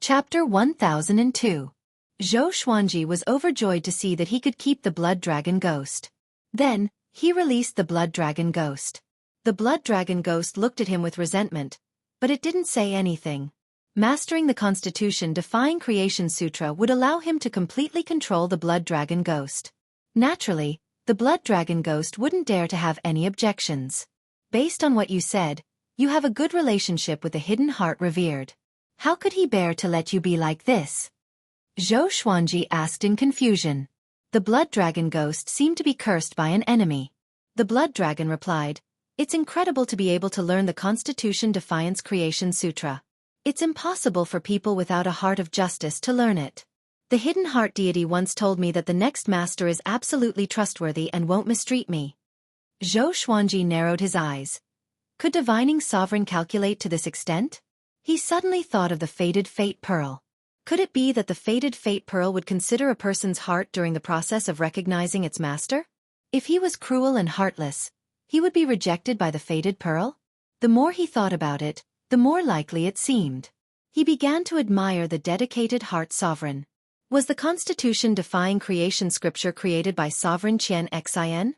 Chapter 1002. Xueqi was overjoyed to see that he could keep the blood dragon ghost. Then, he released the blood dragon ghost. The blood dragon ghost looked at him with resentment, but it didn't say anything. Mastering the Constitution-defying Creation Sutra would allow him to completely control the blood dragon ghost. Naturally, the blood dragon ghost wouldn't dare to have any objections. Based on what you said, you have a good relationship with the hidden heart revered. How could he bear to let you be like this? Xueqi asked in confusion. The blood dragon ghost seemed to be cursed by an enemy. The blood dragon replied, "It's incredible to be able to learn the Constitution-Defiance Creation Sutra. It's impossible for people without a heart of justice to learn it. The hidden heart deity once told me that the next master is absolutely trustworthy and won't mistreat me." Xueqi narrowed his eyes. Could divining sovereign calculate to this extent? He suddenly thought of the fated fate pearl. Could it be that the fated fate pearl would consider a person's heart during the process of recognizing its master? If he was cruel and heartless, he would be rejected by the fated pearl? The more he thought about it, the more likely it seemed. He began to admire the dedicated heart sovereign. Was the Constitution-defying creation scripture created by sovereign Qian Xin?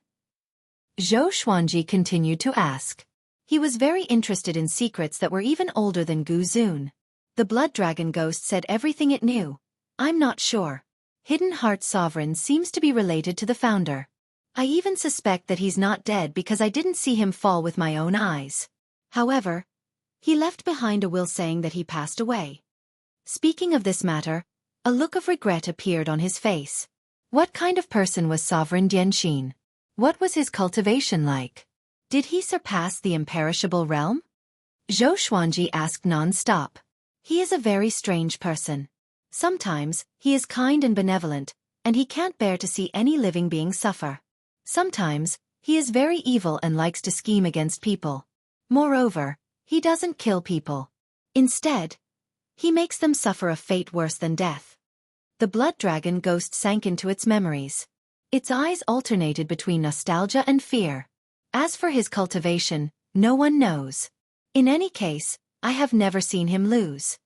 Xueqi continued to ask. He was very interested in secrets that were even older than Gu Zun. The blood dragon ghost said everything it knew. I'm not sure. Hidden heart sovereign seems to be related to the founder. I even suspect that he's not dead because I didn't see him fall with my own eyes. However, he left behind a will saying that he passed away. Speaking of this matter, a look of regret appeared on his face. What kind of person was Sovereign Dianxin? What was his cultivation like? Did he surpass the imperishable realm? Xueqi asked non-stop. He is a very strange person. Sometimes, he is kind and benevolent, and he can't bear to see any living being suffer. Sometimes, he is very evil and likes to scheme against people. Moreover, he doesn't kill people. Instead, he makes them suffer a fate worse than death. The blood dragon ghost sank into its memories. Its eyes alternated between nostalgia and fear. As for his cultivation, no one knows. In any case, I have never seen him lose.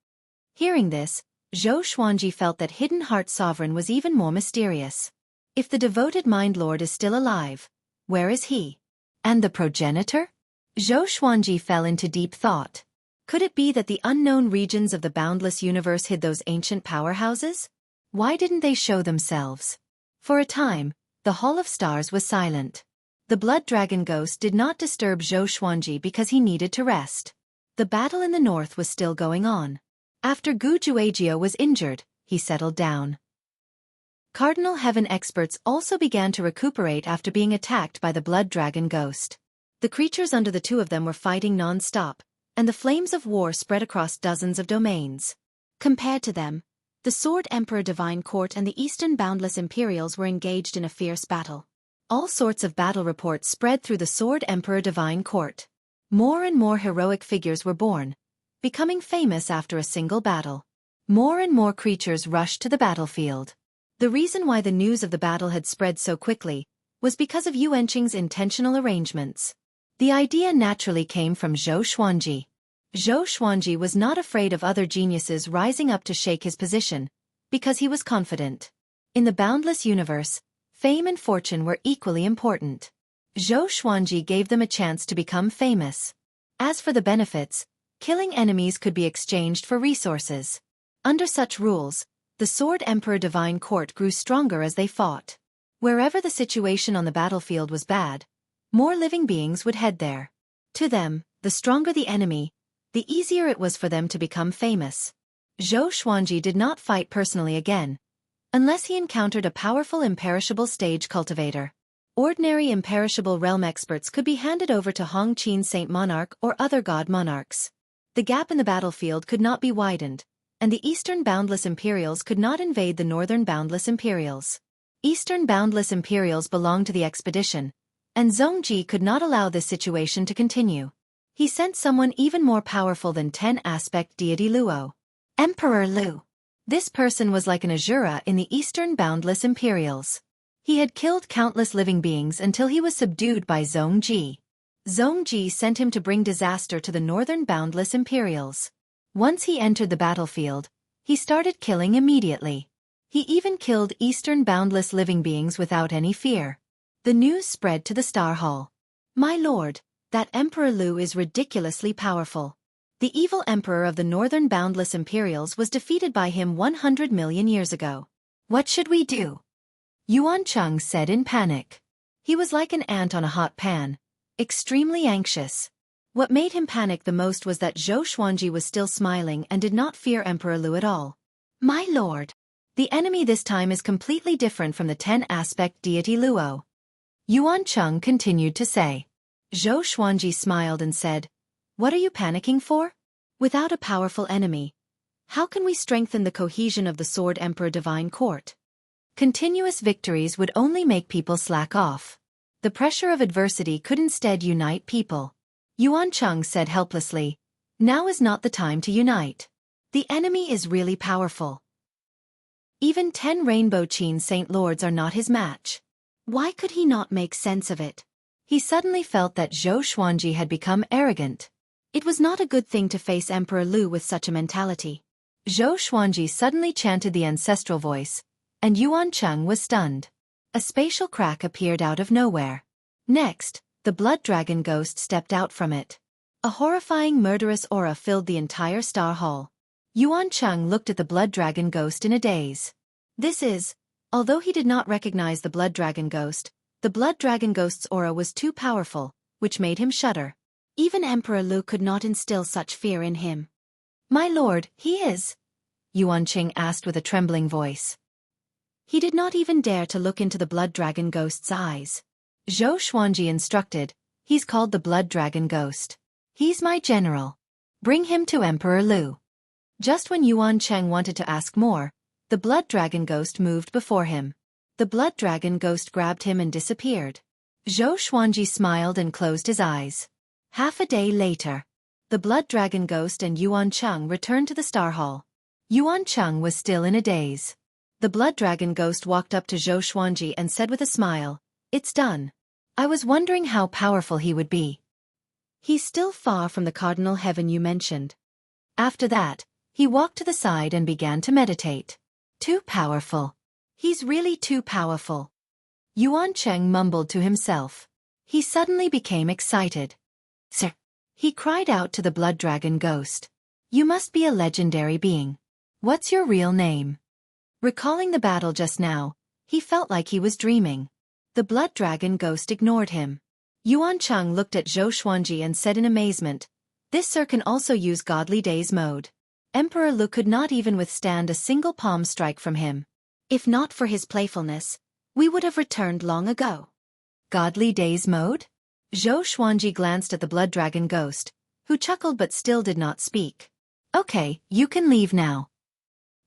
Hearing this, Xueqi felt that Hidden Heart Sovereign was even more mysterious. If the devoted Mind Lord is still alive, where is he? And the progenitor? Xueqi fell into deep thought. Could it be that the unknown regions of the boundless universe hid those ancient powerhouses? Why didn't they show themselves? For a time, the Hall of Stars was silent. The blood dragon ghost did not disturb Xueqi because he needed to rest. The battle in the north was still going on. After Gu Juejiao was injured, he settled down. Cardinal Heaven experts also began to recuperate after being attacked by the blood dragon ghost. The creatures under the two of them were fighting non-stop, and the flames of war spread across dozens of domains. Compared to them, the Sword Emperor Divine Court and the Eastern Boundless Imperials were engaged in a fierce battle. All sorts of battle reports spread through the Sword Emperor Divine Court. More and more heroic figures were born, becoming famous after a single battle. More and more creatures rushed to the battlefield. The reason why the news of the battle had spread so quickly was because of Yuanqing's intentional arrangements. The idea naturally came from Xueqi. Xueqi was not afraid of other geniuses rising up to shake his position, because he was confident. In the boundless universe, fame and fortune were equally important. Xueqi gave them a chance to become famous. As for the benefits, killing enemies could be exchanged for resources. Under such rules, the Sword Emperor Divine Court grew stronger as they fought. Wherever the situation on the battlefield was bad, more living beings would head there. To them, the stronger the enemy, the easier it was for them to become famous. Xueqi did not fight personally again, unless he encountered a powerful imperishable stage cultivator. Ordinary imperishable realm experts could be handed over to Hongqin Saint Monarch or other god monarchs. The gap in the battlefield could not be widened, and the Eastern Boundless Imperials could not invade the Northern Boundless Imperials. Eastern Boundless Imperials belonged to the expedition, and Zhongji could not allow this situation to continue. He sent someone even more powerful than 10-aspect deity Luo. Emperor Lu. This person was like an Azura in the Eastern Boundless Imperials. He had killed countless living beings until he was subdued by Zhongji. Zhongji sent him to bring disaster to the Northern Boundless Imperials. Once he entered the battlefield, He started killing immediately. He even killed Eastern boundless living beings without any fear. The news spread to the Star Hall. My lord, that Emperor Lu is ridiculously powerful. The evil emperor of the Northern Boundless Imperials was defeated by him 100 million years ago. What should we do? Yuan Cheng said in panic. He was like an ant on a hot pan, extremely anxious. What made him panic the most was that Zhou Xuanji was still smiling and did not fear Emperor Lu at all. My lord, the enemy this time is completely different from the 10-aspect deity Luo. Yuan Cheng continued to say. Zhou Xuanji smiled and said, What are you panicking for? Without a powerful enemy, how can we strengthen the cohesion of the Sword Emperor Divine Court? Continuous victories would only make people slack off. The pressure of adversity could instead unite people. Yuan Cheng said helplessly, Now is not the time to unite. The enemy is really powerful. Even 10 Rainbow Qin Saint Lords are not his match. Why could he not make sense of it? He suddenly felt that Zhou Xuanji had become arrogant. It was not a good thing to face Emperor Lu with such a mentality. Zhou Xuanji suddenly chanted the ancestral voice, and Yuan Cheng was stunned. A spatial crack appeared out of nowhere. Next, the blood dragon ghost stepped out from it. A horrifying murderous aura filled the entire Star Hall. Yuan Cheng looked at the blood dragon ghost in a daze. Although he did not recognize the blood dragon ghost, the blood dragon ghost's aura was too powerful, which made him shudder. Even Emperor Lu could not instill such fear in him. My lord, he is? Yuan Cheng asked with a trembling voice. He did not even dare to look into the blood dragon ghost's eyes. Zhou Xuanji instructed, He's called the blood dragon ghost. He's my general. Bring him to Emperor Lu. Just when Yuan Cheng wanted to ask more, the blood dragon ghost moved before him. The blood dragon ghost grabbed him and disappeared. Zhou Xuanji smiled and closed his eyes. Half a day later, the blood dragon ghost and Yuan Cheng returned to the Star Hall. Yuan Cheng was still in a daze. The blood dragon ghost walked up to Zhou Xuanji and said with a smile, It's done. I was wondering how powerful he would be. He's still far from the cardinal heaven you mentioned. After that, he walked to the side and began to meditate. Too powerful. He's really too powerful. Yuan Cheng mumbled to himself. He suddenly became excited. Sir, he cried out to the blood dragon ghost. You must be a legendary being. What's your real name? Recalling the battle just now, he felt like he was dreaming. The blood dragon ghost ignored him. Yuan Cheng looked at Zhou Xuanji and said in amazement, This sir can also use Godly Days mode. Emperor Lu could not even withstand a single palm strike from him. If not for his playfulness, we would have returned long ago. Godly Days mode? Zhou Xuanji glanced at the blood dragon ghost, who chuckled but still did not speak. Okay, you can leave now.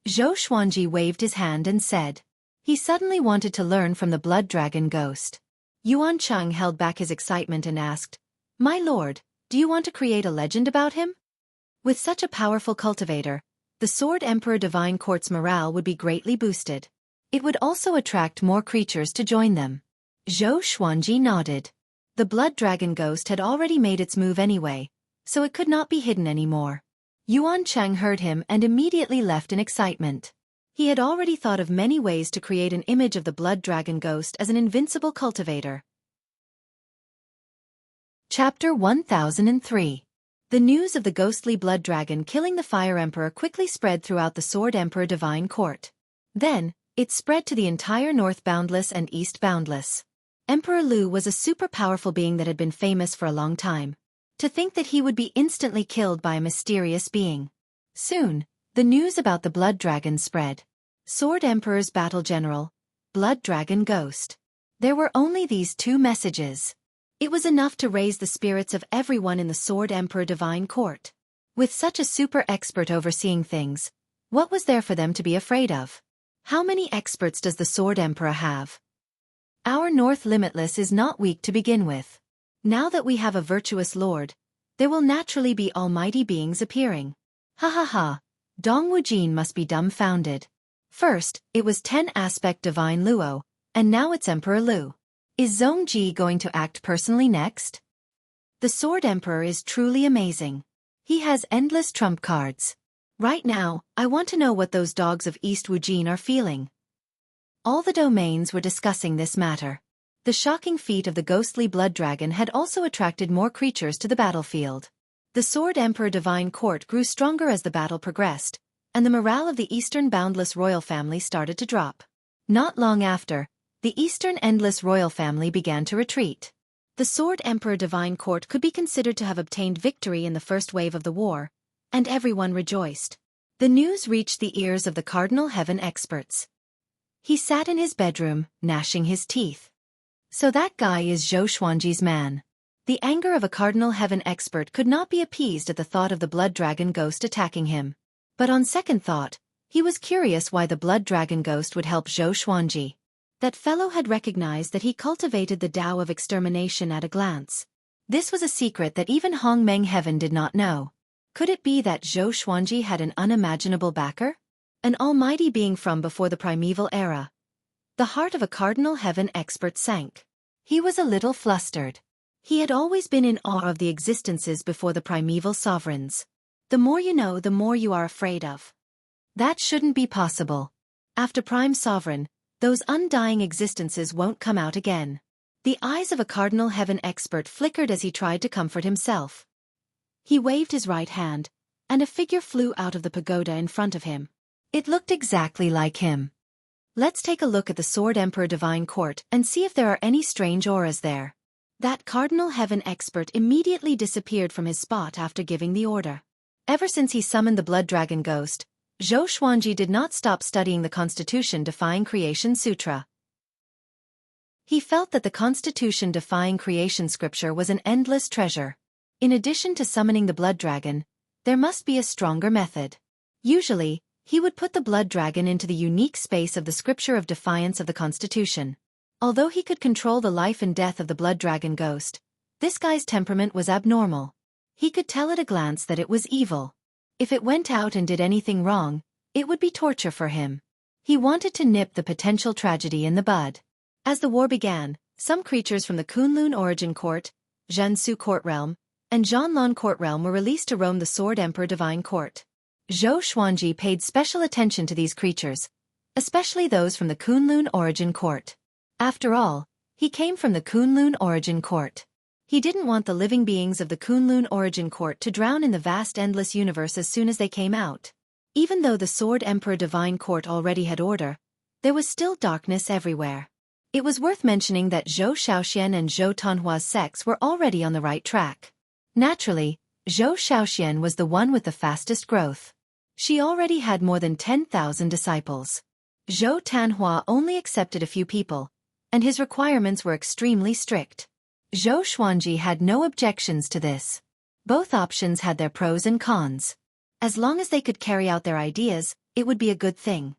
Zhou Xuanji waved his hand and said. He suddenly wanted to learn from the blood dragon ghost. Yuan Cheng held back his excitement and asked, My lord, do you want to create a legend about him? With such a powerful cultivator, the Sword Emperor Divine Court's morale would be greatly boosted. It would also attract more creatures to join them. Zhou Xuanji nodded. The blood dragon ghost had already made its move anyway, so it could not be hidden anymore. Yuan Cheng heard him and immediately left in excitement. He had already thought of many ways to create an image of the blood dragon ghost as an invincible cultivator. Chapter 1003. The news of the ghostly blood dragon killing the Fire Emperor quickly spread throughout the Sword Emperor Divine Court. Then, it spread to the entire North Boundless and East Boundless. Emperor Lu was a super powerful being that had been famous for a long time. To think that he would be instantly killed by a mysterious being. Soon, the news about the blood dragon spread. Sword Emperor's battle general, blood dragon ghost. There were only these 2 messages. It was enough to raise the spirits of everyone in the Sword Emperor Divine Court. With such a super expert overseeing things, what was there for them to be afraid of? How many experts does the Sword Emperor have? Our North Limitless is not weak to begin with. Now that we have a virtuous lord, there will naturally be almighty beings appearing. Ha ha ha, Dong Wujin must be dumbfounded. First, it was 10-aspect Divine Luo, and now it's Emperor Lu. Is Zhongji going to act personally next? The Sword Emperor is truly amazing. He has endless trump cards. Right now, I want to know what those dogs of East Wujin are feeling. All the domains were discussing this matter. The shocking feat of the ghostly blood dragon had also attracted more creatures to the battlefield. The Sword Emperor Divine Court grew stronger as the battle progressed, and the morale of the Eastern Boundless royal family started to drop. Not long after, the Eastern Endless royal family began to retreat. The Sword Emperor Divine Court could be considered to have obtained victory in the first wave of the war, and everyone rejoiced. The news reached the ears of the Cardinal Heaven experts. He sat in his bedroom, gnashing his teeth. So that guy is Zhou Xuanji's man. The anger of a Cardinal Heaven expert could not be appeased at the thought of the blood dragon ghost attacking him. But on second thought, he was curious why the blood dragon ghost would help Zhou Xuanji. That fellow had recognized that he cultivated the Tao of extermination at a glance. This was a secret that even Hongmeng Heaven did not know. Could it be that Zhou Xuanji had an unimaginable backer? An almighty being from before the primeval era? The heart of a Cardinal Heaven expert sank. He was a little flustered. He had always been in awe of the existences before the primeval sovereigns. The more you know, the more you are afraid of. That shouldn't be possible. After Prime Sovereign, those undying existences won't come out again. The eyes of a Cardinal Heaven expert flickered as he tried to comfort himself. He waved his right hand, and a figure flew out of the pagoda in front of him. It looked exactly like him. Let's take a look at the Sword Emperor Divine Court and see if there are any strange auras there. That Cardinal Heaven expert immediately disappeared from his spot after giving the order. Ever since he summoned the Blood Dragon Ghost, Zhou Xuanji did not stop studying the Constitution-defying Creation Sutra. He felt that the Constitution-defying Creation Scripture was an endless treasure. In addition to summoning the Blood Dragon, there must be a stronger method. Usually, he would put the Blood Dragon into the unique space of the Scripture of Defiance of the Constitution. Although he could control the life and death of the Blood Dragon Ghost, this guy's temperament was abnormal. He could tell at a glance that it was evil. If it went out and did anything wrong, it would be torture for him. He wanted to nip the potential tragedy in the bud. As the war began, some creatures from the Kunlun Origin Court, Jiangsu Court Realm, and Zhanlan Court Realm were released to roam the Sword Emperor Divine Court. Zhou Xuanji paid special attention to these creatures, especially those from the Kunlun Origin Court. After all, he came from the Kunlun Origin Court. He didn't want the living beings of the Kunlun Origin Court to drown in the vast endless universe as soon as they came out. Even though the Sword Emperor Divine Court already had order, there was still darkness everywhere. It was worth mentioning that Zhou Shaoxian and Zhou Tanhua's sects were already on the right track. Naturally, Zhou Shaoxian was the one with the fastest growth. She already had more than 10,000 disciples. Zhou Tanhua only accepted a few people, and his requirements were extremely strict. Zhou Xuanji had no objections to this. Both options had their pros and cons. As long as they could carry out their ideas, it would be a good thing.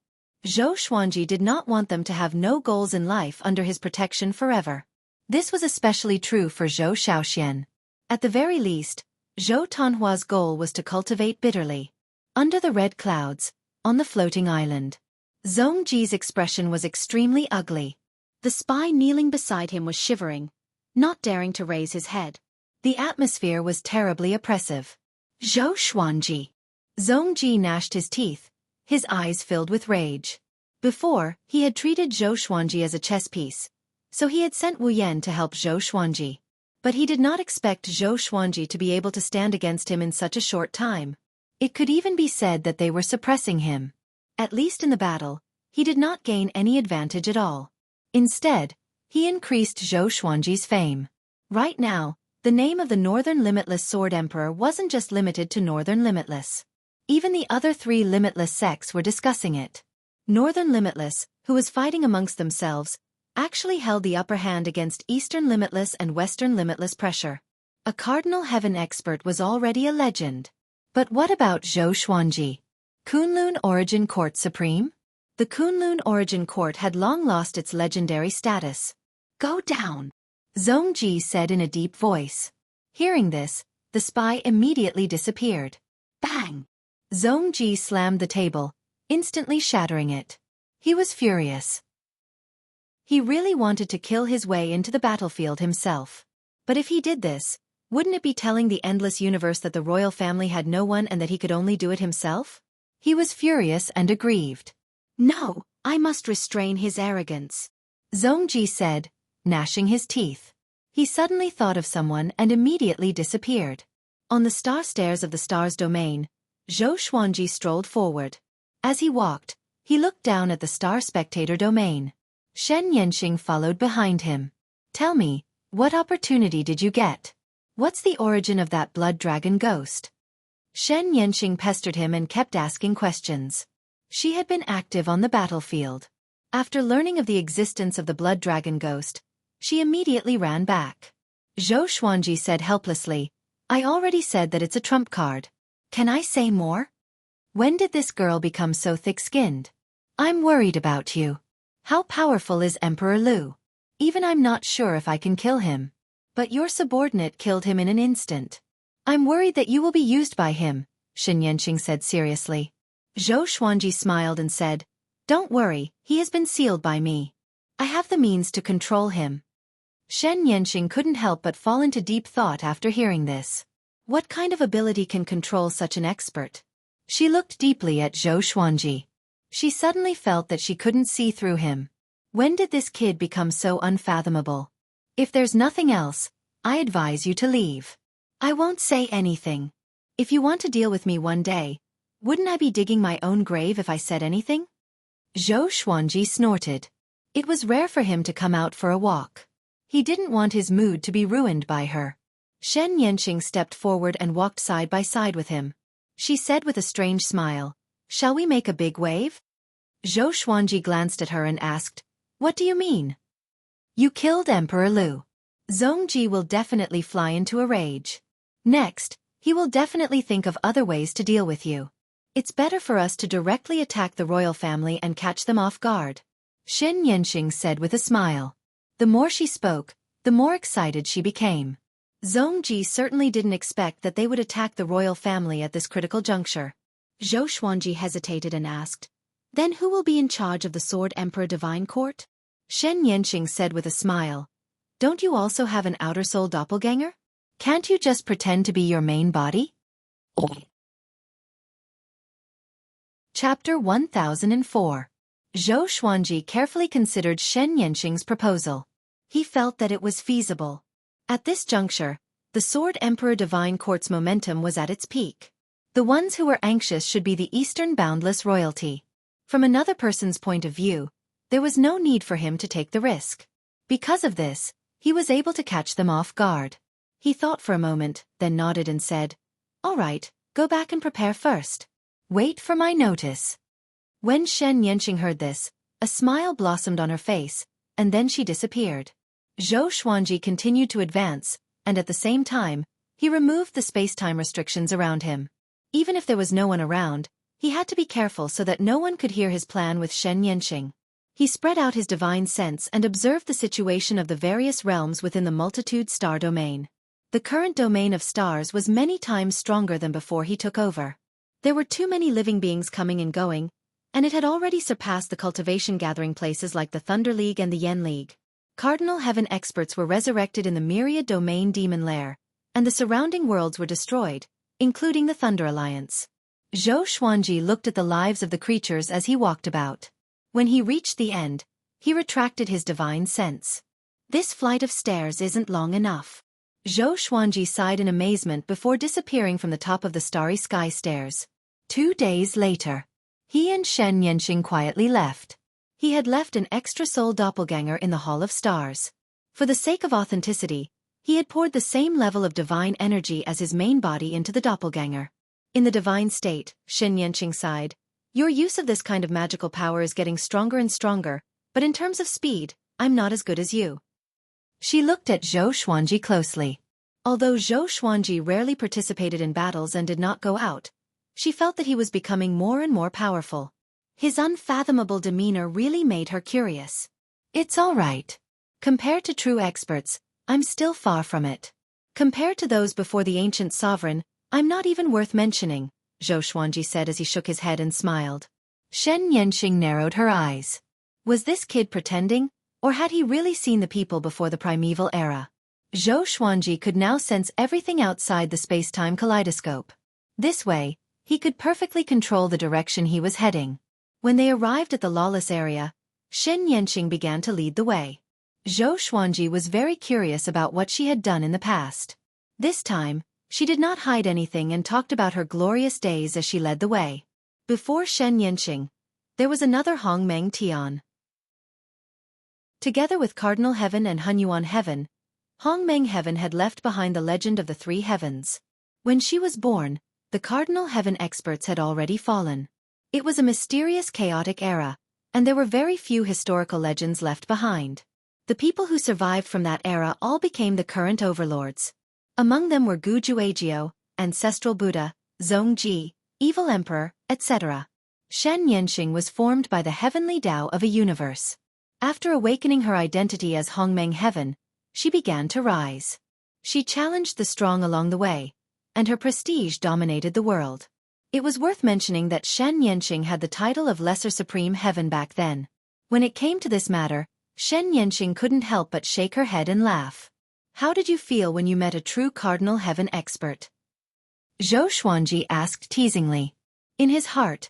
Zhou Xuanji did not want them to have no goals in life under his protection forever. This was especially true for Zhou Shaoxian. At the very least, Zhou Tanhua's goal was to cultivate bitterly. Under the red clouds, on the floating island. Zhongji's expression was extremely ugly. The spy kneeling beside him was shivering, not daring to raise his head. The atmosphere was terribly oppressive. Zhou Xuanji. Zhongji gnashed his teeth, his eyes filled with rage. Before, he had treated Zhou Xuanji as a chess piece, so he had sent Wu Yan to help Zhou Xuanji. But he did not expect Zhou Xuanji to be able to stand against him in such a short time. It could even be said that they were suppressing him. At least in the battle, he did not gain any advantage at all. Instead, he increased Zhou Xuanji's fame. Right now, the name of the Northern Limitless Sword Emperor wasn't just limited to Northern Limitless. Even the other three Limitless sects were discussing it. Northern Limitless, who was fighting amongst themselves, actually held the upper hand against Eastern Limitless and Western Limitless pressure. A Cardinal Heaven expert was already a legend. But what about Zhou Xuanji? Kunlun Origin Court Supreme? The Kunlun Origin Court had long lost its legendary status. Go down, Zhongji said in a deep voice. Hearing this, the spy immediately disappeared. Bang! Zhongji slammed the table, instantly shattering it. He was furious. He really wanted to kill his way into the battlefield himself. But if he did this, wouldn't it be telling the endless universe that the royal family had no one and that he could only do it himself? He was furious and aggrieved. No, I must restrain his arrogance, Xueqi said, gnashing his teeth. He suddenly thought of someone and immediately disappeared. On the star stairs of the star's domain, Xueqi strolled forward. As he walked, he looked down at the star spectator domain. Shen Yanxing followed behind him. Tell me, what opportunity did you get? What's the origin of that blood dragon ghost? Shen Yanxing pestered him and kept asking questions. She had been active on the battlefield. After learning of the existence of the blood dragon ghost, she immediately ran back. Xueqi said helplessly, I already said that it's a trump card. Can I say more? When did this girl become so thick-skinned? I'm worried about you. How powerful is Emperor Lu? Even I'm not sure if I can kill him. But your subordinate killed him in an instant. I'm worried that you will be used by him, Shen Yanxing said seriously. Xueqi smiled and said, Don't worry, he has been sealed by me. I have the means to control him. Shen Yanxing couldn't help but fall into deep thought after hearing this. What kind of ability can control such an expert? She looked deeply at Xueqi. She suddenly felt that she couldn't see through him. When did this kid become so unfathomable? If there's nothing else, I advise you to leave. I won't say anything. If you want to deal with me one day, wouldn't I be digging my own grave if I said anything? Xueqi snorted. It was rare for him to come out for a walk. He didn't want his mood to be ruined by her. Shen Yanxing stepped forward and walked side by side with him. She said with a strange smile, Shall we make a big wave? Xueqi glanced at her and asked, What do you mean? You killed Emperor Lu. Xueqi will definitely fly into a rage. Next, he will definitely think of other ways to deal with you. It's better for us to directly attack the royal family and catch them off guard, Shen Yanxing said with a smile. The more she spoke, the more excited she became. Xueqi certainly didn't expect that they would attack the royal family at this critical juncture. Xueqi hesitated and asked, Then who will be in charge of the Sword Emperor Divine Court? Shen Yanxing said with a smile, Don't you also have an outer soul doppelganger? Can't you just pretend to be your main body? Chapter 1004. Xueqi carefully considered Shen Yanxing's proposal. He felt that it was feasible. At this juncture, the Sword Emperor Divine Court's momentum was at its peak. The ones who were anxious should be the Eastern Boundless royalty. From another person's point of view, there was no need for him to take the risk. Because of this, he was able to catch them off guard. He thought for a moment, then nodded and said, All right, go back and prepare first. Wait for my notice. When Shen Yanxing heard this, a smile blossomed on her face, and then she disappeared. Xueqi continued to advance, and at the same time, he removed the space-time restrictions around him. Even if there was no one around, he had to be careful so that no one could hear his plan with Shen Yanxing. He spread out his divine sense and observed the situation of the various realms within the multitude star domain. The current domain of stars was many times stronger than before he took over. There were too many living beings coming and going, and it had already surpassed the cultivation gathering places like the Thunder League and the Yen League. Cardinal Heaven experts were resurrected in the Myriad Domain Demon Lair, and the surrounding worlds were destroyed, including the Thunder Alliance. Xueqi looked at the lives of the creatures as he walked about. When he reached the end, he retracted his divine sense. This flight of stairs isn't long enough. Xueqi sighed in amazement before disappearing from the top of the starry sky stairs. 2 days later, he and Shen Yanxing quietly left. He had left an extra soul doppelganger in the Hall of Stars. For the sake of authenticity, he had poured the same level of divine energy as his main body into the doppelganger. In the divine state, Shen Yanxing sighed, Your use of this kind of magical power is getting stronger and stronger, but in terms of speed, I'm not as good as you. She looked at Xueqi closely. Although Xueqi rarely participated in battles and did not go out, she felt that he was becoming more and more powerful. His unfathomable demeanor really made her curious. It's all right. Compared to true experts, I'm still far from it. Compared to those before the ancient sovereign, I'm not even worth mentioning, Xueqi said as he shook his head and smiled. Shen Yanxing narrowed her eyes. Was this kid pretending, or had he really seen the people before the primeval era? Xueqi could now sense everything outside the space-time kaleidoscope. This way, He could perfectly control the direction he was heading. When they arrived at the lawless area, Shen Yanqing began to lead the way. Zhou Xuanji was very curious about what she had done in the past. This time, she did not hide anything and talked about her glorious days as she led the way. Before Shen Yanqing, there was another Hongmeng Tian. Together with Cardinal Heaven and Hunyuan Heaven, Hongmeng Heaven had left behind the legend of the three heavens. When she was born, the Cardinal Heaven experts had already fallen. It was a mysterious chaotic era, and there were very few historical legends left behind. The people who survived from that era all became the current overlords. Among them were Gu Juejiao, Ancestral Buddha, Zongji, Evil Emperor, etc. Shen Yanqing was formed by the heavenly Tao of a universe. After awakening her identity as Hongmeng Heaven, she began to rise. She challenged the strong along the way, and her prestige dominated the world. It was worth mentioning that Shen Yanqing had the title of Lesser Supreme Heaven back then. When it came to this matter, Shen Yanqing couldn't help but shake her head and laugh. How did you feel when you met a true Cardinal Heaven expert? Zhou Xuanji asked teasingly. In his heart,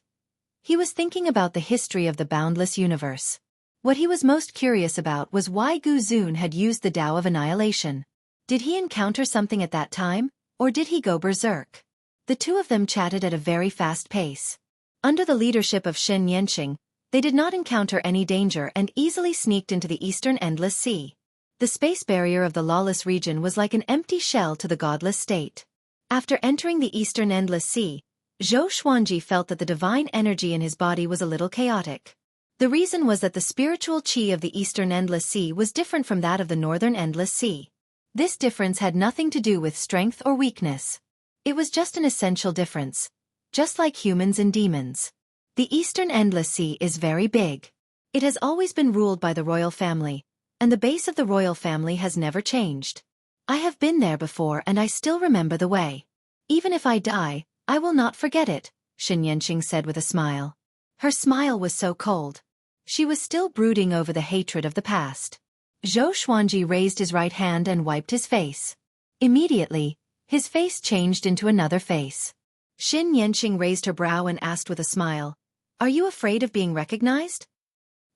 he was thinking about the history of the boundless universe. What he was most curious about was why Gu Zun had used the Tao of Annihilation. Did he encounter something at that time, or did he go berserk? The two of them chatted at a very fast pace. Under the leadership of Shen Yanqing, they did not encounter any danger and easily sneaked into the eastern endless sea. The space barrier of the lawless region was like an empty shell to the godless state. After entering the eastern endless sea, Zhou Xuanji felt that the divine energy in his body was a little chaotic. The reason was that the spiritual qi of the eastern endless sea was different from that of the northern endless sea. This difference had nothing to do with strength or weakness. It was just an essential difference, just like humans and demons. The eastern endless sea is very big. It has always been ruled by the royal family, and the base of the royal family has never changed. I have been there before and I still remember the way. Even if I die, I will not forget it, Shen Yanqing said with a smile. Her smile was so cold. She was still brooding over the hatred of the past. Zhou Xuanji raised his right hand and wiped his face. Immediately, his face changed into another face. Shen Yanqing raised her brow and asked with a smile, "Are you afraid of being recognized?"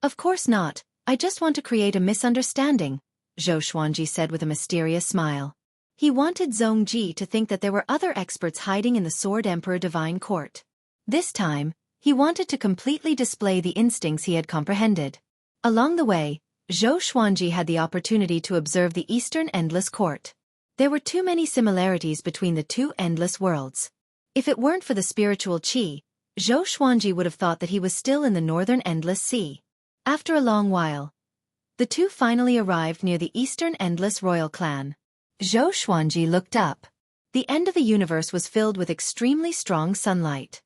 "Of course not, I just want to create a misunderstanding," Zhou Xuanji said with a mysterious smile. He wanted Zongji to think that there were other experts hiding in the Sword Emperor Divine Court. This time, he wanted to completely display the instincts he had comprehended. Along the way, Zhou Xuanji had the opportunity to observe the Eastern Endless Court. There were too many similarities between the two endless worlds. If it weren't for the spiritual qi, Zhou Xuanji would have thought that he was still in the Northern Endless Sea. After a long while, the two finally arrived near the Eastern Endless Royal Clan. Zhou Xuanji looked up. The end of the universe was filled with extremely strong sunlight.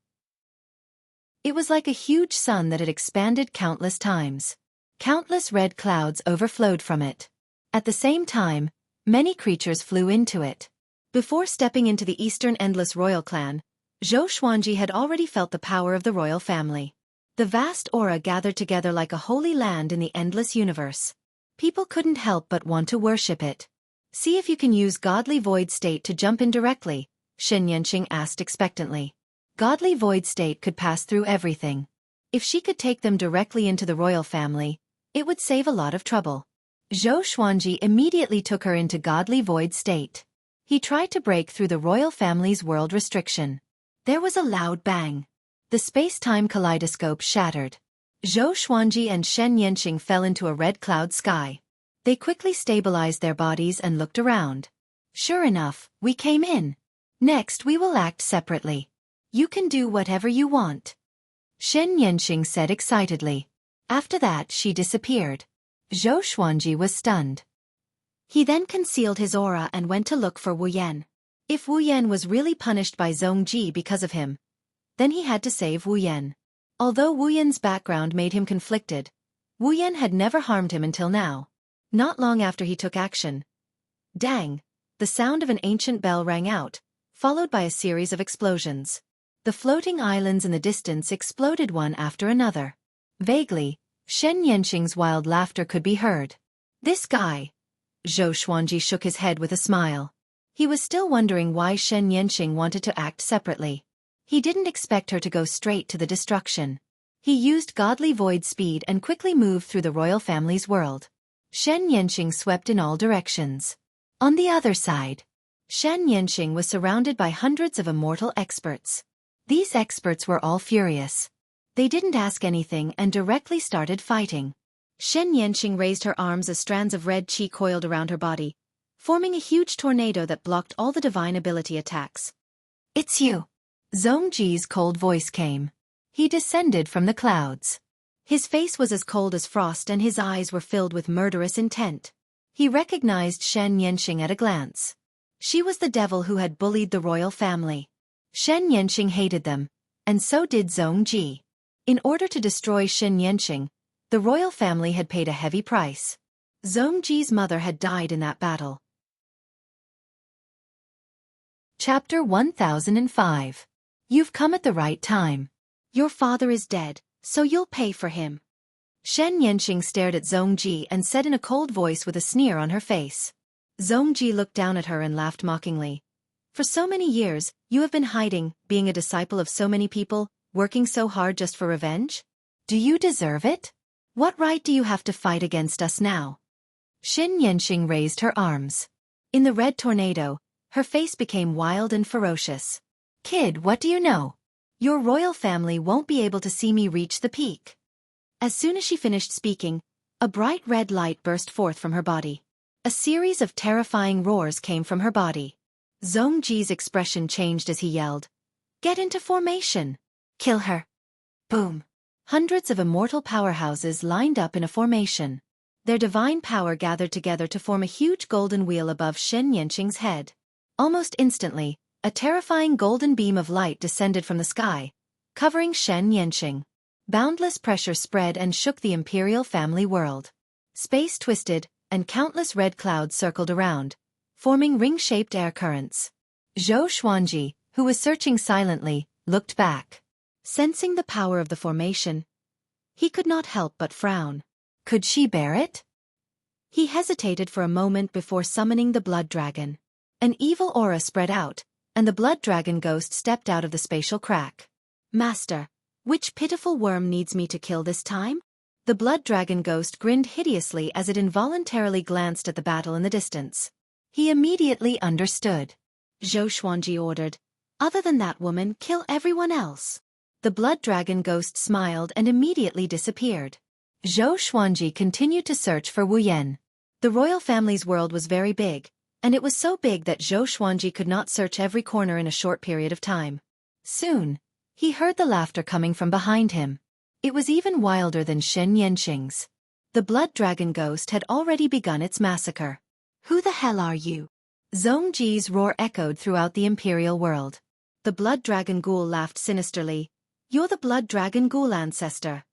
It was like a huge sun that had expanded countless times. Countless red clouds overflowed from it. At the same time, many creatures flew into it. Before stepping into the Eastern Endless Royal Clan, Zhou Xuanji had already felt the power of the royal family. The vast aura gathered together like a holy land in the endless universe. People couldn't help but want to worship it. "See if you can use Godly Void State to jump in directly," Shen Yanqing asked expectantly. Godly Void State could pass through everything. If she could take them directly into the royal family, it would save a lot of trouble. Zhou Xuanji immediately took her into Godly Void State. He tried to break through the royal family's world restriction. There was a loud bang. The space-time kaleidoscope shattered. Zhou Xuanji and Shen Yanqing fell into a red cloud sky. They quickly stabilized their bodies and looked around. "Sure enough, we came in. Next we will act separately. You can do whatever you want," Shen Yanqing said excitedly. After that she disappeared. Zhou Xuanji was stunned. He then concealed his aura and went to look for Wu Yan. If Wu Yan was really punished by Zongji because of him, then he had to save Wu Yan. Although Wu Yan's background made him conflicted, Wu Yan had never harmed him until now. Not long after he took action. Dang! The sound of an ancient bell rang out, followed by a series of explosions. The floating islands in the distance exploded one after another. Vaguely, Shen Yanqing's wild laughter could be heard. "This guy." Zhou Xuanji shook his head with a smile. He was still wondering why Shen Yanqing wanted to act separately. He didn't expect her to go straight to the destruction. He used godly void speed and quickly moved through the royal family's world. Shen Yanqing swept in all directions. On the other side, Shen Yanqing was surrounded by hundreds of immortal experts. These experts were all furious. They didn't ask anything and directly started fighting. Shen Yanqing raised her arms as strands of red qi coiled around her body, forming a huge tornado that blocked all the divine ability attacks. "It's you!" Zhongji's cold voice came. He descended from the clouds. His face was as cold as frost and his eyes were filled with murderous intent. He recognized Shen Yanqing at a glance. She was the devil who had bullied the royal family. Shen Yanqing hated them, and so did Zhongji. In order to destroy Shen Yanqing, the royal family had paid a heavy price. Zhongji's mother had died in that battle. Chapter 1005. You've come at the right time. Your father is dead, so you'll pay for him. Shen Yanqing stared at Zhongji and said in a cold voice with a sneer on her face. Zhongji looked down at her and laughed mockingly. For so many years, you have been hiding, being a disciple of so many people, working so hard just for revenge? Do you deserve it? What right do you have to fight against us now? Shen Yanqing raised her arms. In the red tornado, her face became wild and ferocious. Kid, what do you know? Your royal family won't be able to see me reach the peak. As soon as she finished speaking, a bright red light burst forth from her body. A series of terrifying roars came from her body. Zhongji's expression changed as he yelled, "Get into formation! Kill her!" Boom! Hundreds of immortal powerhouses lined up in a formation. Their divine power gathered together to form a huge golden wheel above Shen Yanqing's head. Almost instantly, a terrifying golden beam of light descended from the sky, covering Shen Yanqing. Boundless pressure spread and shook the imperial family world. Space twisted, and countless red clouds circled around, forming ring-shaped air currents. Xueqi, who was searching silently, looked back. Sensing the power of the formation, he could not help but frown. Could she bear it? He hesitated for a moment before summoning the blood dragon. An evil aura spread out, and the blood dragon ghost stepped out of the spatial crack. "Master, which pitiful worm needs me to kill this time?" The blood dragon ghost grinned hideously as it involuntarily glanced at the battle in the distance. He immediately understood. Xueqi ordered, "Other than that woman, kill everyone else." The blood dragon ghost smiled and immediately disappeared. Xueqi continued to search for Wu Yan. The royal family's world was very big, and it was so big that Xueqi could not search every corner in a short period of time. Soon, he heard the laughter coming from behind him. It was even wilder than Shen Yanqing's. The blood dragon ghost had already begun its massacre. "Who the hell are you?" Zhongji's roar echoed throughout the imperial world. The blood dragon ghoul laughed sinisterly. "You're the blood dragon ghoul ancestor."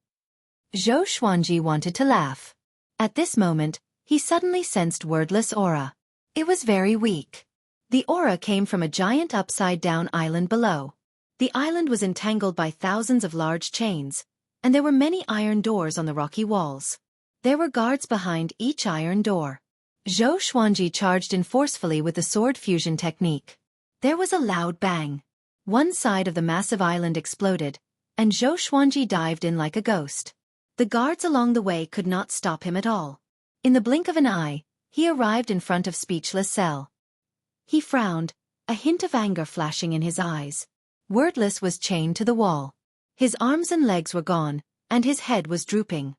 Xueqi wanted to laugh. At this moment, he suddenly sensed wordless aura. It was very weak. The aura came from a giant upside-down island below. The island was entangled by thousands of large chains, and there were many iron doors on the rocky walls. There were guards behind each iron door. Xueqi charged in forcefully with the sword fusion technique. There was a loud bang. One side of the massive island exploded, and Xueqi dived in like a ghost. The guards along the way could not stop him at all. In the blink of an eye, he arrived in front of Speechless Cell. He frowned, a hint of anger flashing in his eyes. Wordless was chained to the wall. His arms and legs were gone, and his head was drooping.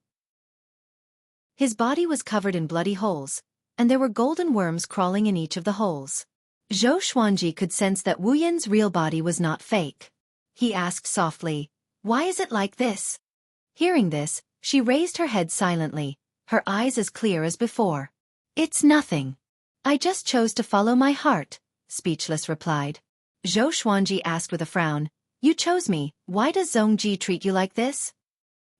His body was covered in bloody holes, and there were golden worms crawling in each of the holes. Xueqi could sense that Wu Yan's real body was not fake. He asked softly, "Why is it like this?" Hearing this, she raised her head silently, her eyes as clear as before. "It's nothing. I just chose to follow my heart," Speechless replied. Xueqi asked with a frown, "You chose me, why does Zhongji treat you like this?"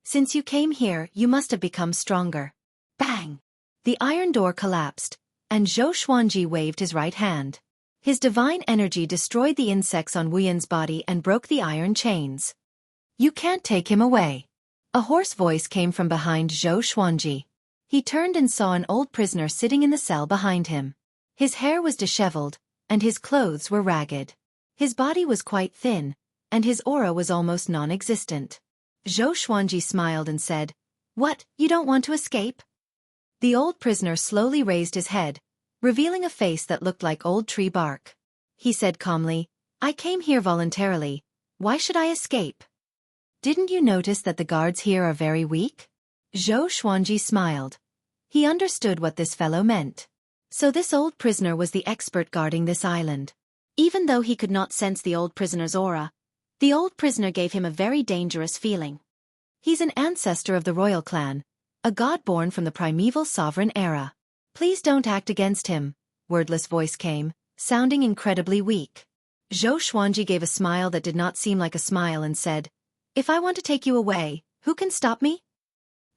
"Since you came here, you must have become stronger." Bang! The iron door collapsed, and Xueqi waved his right hand. His divine energy destroyed the insects on Wu Yan's body and broke the iron chains. "You can't take him away." A hoarse voice came from behind Xueqi. He turned and saw an old prisoner sitting in the cell behind him. His hair was disheveled, and his clothes were ragged. His body was quite thin, and his aura was almost non-existent. Xueqi smiled and said, "What, you don't want to escape?" The old prisoner slowly raised his head, revealing a face that looked like old tree bark. He said calmly, "I came here voluntarily. Why should I escape?" "Didn't you notice that the guards here are very weak?" Xueqi smiled. He understood what this fellow meant. So this old prisoner was the expert guarding this island. Even though he could not sense the old prisoner's aura, the old prisoner gave him a very dangerous feeling. He's an ancestor of the royal clan, a god born from the primeval sovereign era. "Please don't act against him," wordless voice came, sounding incredibly weak. Xueqi gave a smile that did not seem like a smile and said, "If I want to take you away, who can stop me?"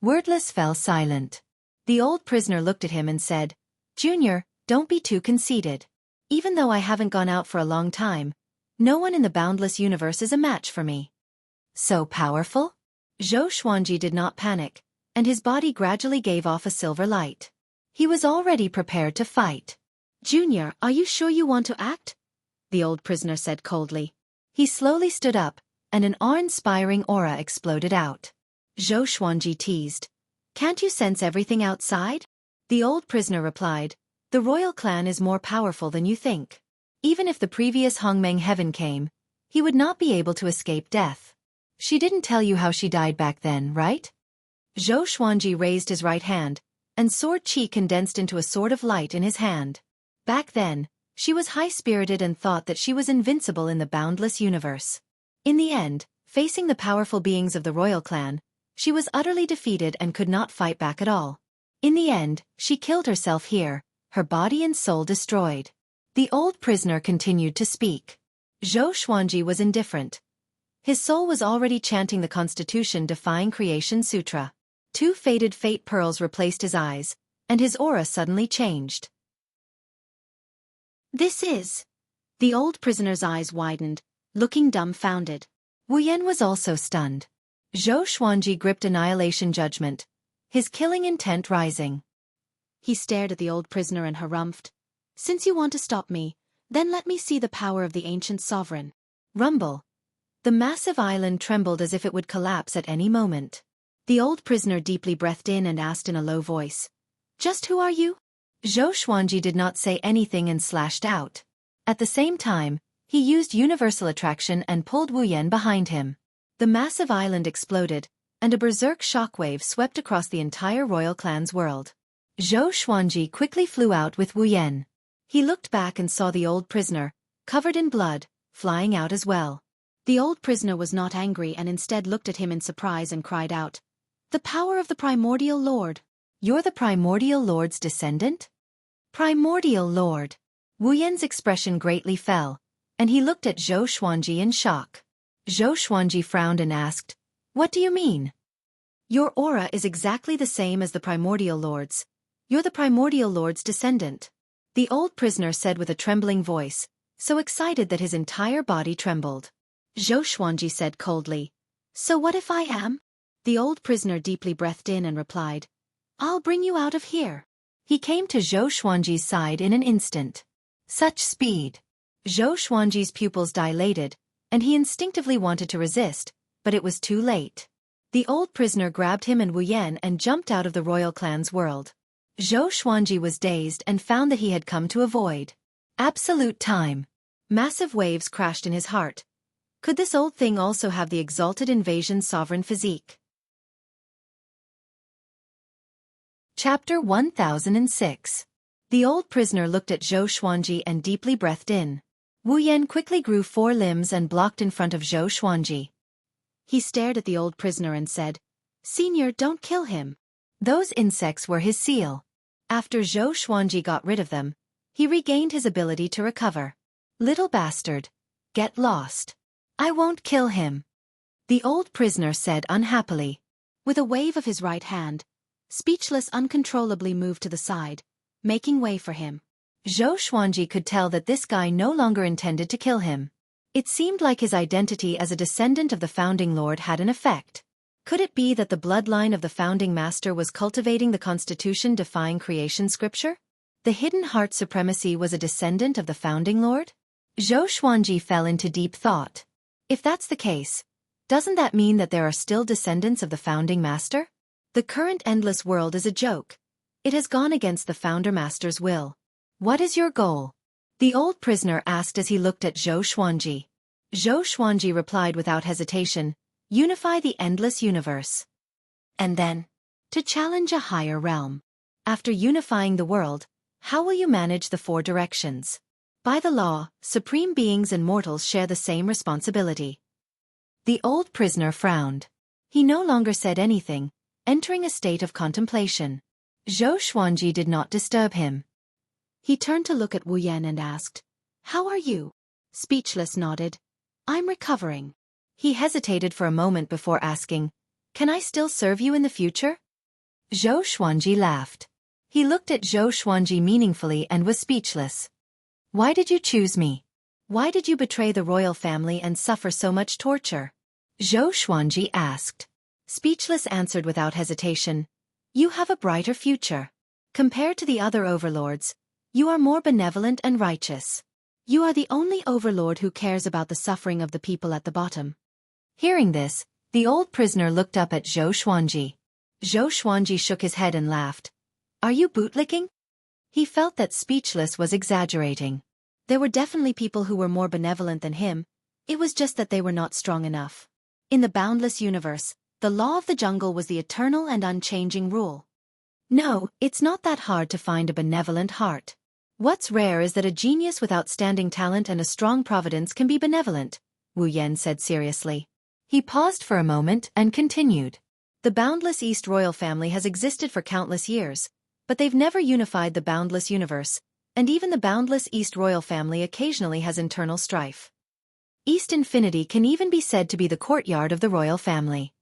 Wordless fell silent. The old prisoner looked at him and said, "Junior, don't be too conceited. Even though I haven't gone out for a long time, no one in the boundless universe is a match for me." "So powerful?" Xueqi did not panic, and his body gradually gave off a silver light. He was already prepared to fight. "Junior, are you sure you want to act?" the old prisoner said coldly. He slowly stood up, and an awe-inspiring aura exploded out. Xueqi teased, "Can't you sense everything outside?" The old prisoner replied, "The royal clan is more powerful than you think. Even if the previous Hongmeng heaven came, he would not be able to escape death." "She didn't tell you how she died back then, right?" Xueqi raised his right hand, and sword chi condensed into a sword of light in his hand. Back then, she was high-spirited and thought that she was invincible in the boundless universe. In the end, facing the powerful beings of the royal clan, she was utterly defeated and could not fight back at all. In the end, she killed herself here, her body and soul destroyed. The old prisoner continued to speak. Xueqi was indifferent. His soul was already chanting the Constitution-defying Creation Sutra. 2 faded fate pearls replaced his eyes, and his aura suddenly changed. "This is..." The old prisoner's eyes widened, looking dumbfounded. Wu Yan was also stunned. Xueqi gripped Annihilation Judgment, his killing intent rising. He stared at the old prisoner and harumphed, "Since you want to stop me, then let me see the power of the ancient sovereign." Rumble. The massive island trembled as if it would collapse at any moment. The old prisoner deeply breathed in and asked in a low voice, "Just who are you?" Xueqi did not say anything and slashed out. At the same time, he used universal attraction and pulled Wu Yan behind him. The massive island exploded, and a berserk shockwave swept across the entire royal clan's world. Xueqi quickly flew out with Wu Yan. He looked back and saw the old prisoner, covered in blood, flying out as well. The old prisoner was not angry and instead looked at him in surprise and cried out, "The power of the Primordial Lord! You're the Primordial Lord's descendant?" Primordial Lord! Wu Yan's expression greatly fell, and he looked at Xueqi in shock. Xueqi frowned and asked, "What do you mean?" "Your aura is exactly the same as the Primordial Lord's. You're the Primordial Lord's descendant," the old prisoner said with a trembling voice, so excited that his entire body trembled. Xueqi said coldly, "So what if I am?" The old prisoner deeply breathed in and replied, "I'll bring you out of here." He came to Xueqi's side in an instant. Such speed! Xueqi's pupils dilated, and he instinctively wanted to resist, but it was too late. The old prisoner grabbed him and Wu Yan and jumped out of the royal clan's world. Xueqi was dazed and found that he had come to avoid absolute time. Massive waves crashed in his heart. Could this old thing also have the exalted invasion sovereign physique? Chapter 1006. The old prisoner looked at Xueqi and deeply breathed in. Wu Yan quickly grew 4 limbs and blocked in front of Xueqi. He stared at the old prisoner and said, "Senior, don't kill him." Those insects were his seal. After Xueqi got rid of them, he regained his ability to recover. "Little bastard. Get lost. I won't kill him," the old prisoner said unhappily. With a wave of his right hand, Speechless uncontrollably moved to the side, making way for him. Xueqi could tell that this guy no longer intended to kill him. It seemed like his identity as a descendant of the Founding Lord had an effect. Could it be that the bloodline of the Founding Master was cultivating the Constitution-defying creation scripture? The hidden heart supremacy was a descendant of the Founding Lord? Xueqi fell into deep thought. If that's the case, doesn't that mean that there are still descendants of the founding master? The current endless world is a joke. It has gone against the founder master's will. What is your goal? The old prisoner asked as he looked at Xueqi. Xueqi replied without hesitation, unify the endless universe. And then, to challenge a higher realm. After unifying the world, how will you manage the four directions? By the law, supreme beings and mortals share the same responsibility. The old prisoner frowned. He no longer said anything, entering a state of contemplation. Xueqi did not disturb him. He turned to look at Wu Yan and asked, "How are you?" Speechless nodded. "I'm recovering." He hesitated for a moment before asking, "Can I still serve you in the future?" Xueqi laughed. He looked at Xueqi meaningfully and was speechless. "Why did you choose me? Why did you betray the royal family and suffer so much torture?" Xueqi asked. Speechless answered without hesitation, "You have a brighter future. Compared to the other overlords, you are more benevolent and righteous. You are the only overlord who cares about the suffering of the people at the bottom." Hearing this, the old prisoner looked up at Xueqi. Xueqi shook his head and laughed. "Are you bootlicking?" He felt that Speechless was exaggerating. There were definitely people who were more benevolent than him, it was just that they were not strong enough. In the boundless universe, the law of the jungle was the eternal and unchanging rule. No, it's not that hard to find a benevolent heart. What's rare is that a genius with outstanding talent and a strong providence can be benevolent, Wu Yan said seriously. He paused for a moment and continued. The boundless East royal family has existed for countless years, but they've never unified the boundless universe, and even the boundless East royal family occasionally has internal strife. East Infinity can even be said to be the courtyard of the royal family.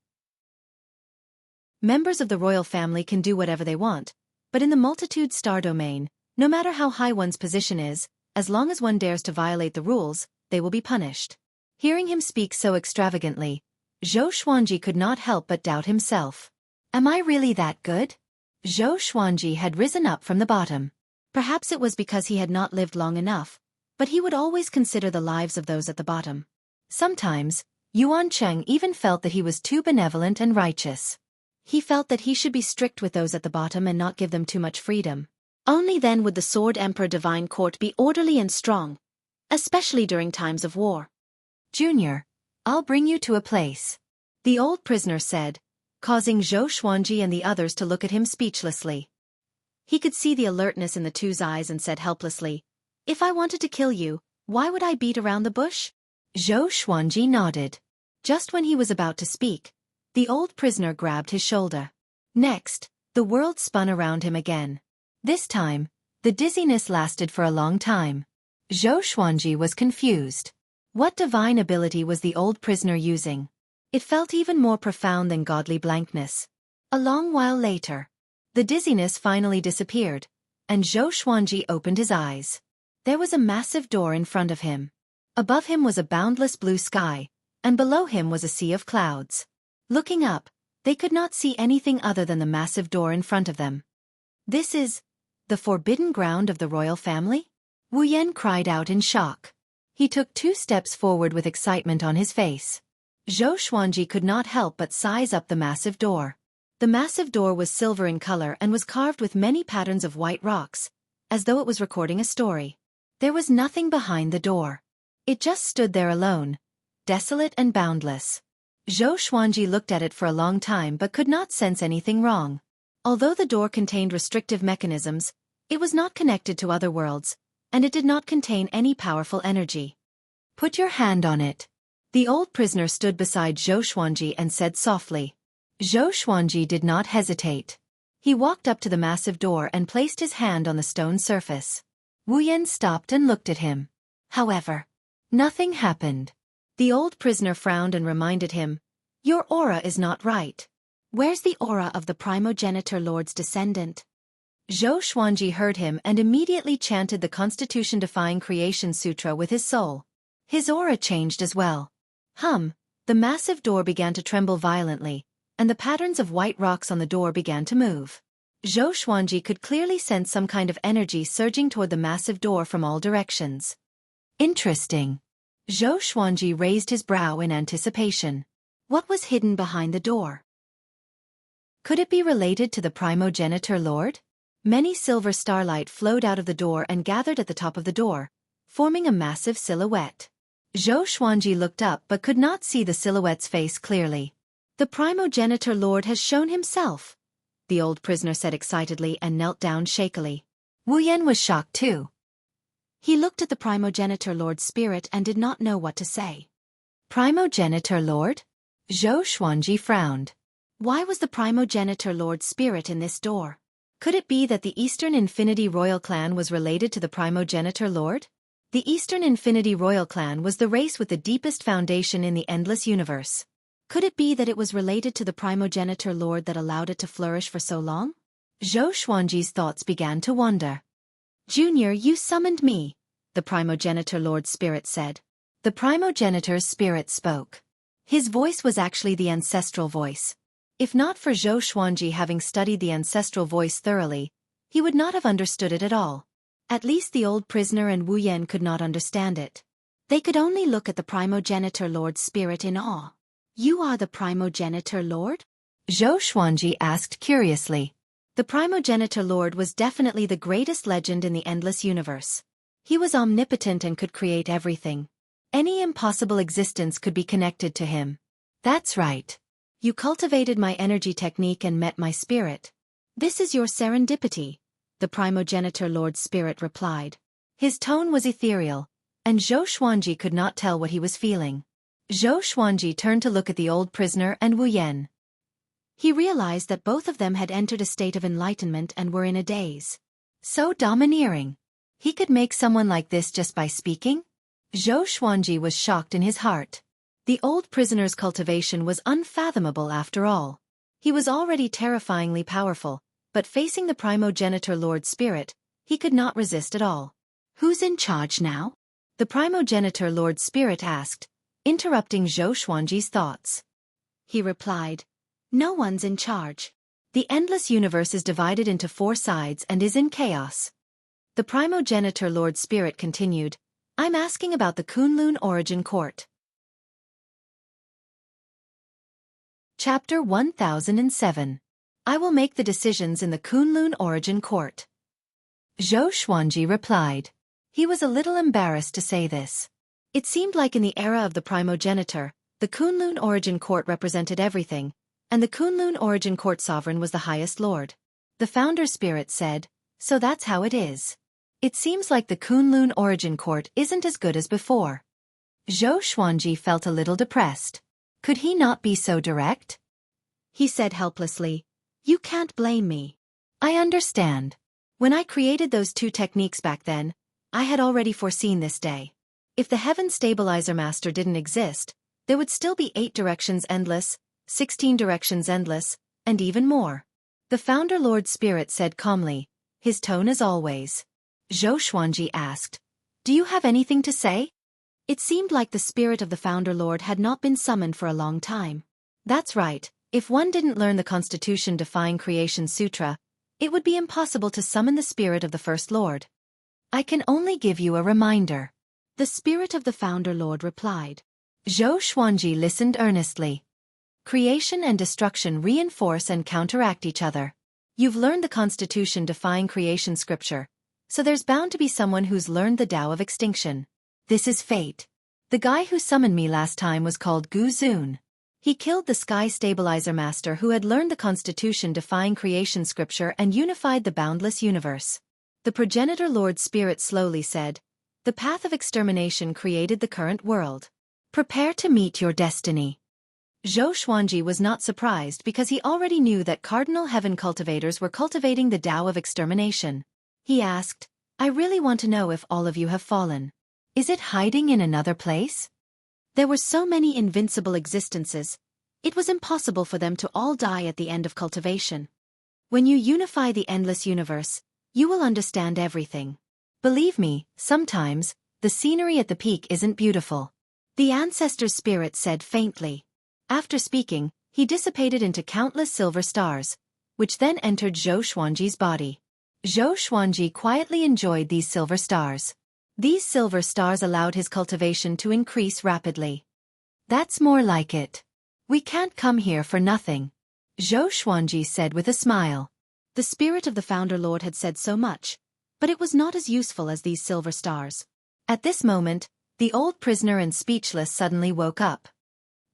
Members of the royal family can do whatever they want, but in the multitude star domain, no matter how high one's position is, as long as one dares to violate the rules, they will be punished. Hearing him speak so extravagantly, Xueqi could not help but doubt himself. Am I really that good? Xueqi had risen up from the bottom. Perhaps it was because he had not lived long enough, but he would always consider the lives of those at the bottom. Sometimes, Yuan Cheng even felt that he was too benevolent and righteous. He felt that he should be strict with those at the bottom and not give them too much freedom. Only then would the Sword Emperor Divine Court be orderly and strong, especially during times of war. Junior, I'll bring you to a place, the old prisoner said, causing Xueqi and the others to look at him speechlessly. He could see the alertness in the two's eyes and said helplessly, "If I wanted to kill you, why would I beat around the bush?" Xueqi nodded. Just when he was about to speak, the old prisoner grabbed his shoulder. Next, the world spun around him again. This time, the dizziness lasted for a long time. Xueqi was confused. What divine ability was the old prisoner using? It felt even more profound than godly blankness. A long while later, the dizziness finally disappeared, and Xueqi opened his eyes. There was a massive door in front of him. Above him was a boundless blue sky, and below him was a sea of clouds. Looking up, they could not see anything other than the massive door in front of them. This is the forbidden ground of the royal family? Wu Yan cried out in shock. He took 2 steps forward with excitement on his face. Xueqi could not help but size up the massive door. The massive door was silver in color and was carved with many patterns of white rocks, as though it was recording a story. There was nothing behind the door. It just stood there alone, desolate and boundless. Xueqi looked at it for a long time but could not sense anything wrong. Although the door contained restrictive mechanisms, it was not connected to other worlds, and it did not contain any powerful energy. Put your hand on it. The old prisoner stood beside Xueqi and said softly. Xueqi did not hesitate. He walked up to the massive door and placed his hand on the stone surface. Wu Yan stopped and looked at him. However, nothing happened. The old prisoner frowned and reminded him, "Your aura is not right. Where's the aura of the primogenitor lord's descendant?" Xueqi heard him and immediately chanted the constitution-defying creation sutra with his soul. His aura changed as well. The massive door began to tremble violently, and the patterns of white rocks on the door began to move. Xueqi could clearly sense some kind of energy surging toward the massive door from all directions. Interesting. Zhou Xuanji raised his brow in anticipation. What was hidden behind the door? Could it be related to the primogenitor lord? Many silver starlight flowed out of the door and gathered at the top of the door, forming a massive silhouette. Zhou Xuanji looked up but could not see the silhouette's face clearly. The primogenitor lord has shown himself, the old prisoner said excitedly and knelt down shakily. Wu Yan was shocked too. He looked at the primogenitor lord's spirit and did not know what to say. Primogenitor lord? Zhou Xuanji frowned. Why was the primogenitor lord's spirit in this door? Could it be that the Eastern Infinity Royal Clan was related to the primogenitor lord? The Eastern Infinity Royal Clan was the race with the deepest foundation in the endless universe. Could it be that it was related to the primogenitor lord that allowed it to flourish for so long? Zhou Xuanji's thoughts began to wander. Junior, you summoned me, the primogenitor lord's spirit said. The primogenitor's spirit spoke. His voice was actually the ancestral voice. If not for Zhou Xuanji having studied the ancestral voice thoroughly, he would not have understood it at all. At least the old prisoner and Wu Yan could not understand it. They could only look at the primogenitor lord's spirit in awe. You are the primogenitor lord? Zhou Xuanji asked curiously. The primogenitor lord was definitely the greatest legend in the endless universe. He was omnipotent and could create everything. Any impossible existence could be connected to him. That's right. You cultivated my energy technique and met my spirit. This is your serendipity, the primogenitor lord's spirit replied. His tone was ethereal, and Zhou Xuanji could not tell what he was feeling. Zhou Xuanji turned to look at the old prisoner and Wu Yan. He realized that both of them had entered a state of enlightenment and were in a daze. So domineering. He could make someone like this just by speaking? Zhou Xuanji was shocked in his heart. The old prisoner's cultivation was unfathomable after all. He was already terrifyingly powerful, but facing the primogenitor lord's spirit, he could not resist at all. Who's in charge now? The primogenitor lord's spirit asked, interrupting Zhou Xuanji's thoughts. He replied, no one's in charge. The endless universe is divided into 4 sides and is in chaos. The primogenitor lord's spirit continued, I'm asking about the Kunlun Origin Court. Chapter 1007. I will make the decisions in the Kunlun Origin Court. Zhou Xuanji replied. He was a little embarrassed to say this. It seemed like in the era of the primogenitor, the Kunlun Origin Court represented everything, and the Kunlun Origin Court sovereign was the highest lord. The founder spirit said, so that's how it is. It seems like the Kunlun Origin Court isn't as good as before. Zhou Xuanji felt a little depressed. Could he not be so direct? He said helplessly, you can't blame me. I understand. When I created those 2 techniques back then, I had already foreseen this day. If the Heaven Stabilizer Master didn't exist, there would still be 8 directions endless, 16 directions endless, and even more. The Founder Lord Spirit said calmly, his tone as always. Zhou Xuanji asked, do you have anything to say? It seemed like the spirit of the Founder Lord had not been summoned for a long time. That's right, if one didn't learn the Constitution-defying Creation Sutra, it would be impossible to summon the spirit of the First Lord. I can only give you a reminder. The spirit of the Founder Lord replied. Zhou Xuanji listened earnestly. Creation and destruction reinforce and counteract each other. You've learned the Constitution-defying Creation scripture, so there's bound to be someone who's learned the Tao of Extinction. This is fate. The guy who summoned me last time was called Gu Zun. He killed the Sky Stabilizer Master who had learned the Constitution-defying Creation scripture and unified the boundless universe. The Progenitor Lord Spirit slowly said, the path of extermination created the current world. Prepare to meet your destiny. Zhou Xuanji was not surprised because he already knew that Cardinal Heaven cultivators were cultivating the Tao of extermination. He asked, I really want to know if all of you have fallen. Is it hiding in another place? There were so many invincible existences, it was impossible for them to all die at the end of cultivation. When you unify the endless universe, you will understand everything. Believe me, sometimes, the scenery at the peak isn't beautiful. The ancestor's spirit said faintly. After speaking, he dissipated into countless silver stars, which then entered Zhou Xuanji's body. Zhou Xuanji quietly enjoyed these silver stars. These silver stars allowed his cultivation to increase rapidly. That's more like it. We can't come here for nothing, Xueqi said with a smile. The spirit of the Founder Lord had said so much, but it was not as useful as these silver stars. At this moment, the old prisoner and speechless suddenly woke up.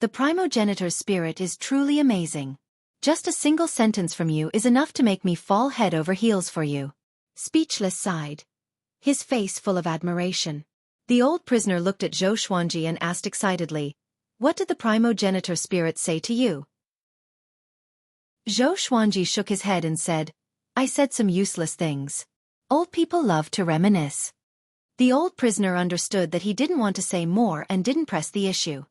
The primogenitor's spirit is truly amazing. Just a single sentence from you is enough to make me fall head over heels for you. Speechless sighed, his face full of admiration. The old prisoner looked at Xueqi and asked excitedly, "What did the primogenitor spirit say to you?" Xueqi shook his head and said, "I said some useless things. Old people love to reminisce." The old prisoner understood that he didn't want to say more and didn't press the issue.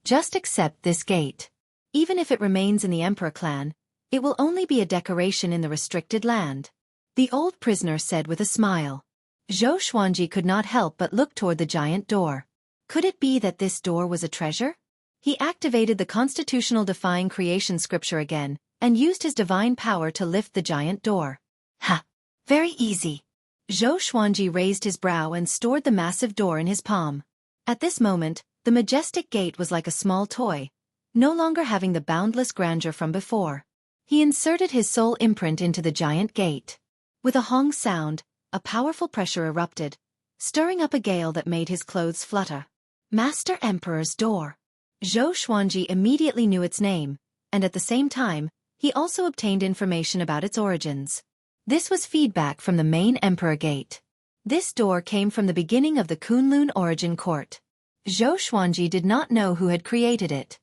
"Just accept this gate. Even if it remains in the Emperor clan, it will only be a decoration in the restricted land," the old prisoner said with a smile. Xueqi could not help but look toward the giant door. Could it be that this door was a treasure? He activated the constitutional defying creation scripture again, and used his divine power to lift the giant door. Ha! Very easy. Xueqi raised his brow and stored the massive door in his palm. At this moment, the majestic gate was like a small toy, no longer having the boundless grandeur from before. He inserted his soul imprint into the giant gate. With a hong sound, a powerful pressure erupted, stirring up a gale that made his clothes flutter. Master Emperor's Door. Xueqi immediately knew its name, and at the same time, he also obtained information about its origins. This was feedback from the main Emperor Gate. This door came from the beginning of the Kunlun origin court. Xueqi did not know who had created it.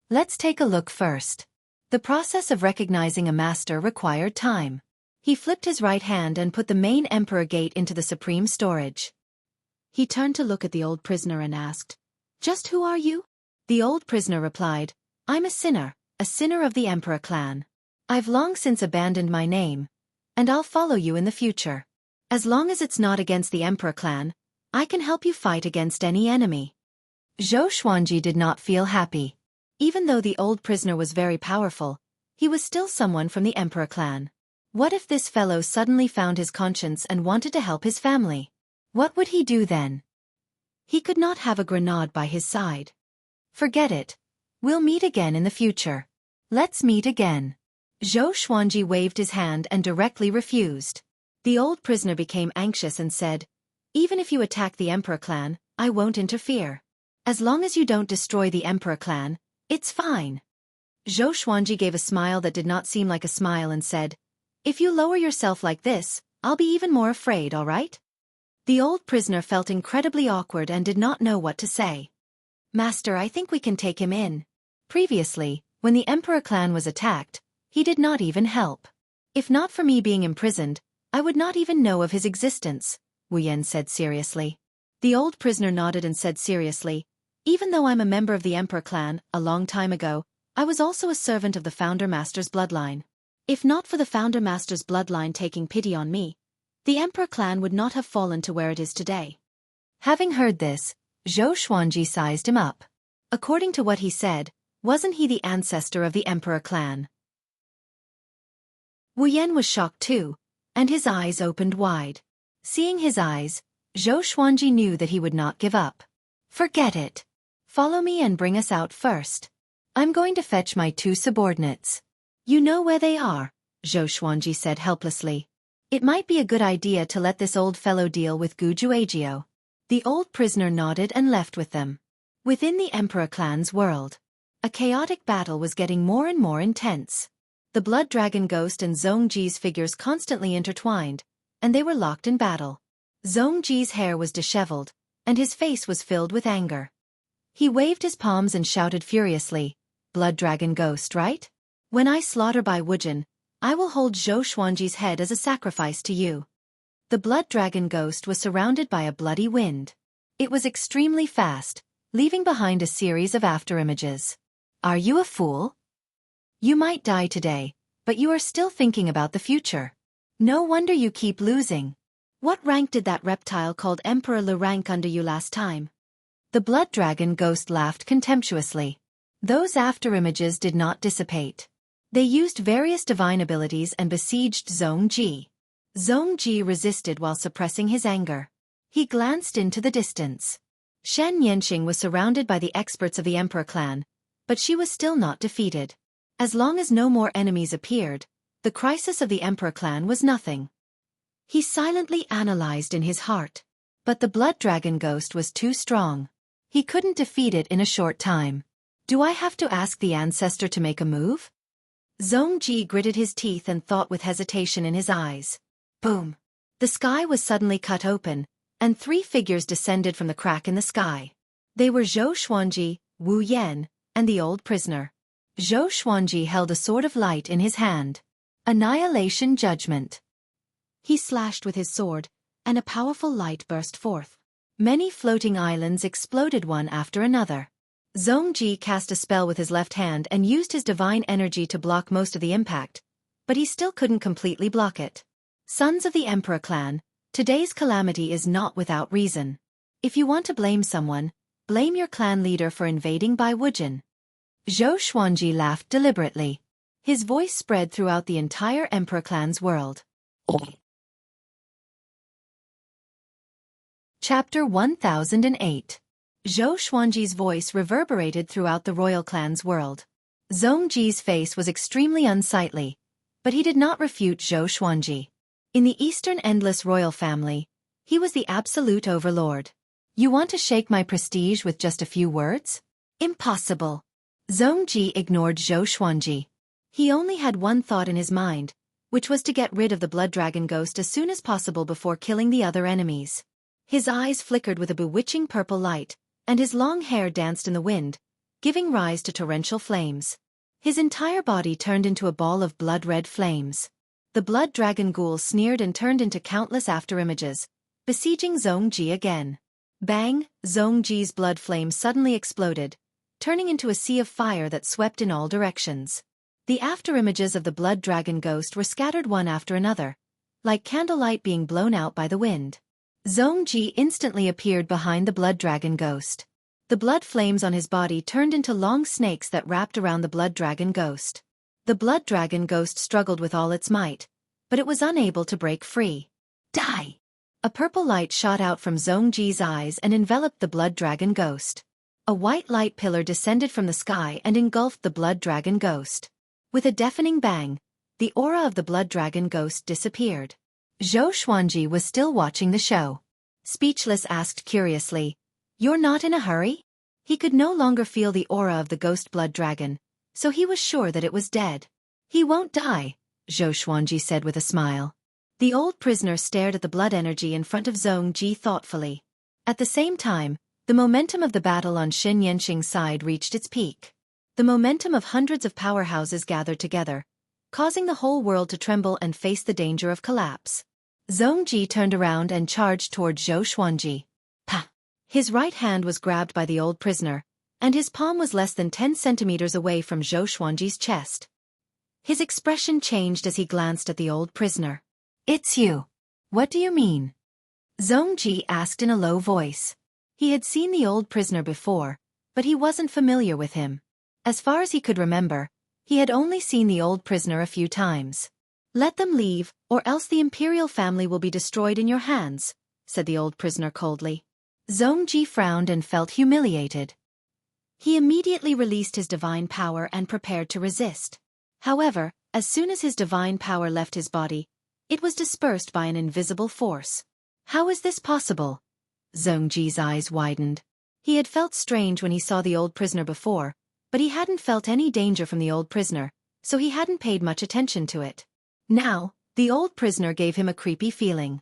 Let's take a look first. The process of recognizing a master required time. He flipped his right hand and put the main Emperor Gate into the supreme storage. He turned to look at the old prisoner and asked, "Just who are you?" The old prisoner replied, "I'm a sinner of the Emperor clan. I've long since abandoned my name, and I'll follow you in the future. As long as it's not against the Emperor clan, I can help you fight against any enemy." Xueqi did not feel happy. Even though the old prisoner was very powerful, he was still someone from the Emperor clan. What if this fellow suddenly found his conscience and wanted to help his family? What would he do then? He could not have a grenade by his side. Forget it. We'll meet again in the future. Let's meet again. Xueqi waved his hand and directly refused. The old prisoner became anxious and said, "Even if you attack the Emperor clan, I won't interfere. As long as you don't destroy the Emperor clan, it's fine." Xueqi gave a smile that did not seem like a smile and said, "If you lower yourself like this, I'll be even more afraid, all right?" The old prisoner felt incredibly awkward and did not know what to say. "Master, I think we can take him in." Previously, when the Emperor clan was attacked, he did not even help. "If not for me being imprisoned, I would not even know of his existence," Wu said seriously. The old prisoner nodded and said seriously, "Even though I'm a member of the Emperor clan, a long time ago, I was also a servant of the Founder Master's bloodline. If not for the Founder Master's bloodline taking pity on me, the Emperor clan would not have fallen to where it is today." Having heard this, Xueqi sized him up. According to what he said, wasn't he the ancestor of the Emperor clan? Wu was shocked too, and his eyes opened wide. Seeing his eyes, Xueqi knew that he would not give up. "Forget it. Follow me and bring us out first. I'm going to fetch my two subordinates." "You know where they are," Xueqi said helplessly. "It might be a good idea to let this old fellow deal with Gujuagio." The old prisoner nodded and left with them. Within the Emperor clan's world, a chaotic battle was getting more and more intense. The Blood Dragon Ghost and Xueqi's figures constantly intertwined, and they were locked in battle. Xueqi's hair was disheveled, and his face was filled with anger. He waved his palms and shouted furiously, "Blood Dragon Ghost, right? When I slaughter Bai Wujin, I will hold Xueqi's head as a sacrifice to you." The Blood Dragon Ghost was surrounded by a bloody wind. It was extremely fast, leaving behind a series of afterimages. "Are you a fool? You might die today, but you are still thinking about the future. No wonder you keep losing. What rank did that reptile called Emperor Le rank under you last time?" The Blood Dragon Ghost laughed contemptuously. Those afterimages did not dissipate. They used various divine abilities and besieged Xueqi. Xueqi resisted while suppressing his anger. He glanced into the distance. Shen Yanqing was surrounded by the experts of the Emperor clan, but she was still not defeated. As long as no more enemies appeared, the crisis of the Emperor clan was nothing. He silently analyzed in his heart. But the blood dragon ghost was too strong. He couldn't defeat it in a short time. Do I have to ask the ancestor to make a move? Xueqi gritted his teeth and thought with hesitation in his eyes. Boom! The sky was suddenly cut open, and 3 figures descended from the crack in the sky. They were Zhou Xuanji, Wu Yan, and the old prisoner. Zhou Xuanji held a sword of light in his hand. Annihilation Judgment. He slashed with his sword, and a powerful light burst forth. Many floating islands exploded one after another. Xueqi cast a spell with his left hand and used his divine energy to block most of the impact, but he still couldn't completely block it. Sons of the Emperor clan, today's calamity is not without reason. If you want to blame someone, blame your clan leader for invading Bai Wujin. Zhou Xuanji laughed deliberately. His voice spread throughout the entire Emperor clan's world. Chapter 1008. Zhou Xuanji's voice reverberated throughout the royal clan's world. Xueqi's face was extremely unsightly, but he did not refute Zhou Xuanji. In the Eastern Endless royal family, he was the absolute overlord. You want to shake my prestige with just a few words? Impossible. Xueqi ignored Zhou Xuanji. He only had one thought in his mind, which was to get rid of the blood dragon ghost as soon as possible before killing the other enemies. His eyes flickered with a bewitching purple light, and his long hair danced in the wind, giving rise to torrential flames. His entire body turned into a ball of blood-red flames. The blood dragon ghoul sneered and turned into countless afterimages, besieging Xueqi again. Bang! Xueqi's blood flame suddenly exploded, turning into a sea of fire that swept in all directions. The afterimages of the blood dragon ghost were scattered one after another, like candlelight being blown out by the wind. Xueqi instantly appeared behind the blood dragon ghost. The blood flames on his body turned into long snakes that wrapped around the blood dragon ghost. The blood dragon ghost struggled with all its might, but it was unable to break free. Die! A purple light shot out from Xueqi's eyes and enveloped the blood dragon ghost. A white light pillar descended from the sky and engulfed the blood dragon ghost. With a deafening bang, the aura of the blood dragon ghost disappeared. Zhou Xuanji was still watching the show. Speechless, asked curiously, "You're not in a hurry?" He could no longer feel the aura of the ghost blood dragon, so he was sure that it was dead. "He won't die," Zhou Xuanji said with a smile. The old prisoner stared at the blood energy in front of Xueqi thoughtfully. At the same time, the momentum of the battle on Shen Yanqing's side reached its peak. The momentum of hundreds of powerhouses gathered together, causing the whole world to tremble and face the danger of collapse. Xueqi turned around and charged toward Zhou Xuanji. Pa! His right hand was grabbed by the old prisoner, and his palm was less than 10 centimeters away from Zhou Xuanji's chest. His expression changed as he glanced at the old prisoner. "It's you. What do you mean?" Xueqi asked in a low voice. He had seen the old prisoner before, but he wasn't familiar with him. As far as he could remember, he had only seen the old prisoner a few times. "Let them leave, or else the imperial family will be destroyed in your hands," said the old prisoner coldly. Xueqi frowned and felt humiliated. He immediately released his divine power and prepared to resist. However, as soon as his divine power left his body, it was dispersed by an invisible force. How is this possible? Xueqi's eyes widened. He had felt strange when he saw the old prisoner before, but he hadn't felt any danger from the old prisoner, so he hadn't paid much attention to it. Now, the old prisoner gave him a creepy feeling.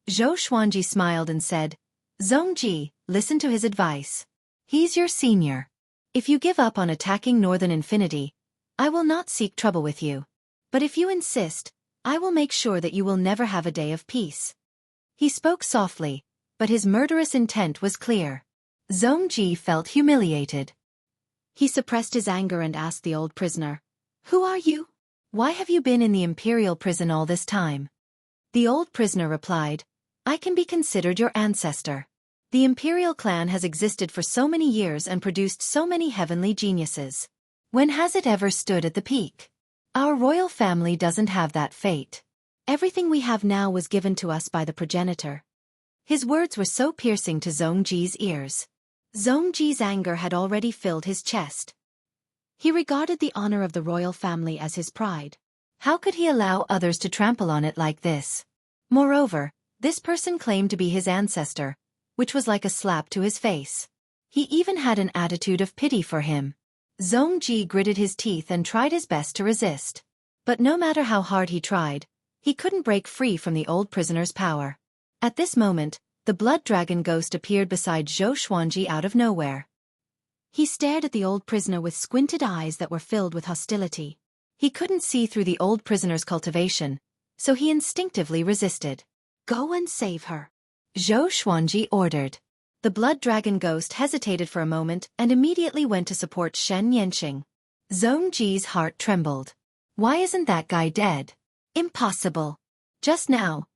Zhou Xuanji smiled and said, "Xueqi, listen to his advice. He's your senior. If you give up on attacking Northern Infinity, I will not seek trouble with you. But if you insist, I will make sure that you will never have a day of peace." He spoke softly, but his murderous intent was clear. Xueqi felt humiliated. He suppressed his anger and asked the old prisoner, "Who are you? Why have you been in the imperial prison all this time?" The old prisoner replied, "I can be considered your ancestor. The imperial clan has existed for so many years and produced so many heavenly geniuses. When has it ever stood at the peak? Our royal family doesn't have that fate." Everything we have now was given to us by the progenitor. His words were so piercing to Xueqi's ears. Xueqi's anger had already filled his chest. He regarded the honor of the royal family as his pride. How could he allow others to trample on it like this? Moreover, this person claimed to be his ancestor, which was like a slap to his face. He even had an attitude of pity for him. Xueqi gritted his teeth and tried his best to resist. But no matter how hard he tried, he couldn't break free from the old prisoner's power. At this moment, the blood dragon ghost appeared beside Xueqi out of nowhere. He stared at the old prisoner with squinted eyes that were filled with hostility. He couldn't see through the old prisoner's cultivation, so he instinctively resisted. "Go and save her," Xueqi ordered. The blood dragon ghost hesitated for a moment and immediately went to support Shen Yanqing. Xueqi's heart trembled. Why isn't that guy dead? Impossible. Just now,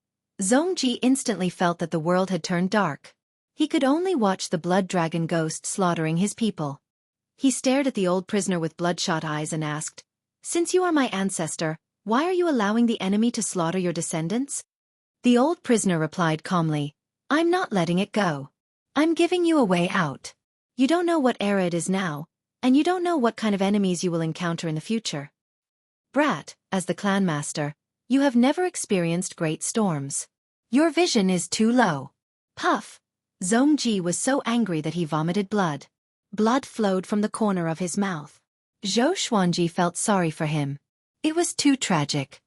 Xueqi instantly felt that the world had turned dark. He could only watch the blood dragon ghost slaughtering his people. He stared at the old prisoner with bloodshot eyes and asked, "Since you are my ancestor, why are you allowing the enemy to slaughter your descendants?" The old prisoner replied calmly, "I'm not letting it go. I'm giving you a way out. You don't know what era it is now, and you don't know what kind of enemies you will encounter in the future. Brat, as the clan master, you have never experienced great storms. Your vision is too low." Puff! Xueqi was so angry that he vomited blood. Blood flowed from the corner of his mouth. Xueqi felt sorry for him. It was too tragic.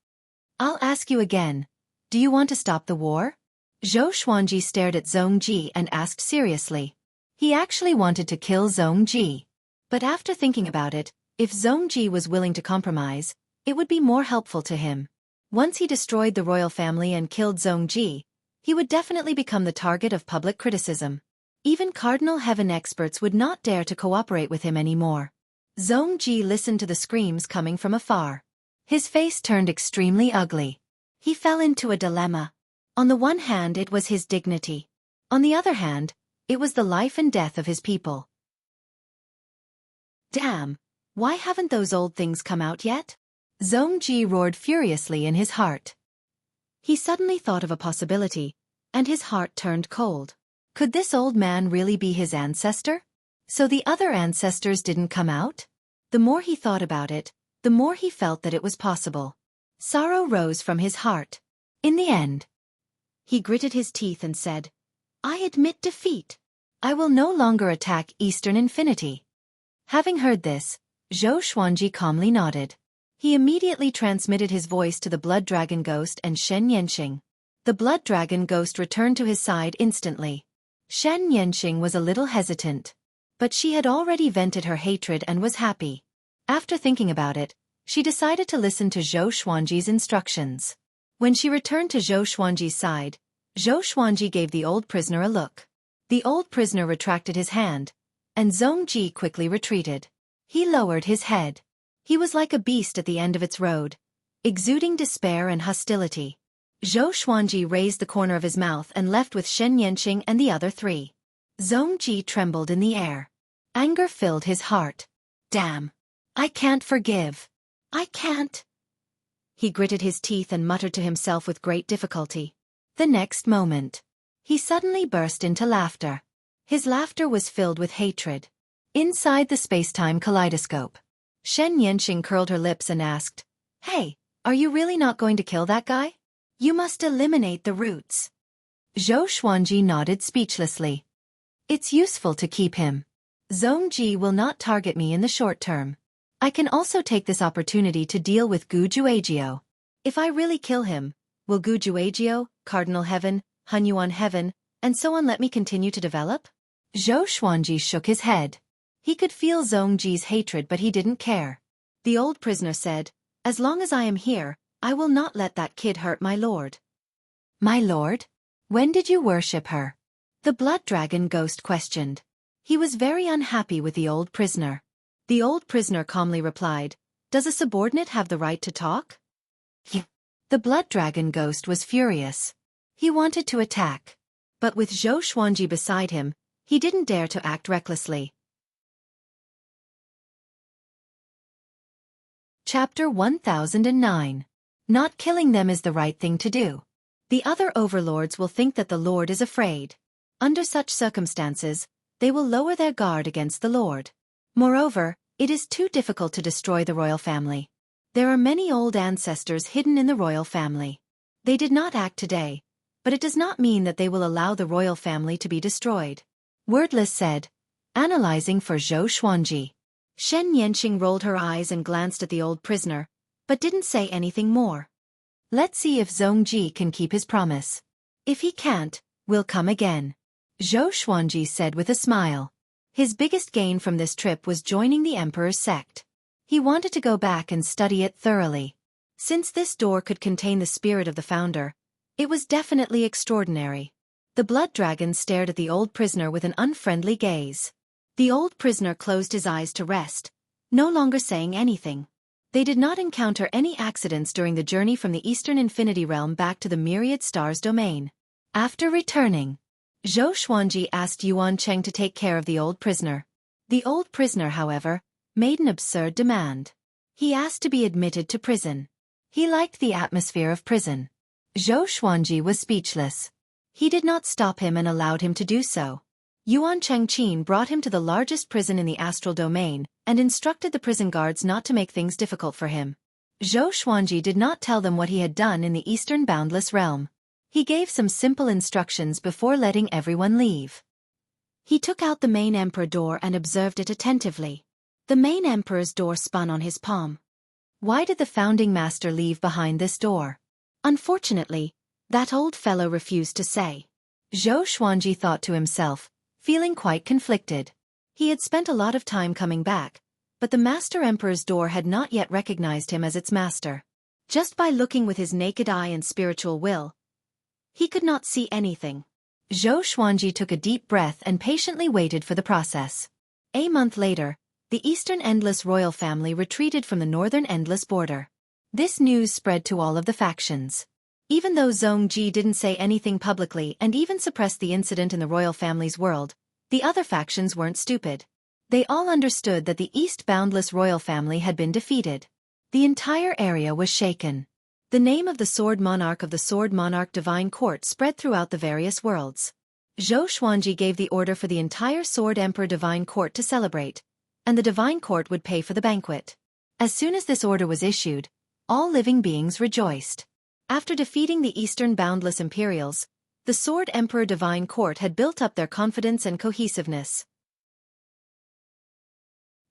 "I'll ask you again. Do you want to stop the war?" Xueqi stared at Xueqi and asked seriously. He actually wanted to kill Xueqi. But after thinking about it, if Xueqi was willing to compromise, it would be more helpful to him. Once he destroyed the royal family and killed Xueqi, he would definitely become the target of public criticism. Even Cardinal Heaven experts would not dare to cooperate with him anymore. Xueqi listened to the screams coming from afar. His face turned extremely ugly. He fell into a dilemma. On the one hand, it was his dignity. On the other hand, it was the life and death of his people. Damn! Why haven't those old things come out yet? Xueqi roared furiously in his heart. He suddenly thought of a possibility, and his heart turned cold. Could this old man really be his ancestor? So the other ancestors didn't come out? The more he thought about it, the more he felt that it was possible. Sorrow rose from his heart. In the end, he gritted his teeth and said, "I admit defeat. I will no longer attack Eastern Infinity." Having heard this, Xueqi calmly nodded. He immediately transmitted his voice to the blood dragon ghost and Shen Yanqing. The blood dragon ghost returned to his side instantly. Shen Yanqing was a little hesitant, but she had already vented her hatred and was happy. After thinking about it, she decided to listen to Xueqi's instructions. When she returned to Xueqi's side, Xueqi gave the old prisoner a look. The old prisoner retracted his hand, and Xueqi quickly retreated. He lowered his head. He was like a beast at the end of its road, exuding despair and hostility. Xueqi raised the corner of his mouth and left with Shen Yanqing and the other three. Xueqi trembled in the air. Anger filled his heart. Damn! I can't forgive. I can't. He gritted his teeth and muttered to himself with great difficulty. The next moment, he suddenly burst into laughter. His laughter was filled with hatred. Inside the space-time kaleidoscope, Shen Yanqing curled her lips and asked, "Hey, are you really not going to kill that guy? You must eliminate the roots." Xueqi nodded speechlessly. "It's useful to keep him. Xueqi will not target me in the short term. I can also take this opportunity to deal with Gu Juejiao. If I really kill him, will Gu Juejiao, Cardinal Heaven, Hunyuan Heaven, and so on let me continue to develop?" Xueqi shook his head. He could feel Xueqi's hatred but he didn't care. The old prisoner said, "As long as I am here, I will not let that kid hurt my lord." "My lord? When did you worship her?" The blood dragon ghost questioned. He was very unhappy with the old prisoner. The old prisoner calmly replied, "Does a subordinate have the right to talk?" The blood dragon ghost was furious. He wanted to attack. But with Xueqi beside him, he didn't dare to act recklessly. Chapter 1009. Not killing them is the right thing to do. The other overlords will think that the Lord is afraid. Under such circumstances, they will lower their guard against the Lord. Moreover, it is too difficult to destroy the royal family. There are many old ancestors hidden in the royal family. They did not act today, but it does not mean that they will allow the royal family to be destroyed. Wordless said, analyzing for Zhou Xuanji. Shen Yanqing rolled her eyes and glanced at the old prisoner, but didn't say anything more. Let's see if Zhongji can keep his promise. If he can't, we'll come again. Zhou Xuanji said with a smile. His biggest gain from this trip was joining the emperor's sect. He wanted to go back and study it thoroughly. Since this door could contain the spirit of the founder, it was definitely extraordinary. The blood dragon stared at the old prisoner with an unfriendly gaze. The old prisoner closed his eyes to rest, no longer saying anything. They did not encounter any accidents during the journey from the Eastern Infinity Realm back to the Myriad Stars domain. After returning, Zhou Xuanji asked Yuan Cheng to take care of the old prisoner. The old prisoner, however, made an absurd demand. He asked to be admitted to prison. He liked the atmosphere of prison. Zhou Xuanji was speechless. He did not stop him and allowed him to do so. Yuan Chengqin brought him to the largest prison in the astral domain and instructed the prison guards not to make things difficult for him. Zhou Xuanji did not tell them what he had done in the Eastern Boundless Realm. He gave some simple instructions before letting everyone leave. He took out the main emperor door and observed it attentively. The main emperor's door spun on his palm. Why did the founding master leave behind this door? Unfortunately, that old fellow refused to say. Zhou Xuanji thought to himself, feeling quite conflicted. He had spent a lot of time coming back, but the Master Emperor's door had not yet recognized him as its master. Just by looking with his naked eye and spiritual will, he could not see anything. Zhou Xuanji took a deep breath and patiently waited for the process. A month later, the Eastern Endless royal family retreated from the Northern Endless border. This news spread to all of the factions. Even though Zhongji didn't say anything publicly and even suppressed the incident in the royal family's world, the other factions weren't stupid. They all understood that the East Boundless royal family had been defeated. The entire area was shaken. The name of the Sword Monarch of the Sword Monarch Divine Court spread throughout the various worlds. Zhou Xuanji gave the order for the entire Sword Emperor Divine Court to celebrate, and the Divine Court would pay for the banquet. As soon as this order was issued, all living beings rejoiced. After defeating the Eastern Boundless Imperials, the Sword Emperor Divine Court had built up their confidence and cohesiveness.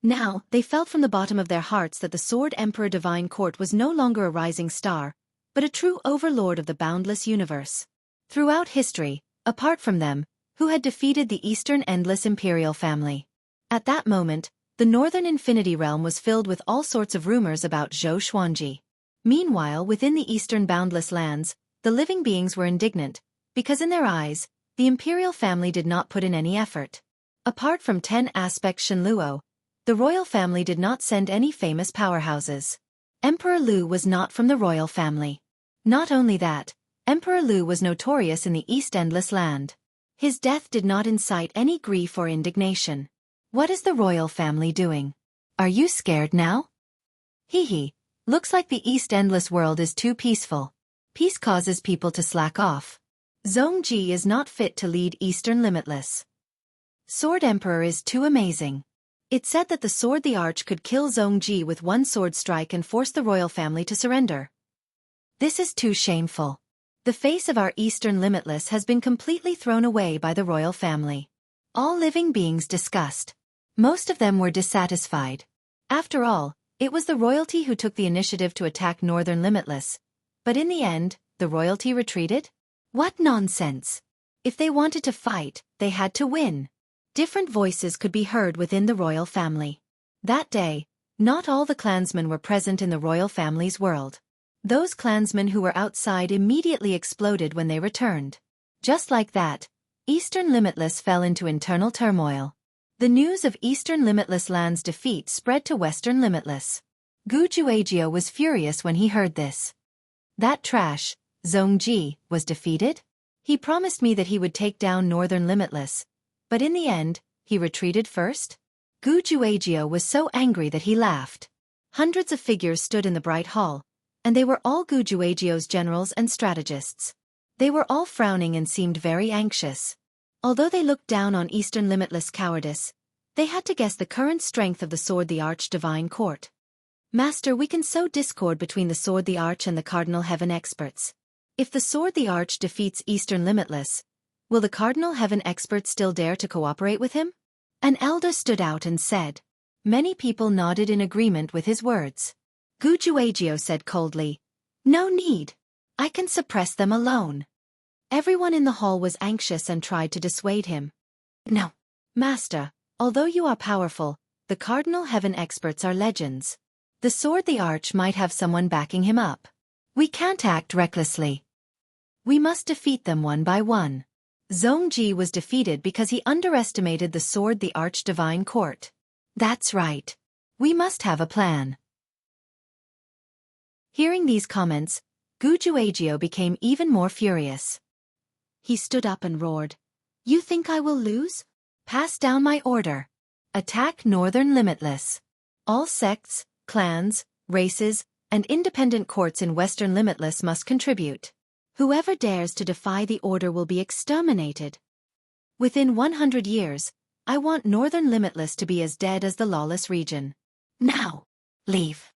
Now, they felt from the bottom of their hearts that the Sword Emperor Divine Court was no longer a rising star, but a true overlord of the boundless universe. Throughout history, apart from them, who had defeated the Eastern Endless Imperial family. At that moment, the Northern Infinity Realm was filled with all sorts of rumors about Zhou Xuanji. Meanwhile, within the Eastern Boundless Lands, the living beings were indignant, because in their eyes, the Imperial family did not put in any effort. Apart from 10 aspect Shenluo, the royal family did not send any famous powerhouses. Emperor Lu was not from the royal family. Not only that, Emperor Lu was notorious in the East Endless Land. His death did not incite any grief or indignation. What is the royal family doing? Are you scared now? Hee. Looks like the East Endless world is too peaceful. Peace causes people to slack off. Zhongji is not fit to lead Eastern Limitless. Sword Emperor is too amazing. It said that the Sword the Arch could kill Zhongji with one sword strike and force the royal family to surrender. This is too shameful. The face of our Eastern Limitless has been completely thrown away by the royal family. All living beings discussed. Most of them were dissatisfied. After all, it was the royalty who took the initiative to attack Northern Limitless. But in the end, the royalty retreated? What nonsense! If they wanted to fight, they had to win. Different voices could be heard within the royal family. That day, not all the clansmen were present in the royal family's world. Those clansmen who were outside immediately exploded when they returned. Just like that, Eastern Limitless fell into internal turmoil. The news of Eastern Limitless Land's defeat spread to Western Limitless. Gu Juejiao was furious when he heard this. That trash, Zhongji, was defeated? He promised me that he would take down Northern Limitless, but in the end, he retreated first? Gu Juejiao was so angry that he laughed. Hundreds of figures stood in the bright hall, and they were all Gu Juejiu's generals and strategists. They were all frowning and seemed very anxious. Although they looked down on Eastern limitless cowardice, they had to guess the current strength of the Sword the Arch Divine Court. Master, we can sow discord between the Sword the Arch and the Cardinal Heaven experts. If the Sword the Arch defeats Eastern limitless, will the Cardinal Heaven experts still dare to cooperate with him? An elder stood out and said. Many people nodded in agreement with his words. Gu Juejiu said coldly, "No need. I can suppress them alone." Everyone in the hall was anxious and tried to dissuade him. "No, Master, although you are powerful, the Cardinal Heaven experts are legends. The Sword the Arch might have someone backing him up. We can't act recklessly. We must defeat them one by one." Xueqi was defeated because he underestimated the Sword the Arch Divine Court. That's right. We must have a plan. Hearing these comments, Gu Juejiu became even more furious. He stood up and roared, "You think I will lose? Pass down my order. Attack Northern Limitless. All sects, clans, races, and independent courts in Western Limitless must contribute. Whoever dares to defy the order will be exterminated. Within 100 years, I want Northern Limitless to be as dead as the lawless region. Now, leave."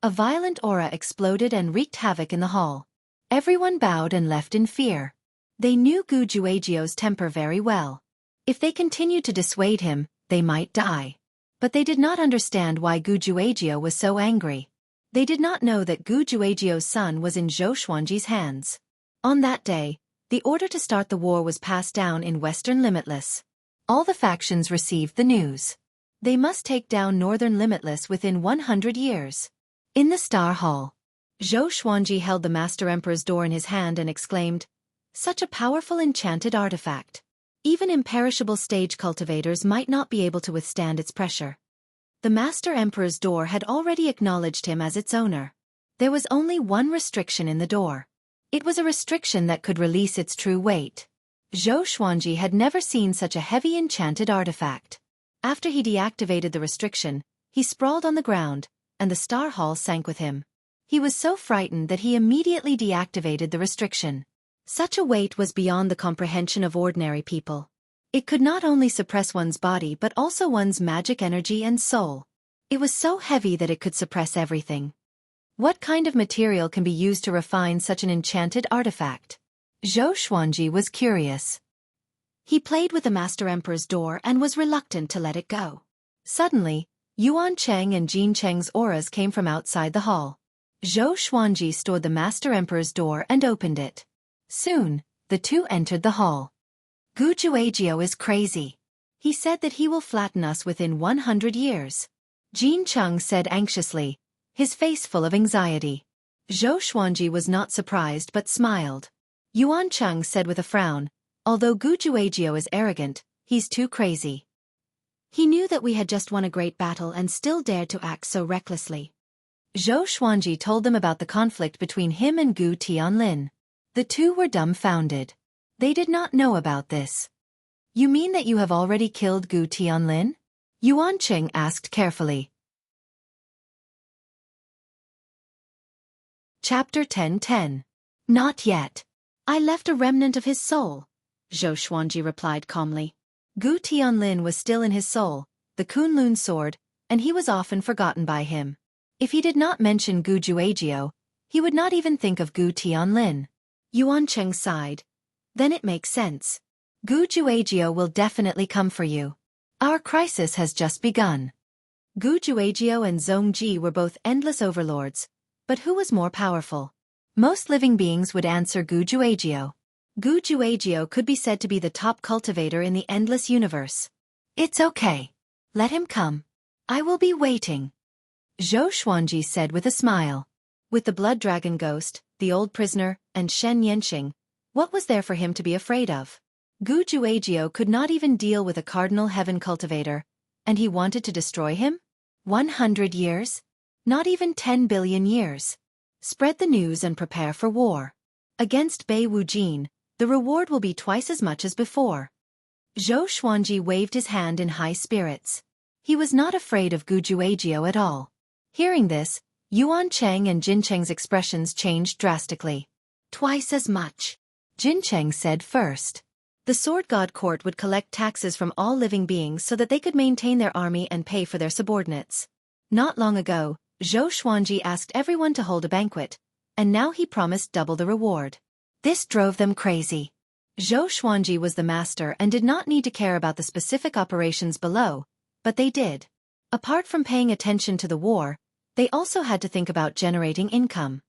A violent aura exploded and wreaked havoc in the hall. Everyone bowed and left in fear. They knew Gu Juejiu's temper very well. If they continued to dissuade him, they might die. But they did not understand why Gu Juejiu was so angry. They did not know that Gu Juejiu's son was in Zhou Xuanji's hands. On that day, the order to start the war was passed down in Western Limitless. All the factions received the news. They must take down Northern Limitless within 100 years. In the Star Hall, Zhou Xuanji held the Master Emperor's door in his hand and exclaimed, "Such a powerful enchanted artifact. Even imperishable stage cultivators might not be able to withstand its pressure." The Master Emperor's door had already acknowledged him as its owner. There was only one restriction in the door. It was a restriction that could release its true weight. Zhou Xuanji had never seen such a heavy enchanted artifact. After he deactivated the restriction, he sprawled on the ground, and the Star Hall sank with him. He was so frightened that he immediately deactivated the restriction. Such a weight was beyond the comprehension of ordinary people. It could not only suppress one's body but also one's magic energy and soul. It was so heavy that it could suppress everything. What kind of material can be used to refine such an enchanted artifact? Zhou Xuanji was curious. He played with the Master Emperor's door and was reluctant to let it go. Suddenly, Yuan Cheng and Jin Cheng's auras came from outside the hall. Zhou Xuanji stood the Master Emperor's door and opened it. Soon, the two entered the hall. Gu Juejiu is crazy. He said that he will flatten us within 100 years. Jin Cheng said anxiously, his face full of anxiety. Zhou Xuanji was not surprised but smiled. Yuan Cheng said with a frown, "Although Gu Juejiu is arrogant, he's too crazy." He knew that we had just won a great battle and still dared to act so recklessly. Zhou Xuanji told them about the conflict between him and Gu Tianlin. The two were dumbfounded. They did not know about this. "You mean that you have already killed Gu Tianlin?" Yuan Cheng asked carefully. Chapter 10:10. Not yet. I left a remnant of his soul, Zhou Xuanji replied calmly. Gu Tianlin was still in his soul, the Kunlun sword, and he was often forgotten by him. If he did not mention Gu Juejiu, he would not even think of Gu Tianlin. Yuan Cheng sighed. Then it makes sense. Gu Juejiu will definitely come for you. Our crisis has just begun. Gu Juejiu and Xueqi were both endless overlords, but who was more powerful? Most living beings would answer Gu Juejiu. Gu Juejiu could be said to be the top cultivator in the endless universe. It's okay. Let him come. I will be waiting. Zhou Xuanji said with a smile. With the blood dragon ghost, the old prisoner, and Shen Yanxing, what was there for him to be afraid of? Gu Juejiu could not even deal with a cardinal heaven cultivator, and he wanted to destroy him? 100 years? Not even 10 billion years. Spread the news and prepare for war. Against Bei Wujin, the reward will be twice as much as before. Zhou Xuanji waved his hand in high spirits. He was not afraid of Gu Juejiu at all. Hearing this, Yuan Cheng and Jin Cheng's expressions changed drastically. Twice as much. Jin Cheng said first. The Sword God Court would collect taxes from all living beings so that they could maintain their army and pay for their subordinates. Not long ago, Zhou Xuanji asked everyone to hold a banquet, and now he promised double the reward. This drove them crazy. Zhou Xuanji was the master and did not need to care about the specific operations below, but they did. Apart from paying attention to the war, they also had to think about generating income.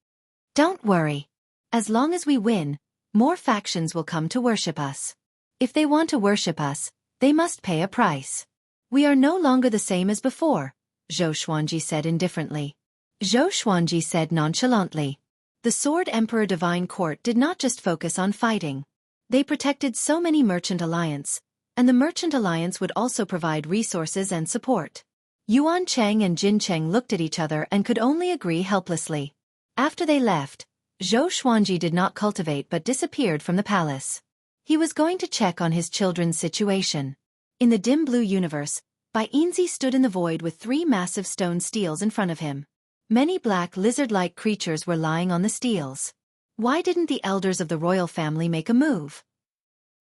Don't worry. As long as we win, more factions will come to worship us. If they want to worship us, they must pay a price. We are no longer the same as before, Zhou Xuanji said indifferently. Zhou Xuanji said nonchalantly. The Sword Emperor Divine Court did not just focus on fighting. They protected so many merchant alliance, and the merchant alliance would also provide resources and support. Yuan Cheng and Jin Cheng looked at each other and could only agree helplessly. After they left, Zhou Xuanji did not cultivate but disappeared from the palace. He was going to check on his children's situation. In the dim blue universe, Bai Yinzi stood in the void with 3 massive stone steels in front of him. Many black lizard-like creatures were lying on the steels. Why didn't the elders of the royal family make a move?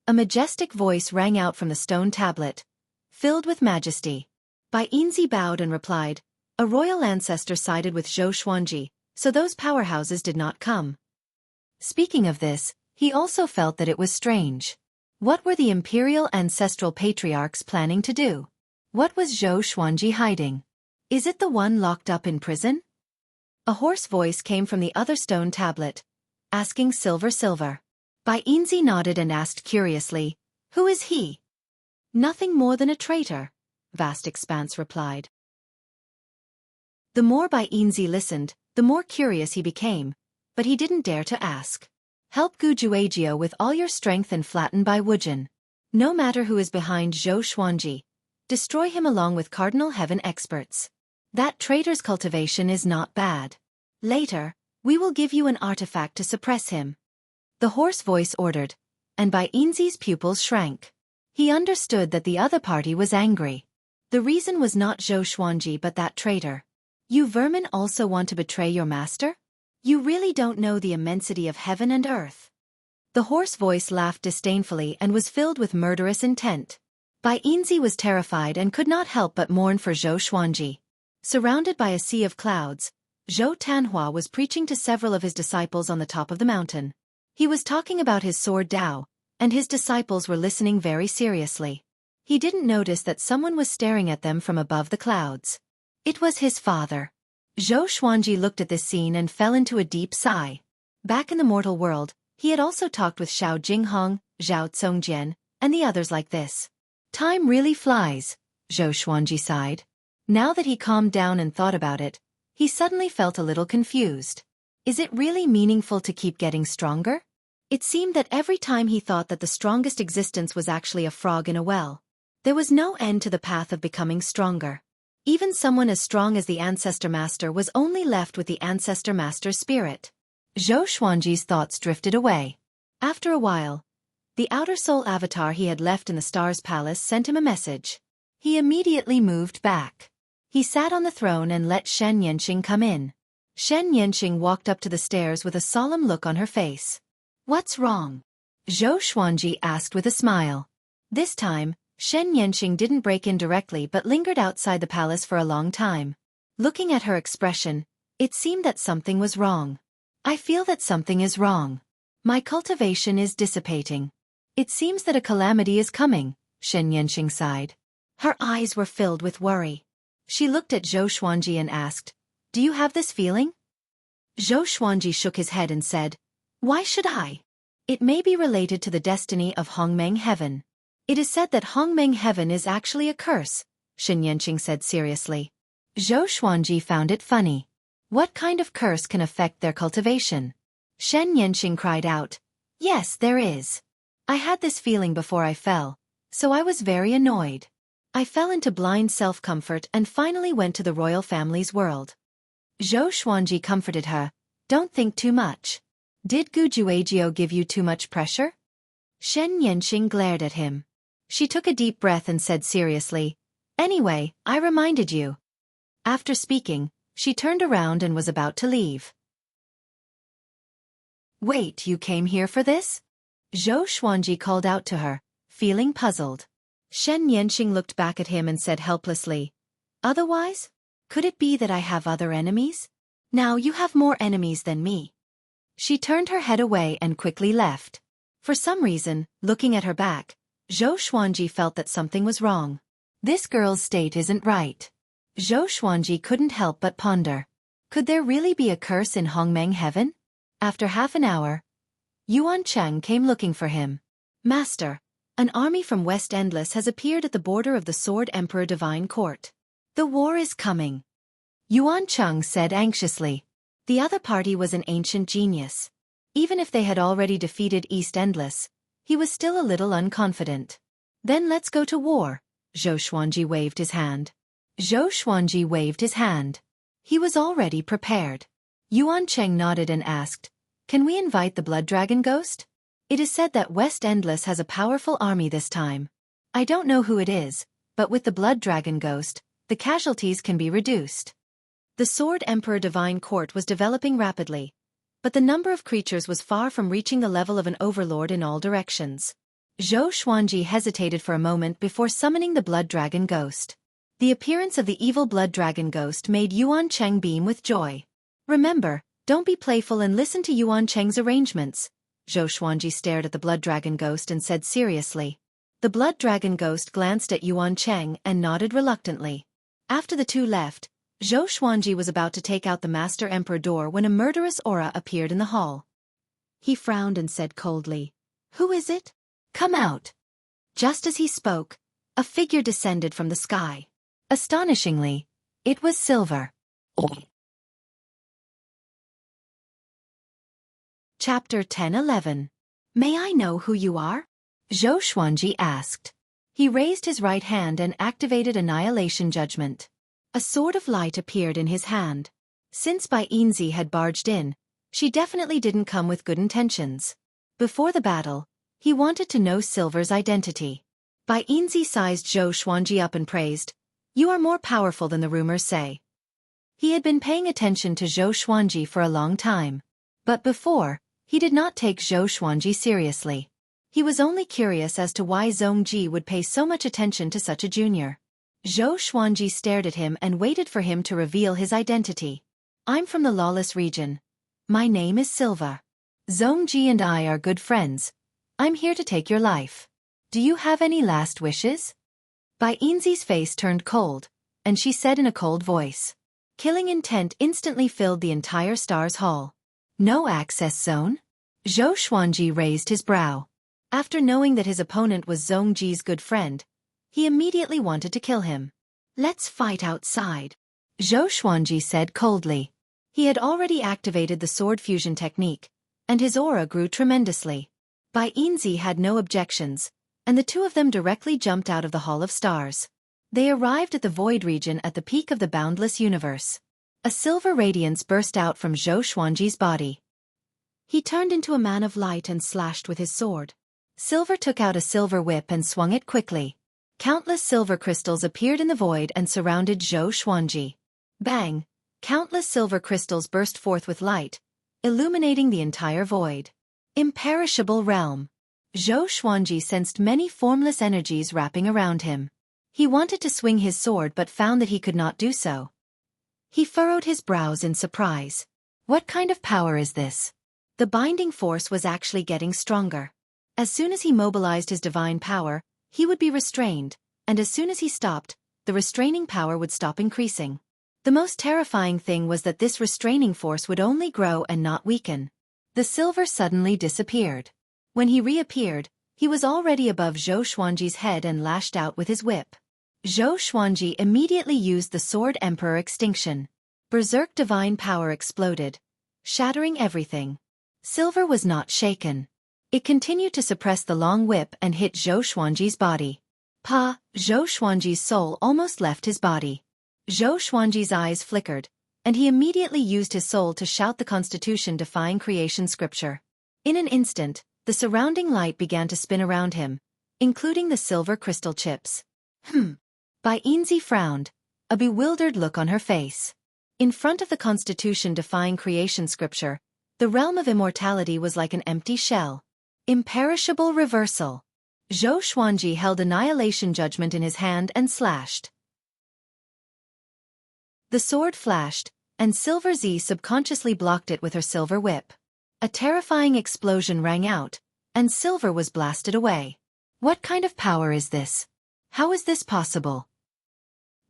A majestic voice rang out from the stone tablet, filled with majesty. Bai Yinzi bowed and replied, a royal ancestor sided with Zhou Xuanji, so those powerhouses did not come. Speaking of this, he also felt that it was strange. What were the imperial ancestral patriarchs planning to do? What was Zhou Xuanji hiding? Is it the one locked up in prison? A hoarse voice came from the other stone tablet, asking Silver. Bai Yinzi nodded and asked curiously, who is he? Nothing more than a traitor, Vast Expanse replied. The more Bai Yinzi listened, the more curious he became, but he didn't dare to ask. Help Gu Juejiu with all your strength and flatten Bai Wujin. No matter who is behind Zhou Xuanji, destroy him along with Cardinal Heaven experts. That traitor's cultivation is not bad. Later, we will give you an artifact to suppress him. The hoarse voice ordered, and Bai Yinzi's pupils shrank. He understood that the other party was angry. The reason was not Zhou Xuanji but that traitor. You vermin also want to betray your master? You really don't know the immensity of heaven and earth. The hoarse voice laughed disdainfully and was filled with murderous intent. Bai Yinzi was terrified and could not help but mourn for Zhou Xuanji. Surrounded by a sea of clouds, Zhou Tanhua was preaching to several of his disciples on the top of the mountain. He was talking about his sword Dao, and his disciples were listening very seriously. He didn't notice that someone was staring at them from above the clouds. It was his father. Zhou Xuanji looked at this scene and fell into a deep sigh. Back in the mortal world, he had also talked with Xiao Jinghong, Zhao Congjian, and the others like this. Time really flies, Zhou Xuanji sighed. Now that he calmed down and thought about it, he suddenly felt a little confused. Is it really meaningful to keep getting stronger? It seemed that every time he thought that the strongest existence was actually a frog in a well. There was no end to the path of becoming stronger. Even someone as strong as the Ancestor Master was only left with the Ancestor Master's spirit. Zhou Xuanji's thoughts drifted away. After a while, the outer soul avatar he had left in the Star's Palace sent him a message. He immediately moved back. He sat on the throne and let Shen Yanqing come in. Shen Yanqing walked up to the stairs with a solemn look on her face. What's wrong? Zhou Xuanji asked with a smile. This time, Shen Yanqing didn't break in directly but lingered outside the palace for a long time. Looking at her expression, it seemed that something was wrong. I feel that something is wrong. My cultivation is dissipating. It seems that a calamity is coming, Shen Yanqing sighed. Her eyes were filled with worry. She looked at Zhou Xuanji and asked, do you have this feeling? Zhou Xuanji shook his head and said, why should I? It may be related to the destiny of Hongmeng Heaven. It is said that Hongmeng Heaven is actually a curse, Shen Yanqing said seriously. Zhou Xuanji found it funny. What kind of curse can affect their cultivation? Shen Yanqing cried out, yes, there is. I had this feeling before I fell, so I was very annoyed. I fell into blind self-comfort and finally went to the royal family's world. Zhou Xuanji comforted her, don't think too much. Did Gu Juejiu give you too much pressure? Shen Yanqing glared at him. She took a deep breath and said seriously, anyway, I reminded you. After speaking, She turned around and was about to leave. Wait, you came here for this? Zhou Xuanji called out to her, feeling puzzled. Shen Yanxing looked back at him and said helplessly, otherwise? Could it be that I have other enemies? Now you have more enemies than me. She turned her head away and quickly left. For some reason, looking at her back, Zhou Xuanji felt that something was wrong. This girl's state isn't right. Zhou Xuanji couldn't help but ponder. Could there really be a curse in Hongmeng heaven? After half an hour, Yuan Cheng came looking for him. Master, an army from West Endless has appeared at the border of the Sword Emperor Divine Court. The war is coming. Yuan Cheng said anxiously. The other party was an ancient genius. Even if they had already defeated East Endless, he was still a little unconfident. Then let's go to war. Zhou Xuanji waved his hand. Zhou Xuanji waved his hand. He was already prepared. Yuan Cheng nodded and asked, can we invite the Blood Dragon Ghost? It is said that West Endless has a powerful army this time. I don't know who it is, but with the Blood Dragon Ghost, the casualties can be reduced. The Sword Emperor Divine Court was developing rapidly, but the number of creatures was far from reaching the level of an overlord in all directions. Zhou Xuanji hesitated for a moment before summoning the Blood Dragon Ghost. The appearance of the evil Blood Dragon Ghost made Yuan Cheng beam with joy. Remember, don't be playful and listen to Yuan Cheng's arrangements. Zhou Xuanji stared at the Blood Dragon Ghost and said seriously. The Blood Dragon Ghost glanced at Yuan Cheng and nodded reluctantly. After the two left, Zhou Xuanji was about to take out the Master Emperor door when a murderous aura appeared in the hall. He frowned and said coldly, who is it? Come out. Just as he spoke, a figure descended from the sky. Astonishingly, it was Silver. Chapter 10-11. May I know who you are? Zhou Xuanji asked. He raised his right hand and activated Annihilation Judgment. A sword of light appeared in his hand. Since Bai Yinzi had barged in, she definitely didn't come with good intentions. Before the battle, he wanted to know Silver's identity. Bai Yinzi sized Zhou Xuanji up and praised, you are more powerful than the rumors say. He had been paying attention to Zhou Xuanji for a long time. But before, he did not take Zhou Xuanji seriously. He was only curious as to why Zhongji would pay so much attention to such a junior. Zhou Xuanji stared at him and waited for him to reveal his identity. I'm from the Lawless region. My name is Silva. Zhongji and I are good friends. I'm here to take your life. Do you have any last wishes? Bai Yinzi's face turned cold, and she said in a cold voice. Killing intent instantly filled the entire Stars Hall. No access zone? Zhou Xuanji raised his brow. After knowing that his opponent was Zhongji's good friend, he immediately wanted to kill him. Let's fight outside. Zhou Xuanji said coldly. He had already activated the sword fusion technique, and his aura grew tremendously. Bai Yinzi had no objections, and the two of them directly jumped out of the Hall of Stars. They arrived at the Void region at the peak of the boundless universe. A silver radiance burst out from Zhou Xuanji's body. He turned into a man of light and slashed with his sword. Silver took out a silver whip and swung it quickly. Countless silver crystals appeared in the void and surrounded Zhou Xuanji. Bang! Countless silver crystals burst forth with light, illuminating the entire void. Imperishable realm. Zhou Xuanji sensed many formless energies wrapping around him. He wanted to swing his sword but found that he could not do so. He furrowed his brows in surprise. What kind of power is this? The binding force was actually getting stronger. As soon as he mobilized his divine power, he would be restrained, and as soon as he stopped, the restraining power would stop increasing. The most terrifying thing was that this restraining force would only grow and not weaken. The silver suddenly disappeared. When he reappeared, he was already above Zhou Xuanji's head and lashed out with his whip. Zhou Xuanji immediately used the Sword Emperor Extinction. Berserk divine power exploded, shattering everything. Silver was not shaken. It continued to suppress the long whip and hit Zhou Xuanji's body. Zhou Xuanji's soul almost left his body. Zhou Xuanji's eyes flickered, and he immediately used his soul to shout the Constitution-defying creation scripture. In an instant, the surrounding light began to spin around him, including the silver crystal chips. Bai Yinzi frowned, a bewildered look on her face. In front of the constitution-defying creation scripture, the realm of immortality was like an empty shell. Imperishable reversal. Xueqi held annihilation judgment in his hand and slashed. The sword flashed, and Silver Z subconsciously blocked it with her silver whip. A terrifying explosion rang out, and Silver was blasted away. What kind of power is this? How is this possible?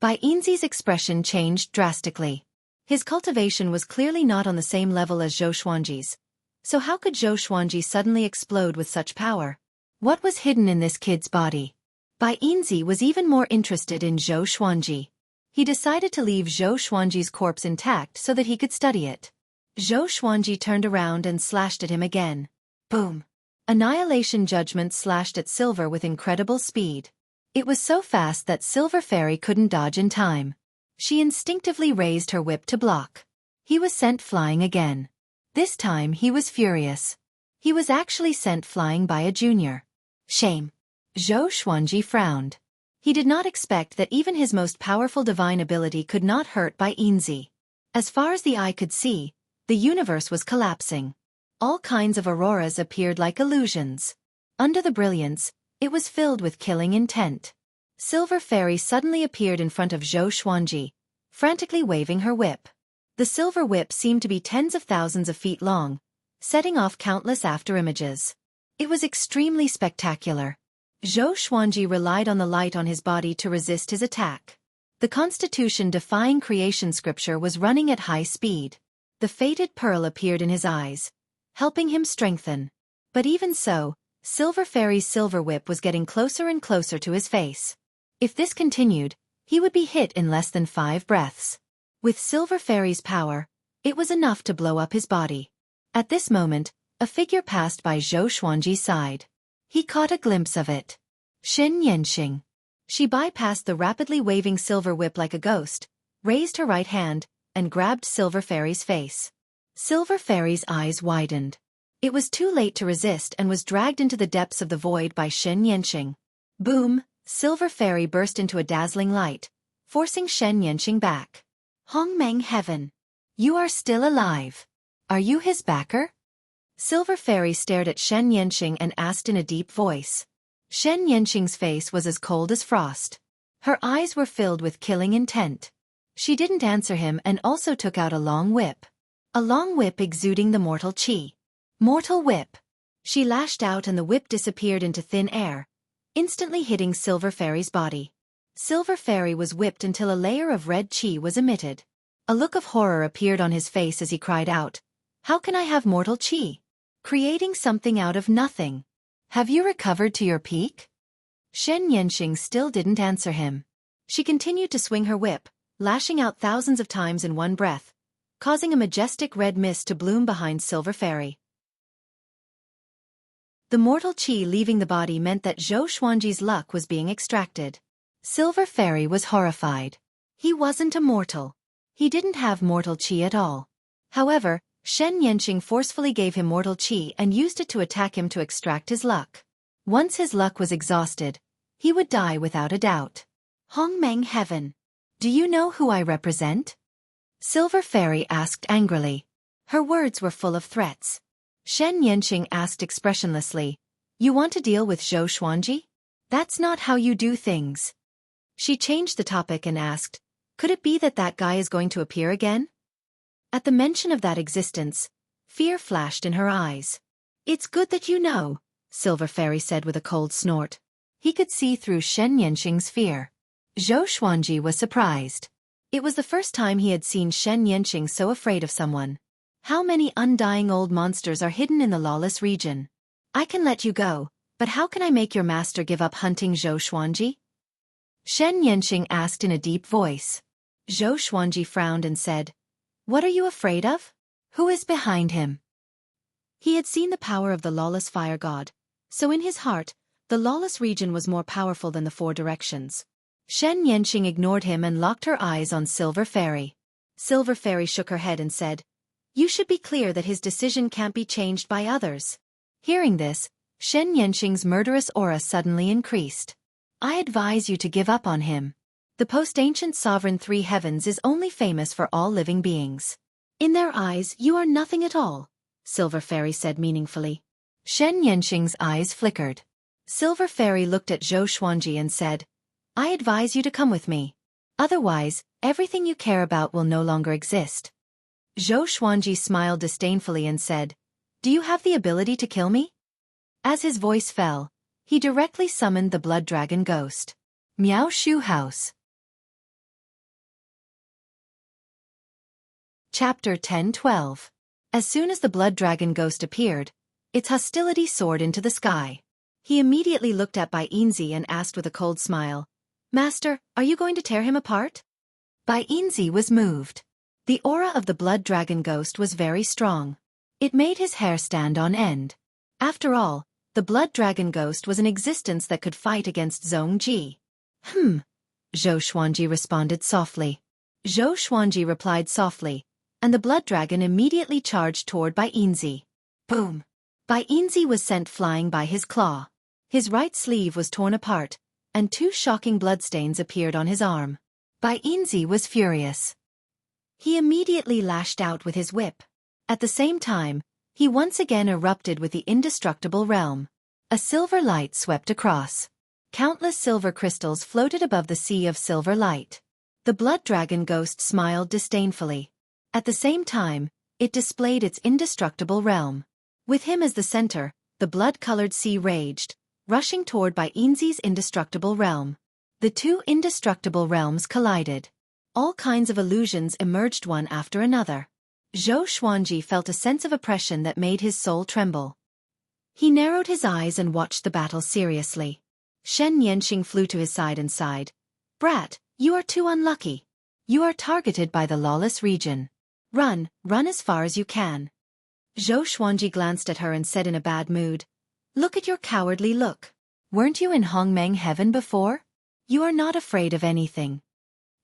Bai Yinzi's expression changed drastically. His cultivation was clearly not on the same level as Xueqi's. So how could Xueqi suddenly explode with such power? What was hidden in this kid's body? Bai Yinzi was even more interested in Xueqi. He decided to leave Xueqi's corpse intact so that he could study it. Xueqi turned around and slashed at him again. Boom! Annihilation Judgment slashed at Silver with incredible speed. It was so fast that Silver Fairy couldn't dodge in time. She instinctively raised her whip to block. He was sent flying again. This time he was furious. He was actually sent flying by a junior. Shame. Xueqi frowned. He did not expect that even his most powerful divine ability could not hurt Bai Yinzi. As far as the eye could see, the universe was collapsing. All kinds of auroras appeared like illusions. Under the brilliance, it was filled with killing intent. Silver Fairy suddenly appeared in front of Xueqi, frantically waving her whip. The silver whip seemed to be tens of thousands of feet long, setting off countless afterimages. It was extremely spectacular. Xueqi relied on the light on his body to resist his attack. The constitution-defying creation scripture was running at high speed. The fated pearl appeared in his eyes, helping him strengthen. But even so, Silver Fairy's silver whip was getting closer and closer to his face. If this continued, he would be hit in less than 5 breaths. With Silver Fairy's power, it was enough to blow up his body. At this moment, a figure passed by Xueqi's side. He caught a glimpse of it. Shen Yanxing. She bypassed the rapidly waving silver whip like a ghost, raised her right hand, and grabbed Silver Fairy's face. Silver Fairy's eyes widened. It was too late to resist and was dragged into the depths of the void by Shen Yanxing. Boom! Silver Fairy burst into a dazzling light, forcing Shen Yanxing back. Hongmeng Heaven! You are still alive. Are you his backer? Silver Fairy stared at Shen Yanxing and asked in a deep voice. Shen Yanxing's face was as cold as frost. Her eyes were filled with killing intent. She didn't answer him and also took out a long whip. A long whip exuding the mortal chi. Mortal whip! She lashed out and the whip disappeared into thin air, instantly hitting Silver Fairy's body. Silver Fairy was whipped until a layer of red chi was emitted. A look of horror appeared on his face as he cried out, "How can I have mortal chi? Creating something out of nothing. Have you recovered to your peak?" Shen Yanxing still didn't answer him. She continued to swing her whip, lashing out thousands of times in one breath, causing a majestic red mist to bloom behind Silver Fairy. The mortal chi leaving the body meant that Xueqi's luck was being extracted. Silver Fairy was horrified. He wasn't immortal. He didn't have mortal chi at all. However, Shen Yanxing forcefully gave him mortal chi and used it to attack him to extract his luck. Once his luck was exhausted, he would die without a doubt. Hongmeng Heaven! Do you know who I represent? Silver Fairy asked angrily. Her words were full of threats. Shen Yanxing asked expressionlessly, "You want to deal with Xueqi? That's not how you do things." She changed the topic and asked, "Could it be that that guy is going to appear again?" At the mention of that existence, fear flashed in her eyes. "It's good that you know," Silver Fairy said with a cold snort. He could see through Shen Yanxing's fear. Xueqi was surprised. It was the first time he had seen Shen Yanxing so afraid of someone. How many undying old monsters are hidden in the lawless region? "I can let you go, but how can I make your master give up hunting Xueqi?" Shen Yanxing asked in a deep voice. Xueqi frowned and said, "What are you afraid of? Who is behind him?" He had seen the power of the lawless fire god, so in his heart, the lawless region was more powerful than the 4 directions. Shen Yanxing ignored him and locked her eyes on Silver Fairy. Silver Fairy shook her head and said, "You should be clear that his decision can't be changed by others." Hearing this, Shen Yanxing's murderous aura suddenly increased. "I advise you to give up on him." The post-ancient sovereign three heavens is only famous for all living beings. In their eyes, you are nothing at all, Silver Fairy said meaningfully. Shen Yanxing's eyes flickered. Silver Fairy looked at Zhou Xuanji and said, I advise you to come with me. Otherwise, everything you care about will no longer exist. Zhou Xuanji smiled disdainfully and said, Do you have the ability to kill me? As his voice fell, he directly summoned the blood dragon ghost. Miao Shu House. Chapter 10-12. As soon as the blood dragon ghost appeared, its hostility soared into the sky. He immediately looked at Bai Yinzi and asked with a cold smile, Master, are you going to tear him apart? Bai Yinzi was moved. The aura of the blood dragon ghost was very strong. It made his hair stand on end. After all, the blood dragon ghost was an existence that could fight against Zhongji. Zhou Xuanji responded softly. Zhou Xuanji replied softly, and the blood dragon immediately charged toward Bai Yinzi. Boom! Bai Yinzi was sent flying by his claw. His right sleeve was torn apart, and 2 shocking bloodstains appeared on his arm. Bai Yinzi was furious. He immediately lashed out with his whip. At the same time, he once again erupted with the indestructible realm. A silver light swept across. Countless silver crystals floated above the sea of silver light. The blood dragon ghost smiled disdainfully. At the same time, it displayed its indestructible realm. With him as the center, the blood-colored sea raged, rushing toward Bai Yinzi's indestructible realm. The 2 indestructible realms collided. All kinds of illusions emerged one after another. Zhou Xuanji felt a sense of oppression that made his soul tremble. He narrowed his eyes and watched the battle seriously. Shen Yanxing flew to his side and sighed. Brat, you are too unlucky. You are targeted by the lawless region. Run as far as you can. Zhou Xuanji glanced at her and said in a bad mood, Look at your cowardly look. Weren't you in Hongmeng heaven before? You are not afraid of anything.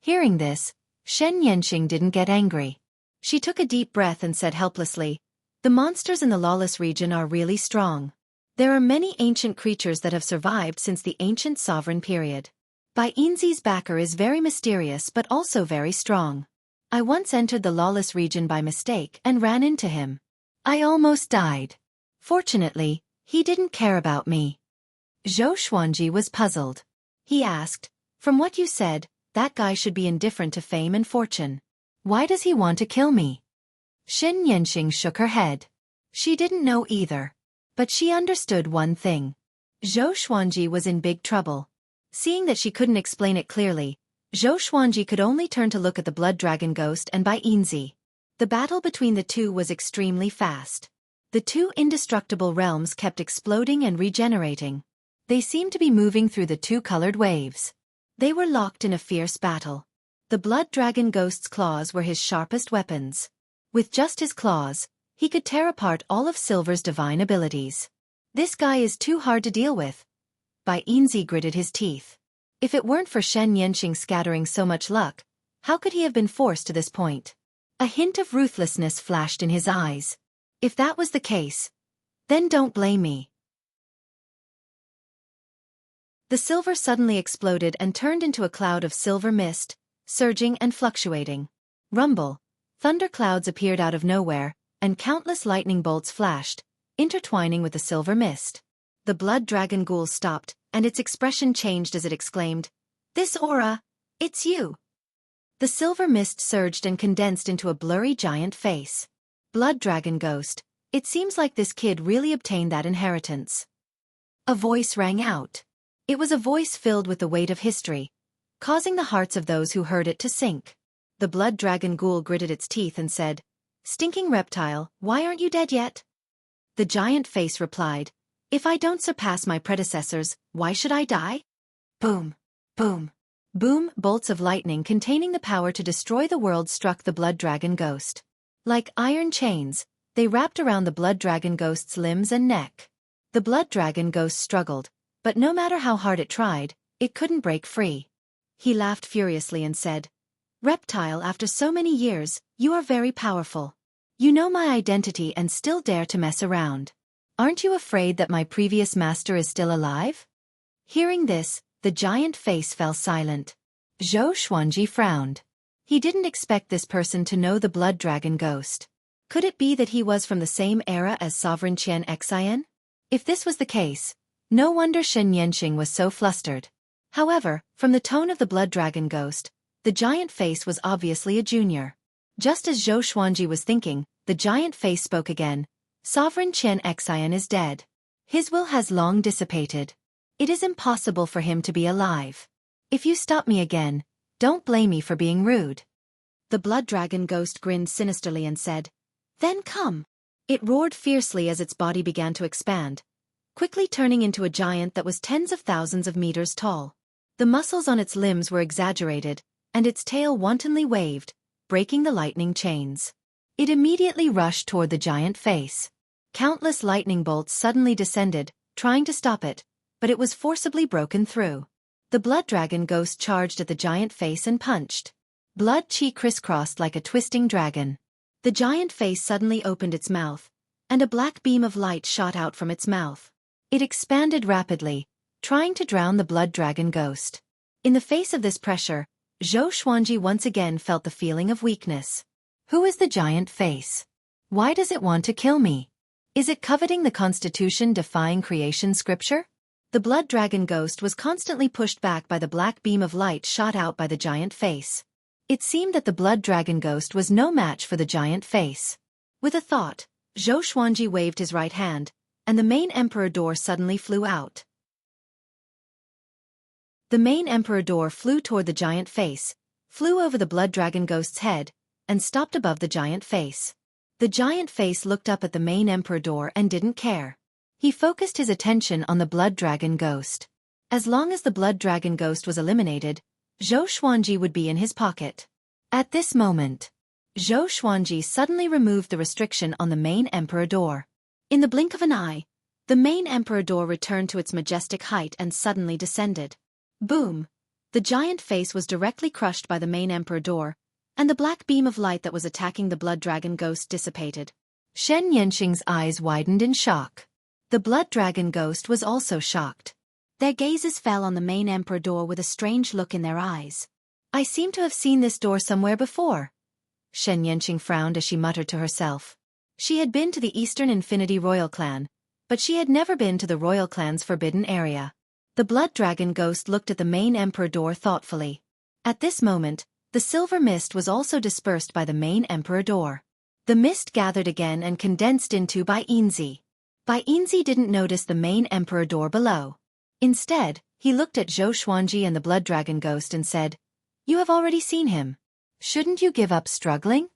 Hearing this, Shen Yanxing didn't get angry. She took a deep breath and said helplessly, The monsters in the lawless region are really strong. There are many ancient creatures that have survived since the ancient sovereign period. Bai Yinzi's backer is very mysterious but also very strong. I once entered the lawless region by mistake and ran into him. I almost died. Fortunately, he didn't care about me. Zhou Xuanji was puzzled. He asked, From what you said, that guy should be indifferent to fame and fortune. Why does he want to kill me? Shen Yanxing shook her head. She didn't know either. But she understood one thing. Zhou Xuanji was in big trouble. Seeing that she couldn't explain it clearly, Zhou Xuanji could only turn to look at the blood dragon ghost and Bai Yinzi. The battle between the 2 was extremely fast. The 2 indestructible realms kept exploding and regenerating. They seemed to be moving through the 2 colored waves. They were locked in a fierce battle. The blood dragon ghost's claws were his sharpest weapons. With just his claws, he could tear apart all of Silver's divine abilities. This guy is too hard to deal with. Bai Yinzi gritted his teeth. If it weren't for Shen Yanxing scattering so much luck, how could he have been forced to this point? A hint of ruthlessness flashed in his eyes. If that was the case, then don't blame me. The silver suddenly exploded and turned into a cloud of silver mist, surging and fluctuating. Rumble. Thunderclouds appeared out of nowhere, and countless lightning bolts flashed, intertwining with the silver mist. The blood dragon ghoul stopped, and its expression changed as it exclaimed, This aura, it's you. The silver mist surged and condensed into a blurry giant face. Blood dragon ghost, it seems like this kid really obtained that inheritance. A voice rang out. It was a voice filled with the weight of history, causing the hearts of those who heard it to sink. The blood dragon ghoul gritted its teeth and said, Stinking reptile, why aren't you dead yet? The giant face replied, If I don't surpass my predecessors, why should I die? Boom, boom, boom. Bolts of lightning containing the power to destroy the world struck the blood dragon ghost. Like iron chains, they wrapped around the blood dragon ghost's limbs and neck. The blood dragon ghost struggled, but no matter how hard it tried, it couldn't break free. He laughed furiously and said, Reptile, after so many years, you are very powerful. You know my identity and still dare to mess around. Aren't you afraid that my previous master is still alive? Hearing this, the giant face fell silent. Zhou Xuanji frowned. He didn't expect this person to know the blood dragon ghost. Could it be that he was from the same era as Sovereign Qian Xian? If this was the case, no wonder Shen Yanqing was so flustered. However, from the tone of the blood dragon ghost, the giant face was obviously a junior. Just as Zhou Xuanji was thinking, the giant face spoke again. Sovereign Qian Xian is dead. His will has long dissipated. It is impossible for him to be alive. If you stop me again, don't blame me for being rude. The blood dragon ghost grinned sinisterly and said, "Then come." It roared fiercely as its body began to expand, quickly turning into a giant that was tens of thousands of meters tall. The muscles on its limbs were exaggerated, and its tail wantonly waved, breaking the lightning chains. It immediately rushed toward the giant face. Countless lightning bolts suddenly descended, trying to stop it, but it was forcibly broken through. The blood dragon ghost charged at the giant face and punched. Blood chi crisscrossed like a twisting dragon. The giant face suddenly opened its mouth, and a black beam of light shot out from its mouth. It expanded rapidly, trying to drown the blood dragon ghost. In the face of this pressure, Zhou Xuanji once again felt the feeling of weakness. Who is the giant face? Why does it want to kill me? Is it coveting the constitution-defying creation scripture? The blood dragon ghost was constantly pushed back by the black beam of light shot out by the giant face. It seemed that the blood dragon ghost was no match for the giant face. With a thought, Zhou Xuanji waved his right hand, and the main emperor door suddenly flew out. The main emperor door flew toward the giant face, flew over the blood dragon ghost's head, and stopped above the giant face. The giant face looked up at the main emperor door and didn't care. He focused his attention on the blood dragon ghost. As long as the blood dragon ghost was eliminated, Zhou Xuanji would be in his pocket. At this moment, Zhou Xuanji suddenly removed the restriction on the main emperor door. In the blink of an eye, the main emperor door returned to its majestic height and suddenly descended. Boom! The giant face was directly crushed by the main emperor door, and the black beam of light that was attacking the blood dragon ghost dissipated. Shen Yanqing's eyes widened in shock. The blood dragon ghost was also shocked. Their gazes fell on the main emperor door with a strange look in their eyes. I seem to have seen this door somewhere before. Shen Yanqing frowned as she muttered to herself. She had been to the Eastern Infinity Royal Clan, but she had never been to the Royal Clan's forbidden area. The blood dragon ghost looked at the main emperor door thoughtfully. At this moment, the silver mist was also dispersed by the main emperor door. The mist gathered again and condensed into Bai Yinzi. Bai Yinzi didn't notice the main emperor door below. Instead, he looked at Zhou Xuanji and the blood dragon ghost and said, "You have already seen him. Shouldn't you give up struggling?"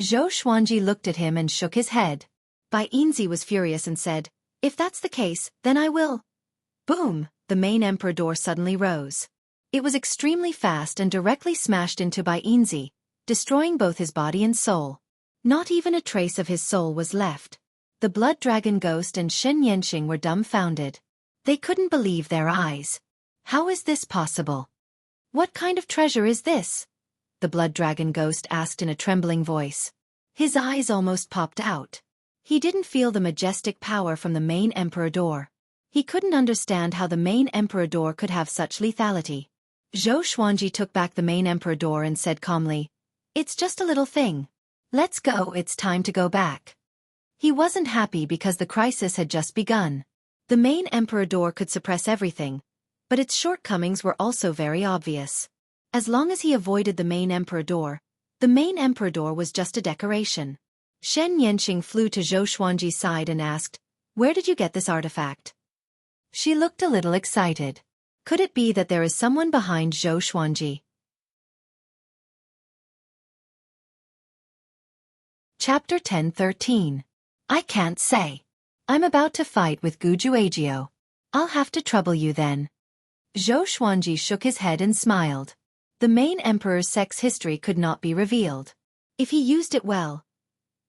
Zhou Xuanji looked at him and shook his head. Bai Yinzi was furious and said, "If that's the case, then I will." Boom! The main emperor door suddenly rose. It was extremely fast and directly smashed into Bai Yinzi, destroying both his body and soul. Not even a trace of his soul was left. The blood dragon ghost and Shen Yanqing were dumbfounded. They couldn't believe their eyes. How is this possible? What kind of treasure is this? The blood dragon ghost asked in a trembling voice. His eyes almost popped out. He didn't feel the majestic power from the main emperor door. He couldn't understand how the main emperor door could have such lethality. Zhou Xuanji took back the main emperor door and said calmly, "It's just a little thing. Let's go, it's time to go back." He wasn't happy because the crisis had just begun. The main emperor door could suppress everything, but its shortcomings were also very obvious. As long as he avoided the main emperor door was just a decoration. Shen Yanqing flew to Zhou Xuanji's side and asked, "Where did you get this artifact?" She looked a little excited. Could it be that there is someone behind Zhou Xuanji? Chapter 10:13. I can't say. I'm about to fight with Gujuagio. I'll have to trouble you then. Zhou Xuanji shook his head and smiled. The main emperor's sex history could not be revealed. If he used it well,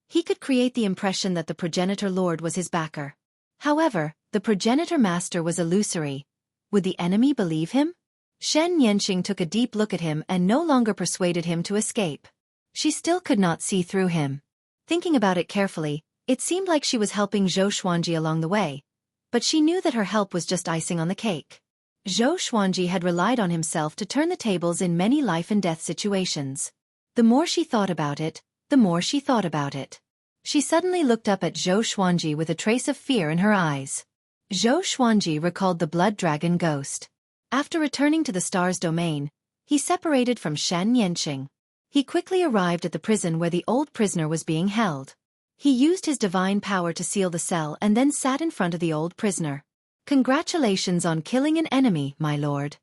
he could create the impression that the progenitor lord was his backer. However, the progenitor master was illusory. Would the enemy believe him? Shen Yanqing took a deep look at him and no longer persuaded him to escape. She still could not see through him. Thinking about it carefully, it seemed like she was helping Zhou Xuanji along the way, but she knew that her help was just icing on the cake. Zhou Xuanji had relied on himself to turn the tables in many life-and-death situations. The more she thought about it, the more she thought about it. She suddenly looked up at Zhou Xuanji with a trace of fear in her eyes. Zhou Xuanji recalled the blood dragon ghost. After returning to the star's domain, he separated from Shen Yanqing. He quickly arrived at the prison where the old prisoner was being held. He used his divine power to seal the cell and then sat in front of the old prisoner. "Congratulations on killing an enemy, my lord."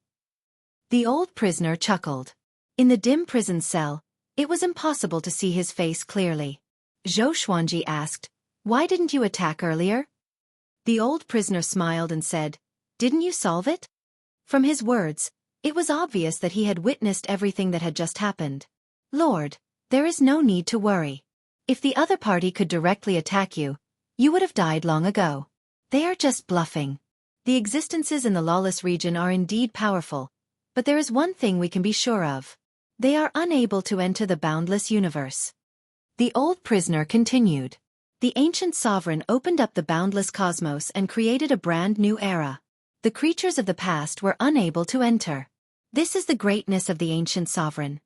The old prisoner chuckled. In the dim prison cell, it was impossible to see his face clearly. Zhou Xuanji asked, "Why didn't you attack earlier?" The old prisoner smiled and said, "Didn't you solve it?" From his words, it was obvious that he had witnessed everything that had just happened. "Lord, there is no need to worry. If the other party could directly attack you, you would have died long ago. They are just bluffing. The existences in the lawless region are indeed powerful, but there is one thing we can be sure of. They are unable to enter the boundless universe." The old prisoner continued. "The ancient sovereign opened up the boundless cosmos and created a brand new era. The creatures of the past were unable to enter. This is the greatness of the ancient sovereign."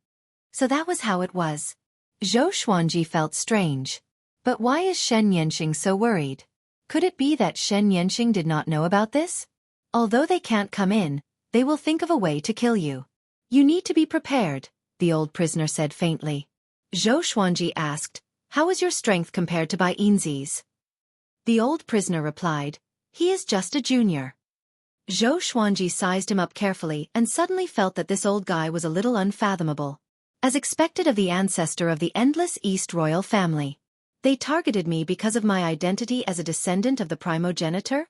So that was how it was. Zhou Xuanji felt strange. But why is Shen Yanqing so worried? Could it be that Shen Yanqing did not know about this? Although they can't come in, they will think of a way to kill you. "You need to be prepared," the old prisoner said faintly. Zhou Xuanji asked, "How is your strength compared to Bai Yinzi's?" The old prisoner replied, "He is just a junior." Zhou Xuanji sized him up carefully and suddenly felt that this old guy was a little unfathomable. As expected of the ancestor of the endless East royal family. They targeted me because of my identity as a descendant of the primogenitor?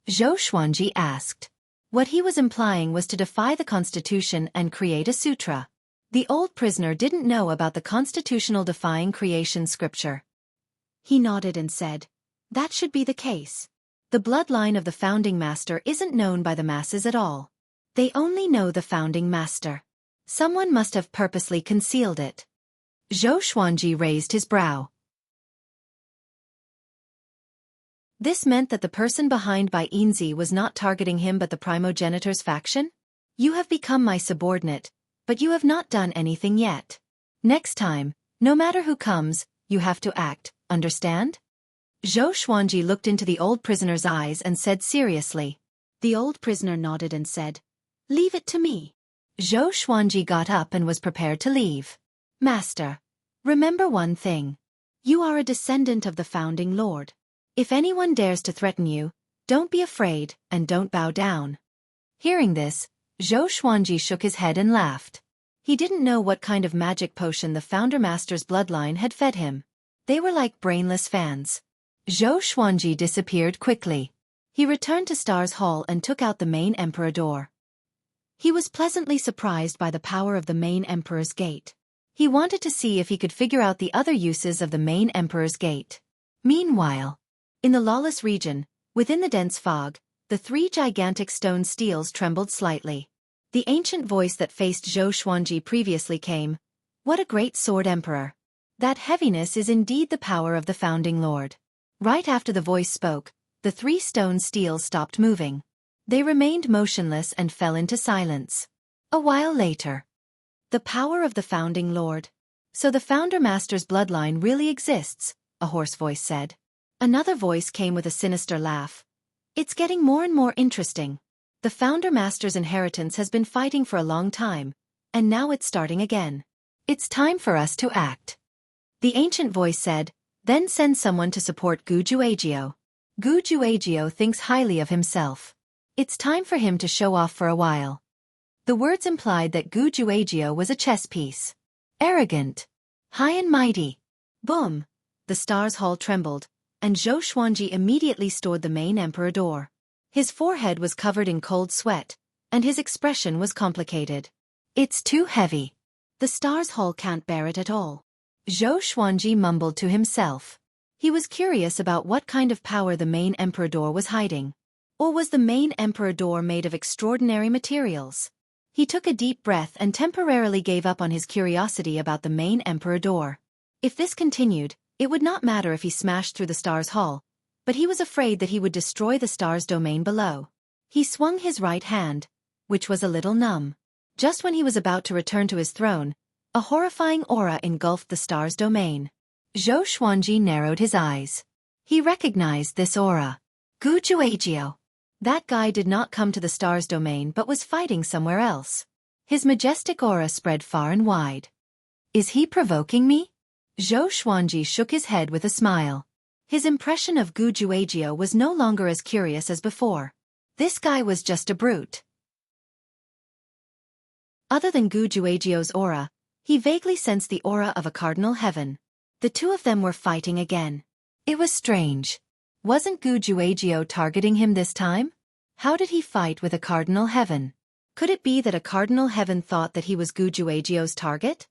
Zhou Xuanji asked. What he was implying was to defy the constitution and create a sutra. The old prisoner didn't know about the constitutional defying creation scripture. He nodded and said, "That should be the case. The bloodline of the founding master isn't known by the masses at all. They only know the founding master. Someone must have purposely concealed it." Zhou Xuanji raised his brow. This meant that the person behind Bai Yinzi was not targeting him but the primogenitor's faction? "You have become my subordinate, but you have not done anything yet. Next time, no matter who comes, you have to act, understand?" Zhou Xuanji looked into the old prisoner's eyes and said seriously. The old prisoner nodded and said, "Leave it to me." Zhou Xuanji got up and was prepared to leave. "Master, remember one thing. You are a descendant of the founding lord. If anyone dares to threaten you, don't be afraid and don't bow down." Hearing this, Zhou Xuanji shook his head and laughed. He didn't know what kind of magic potion the founder master's bloodline had fed him. They were like brainless fans. Zhou Xuanji disappeared quickly. He returned to Star's Hall and took out the main emperor door. He was pleasantly surprised by the power of the main emperor's gate. He wanted to see if he could figure out the other uses of the main emperor's gate. Meanwhile, in the lawless region, within the dense fog, the three gigantic stone steels trembled slightly. The ancient voice that faced Zhou Xuanji previously came, "What a great sword emperor. That heaviness is indeed the power of the founding lord." Right after the voice spoke, the three stone steels stopped moving. They remained motionless and fell into silence. A while later. "The power of the founding lord. So the founder master's bloodline really exists," a hoarse voice said. Another voice came with a sinister laugh. "It's getting more and more interesting. The founder master's inheritance has been fighting for a long time, and now it's starting again. It's time for us to act." The ancient voice said, "Then send someone to support Gu Juejiu. Gu Juejiu thinks highly of himself. It's time for him to show off for a while." The words implied that Gu Juejiu was a chess piece. Arrogant. High and mighty. Boom! The Star's Hall trembled, and Zhou Xuanji immediately stored the main emperor door. His forehead was covered in cold sweat, and his expression was complicated. "It's too heavy. The Star's Hall can't bear it at all." Zhou Xuanji mumbled to himself. He was curious about what kind of power the main emperor door was hiding. Or was the main emperor door made of extraordinary materials? He took a deep breath and temporarily gave up on his curiosity about the main emperor door. If this continued, it would not matter if he smashed through the Star's Hall, but he was afraid that he would destroy the Star's domain below. He swung his right hand, which was a little numb. Just when he was about to return to his throne, a horrifying aura engulfed the star's domain. Zhou Xuanji narrowed his eyes. He recognized this aura. Gu Juejiu. That guy did not come to the star's domain but was fighting somewhere else. His majestic aura spread far and wide. Is he provoking me? Zhou Xuanji shook his head with a smile. His impression of Gu Juejiu was no longer as curious as before. This guy was just a brute. Other than Gu Juejiu's aura, he vaguely sensed the aura of a cardinal heaven. The two of them were fighting again. It was strange. Wasn't Gu Juejiu targeting him this time? How did he fight with a cardinal heaven? Could it be that a cardinal heaven thought that he was Gu Juejiu's target?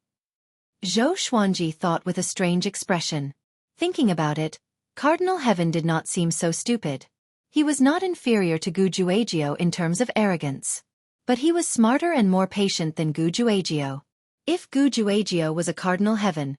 Zhou Xuanji thought with a strange expression. Thinking about it, cardinal heaven did not seem so stupid. He was not inferior to Gu Juejiu in terms of arrogance. But he was smarter and more patient than Gu Juejiu. If Gu Juejiu was a cardinal heaven,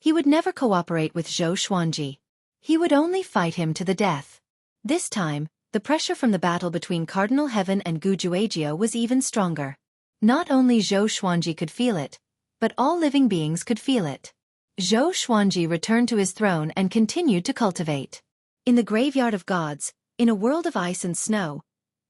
he would never cooperate with Zhou Xuanji. He would only fight him to the death. This time, the pressure from the battle between Cardinal Heaven and Gu Juejiu was even stronger. Not only Zhou Xuanji could feel it, but all living beings could feel it. Zhou Xuanji returned to his throne and continued to cultivate. In the graveyard of gods, in a world of ice and snow,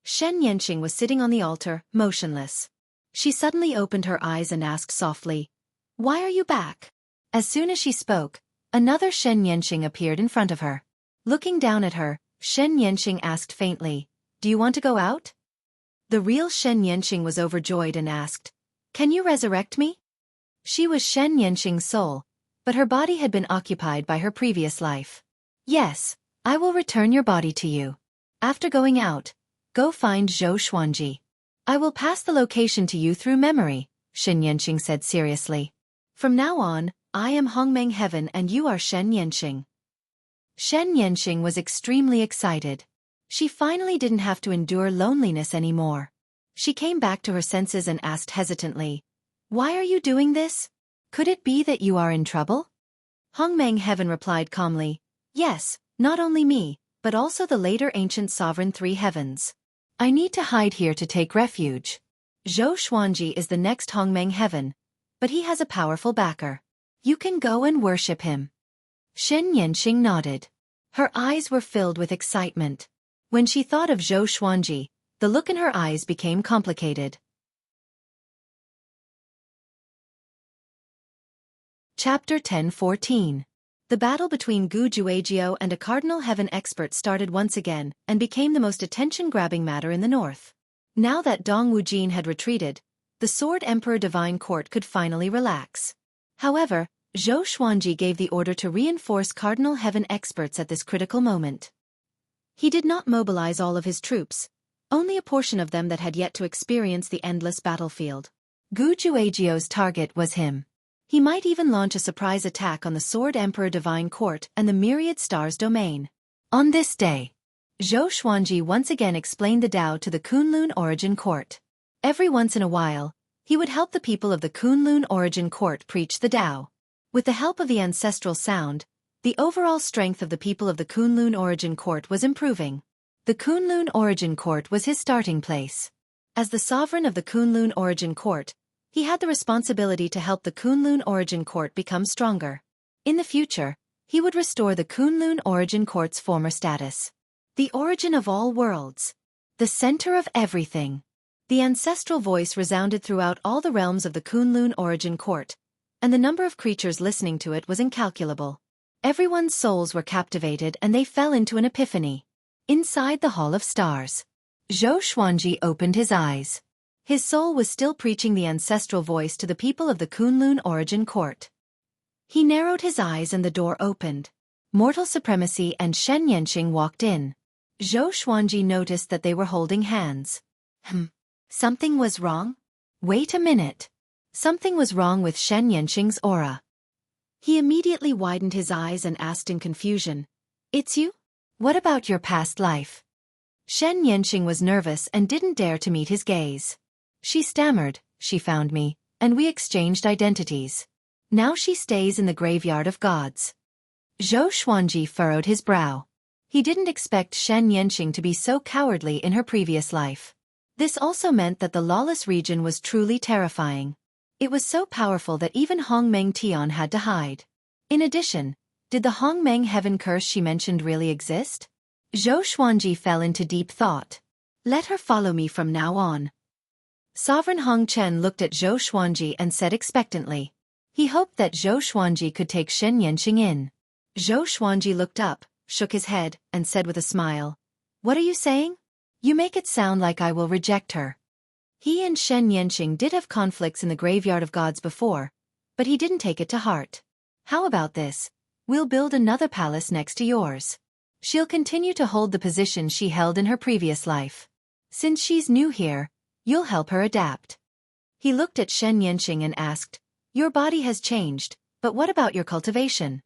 Shen Yanqing was sitting on the altar, motionless. She suddenly opened her eyes and asked softly, "Why are you back?" As soon as she spoke, another Shen Yanqing appeared in front of her. Looking down at her, Shen Yanqing asked faintly, "Do you want to go out?" The real Shen Yanqing was overjoyed and asked, "Can you resurrect me?" She was Shen Yanqing's soul, but her body had been occupied by her previous life. "Yes, I will return your body to you. After going out, go find Zhou Xuanji. I will pass the location to you through memory," Shen Yanqing said seriously. "From now on, I am Hongmeng Heaven and you are Shen Yanqing." Shen Yanqing was extremely excited. She finally didn't have to endure loneliness anymore. She came back to her senses and asked hesitantly, "Why are you doing this? Could it be that you are in trouble?" Hongmeng Heaven replied calmly, "Yes, not only me, but also the later ancient sovereign three heavens. I need to hide here to take refuge. Zhou Xuanji is the next Hongmeng Heaven, but he has a powerful backer. You can go and worship him." Shen Yanqing nodded. Her eyes were filled with excitement. When she thought of Zhou Xuanji, the look in her eyes became complicated. Chapter 10:14. The battle between Gu Juejiu and a Cardinal Heaven expert started once again and became the most attention-grabbing matter in the north. Now that Dong Wujin had retreated, the Sword Emperor Divine Court could finally relax. However, Zhou Xuanji gave the order to reinforce Cardinal Heaven experts at this critical moment. He did not mobilize all of his troops, only a portion of them that had yet to experience the endless battlefield. Gu Juejiu's target was him. He might even launch a surprise attack on the Sword Emperor Divine Court and the Myriad Stars domain. On this day, Zhou Xuanji once again explained the Tao to the Kunlun Origin Court. Every once in a while, he would help the people of the Kunlun Origin Court preach the Tao. With the help of the ancestral sound, the overall strength of the people of the Kunlun Origin Court was improving. The Kunlun Origin Court was his starting place. As the sovereign of the Kunlun Origin Court, he had the responsibility to help the Kunlun Origin Court become stronger. In the future, he would restore the Kunlun Origin Court's former status. The origin of all worlds. The center of everything. The ancestral voice resounded throughout all the realms of the Kunlun Origin Court, and the number of creatures listening to it was incalculable. Everyone's souls were captivated and they fell into an epiphany. Inside the Hall of Stars, Zhou Xuanji opened his eyes. His soul was still preaching the ancestral voice to the people of the Kunlun Origin Court. He narrowed his eyes and the door opened. Mortal Supremacy and Shen Yanqing walked in. Zhou Xuanji noticed that they were holding hands. Something was wrong? Wait a minute. Something was wrong with Shen Yanqing's aura. He immediately widened his eyes and asked in confusion, "It's you? What about your past life?" Shen Yanqing was nervous and didn't dare to meet his gaze. She stammered, "She found me, and we exchanged identities. Now she stays in the graveyard of gods." Zhou Xuanji furrowed his brow. He didn't expect Shen Yanqing to be so cowardly in her previous life. This also meant that the lawless region was truly terrifying. It was so powerful that even Hongmeng Tian had to hide. In addition, did the Hongmeng heaven curse she mentioned really exist? Zhou Xuanji fell into deep thought. Let her follow me from now on. Sovereign Hong Chen looked at Zhou Xuanji and said expectantly. He hoped that Zhou Xuanji could take Shen Yanqing in. Zhou Xuanji looked up, shook his head, and said with a smile, "What are you saying? You make it sound like I will reject her." He and Shen Yanqing did have conflicts in the graveyard of gods before, but he didn't take it to heart. How about this? We'll build another palace next to yours. She'll continue to hold the position she held in her previous life. Since she's new here, you'll help her adapt. He looked at Shen Yanqing and asked, "Your body has changed, but what about your cultivation?"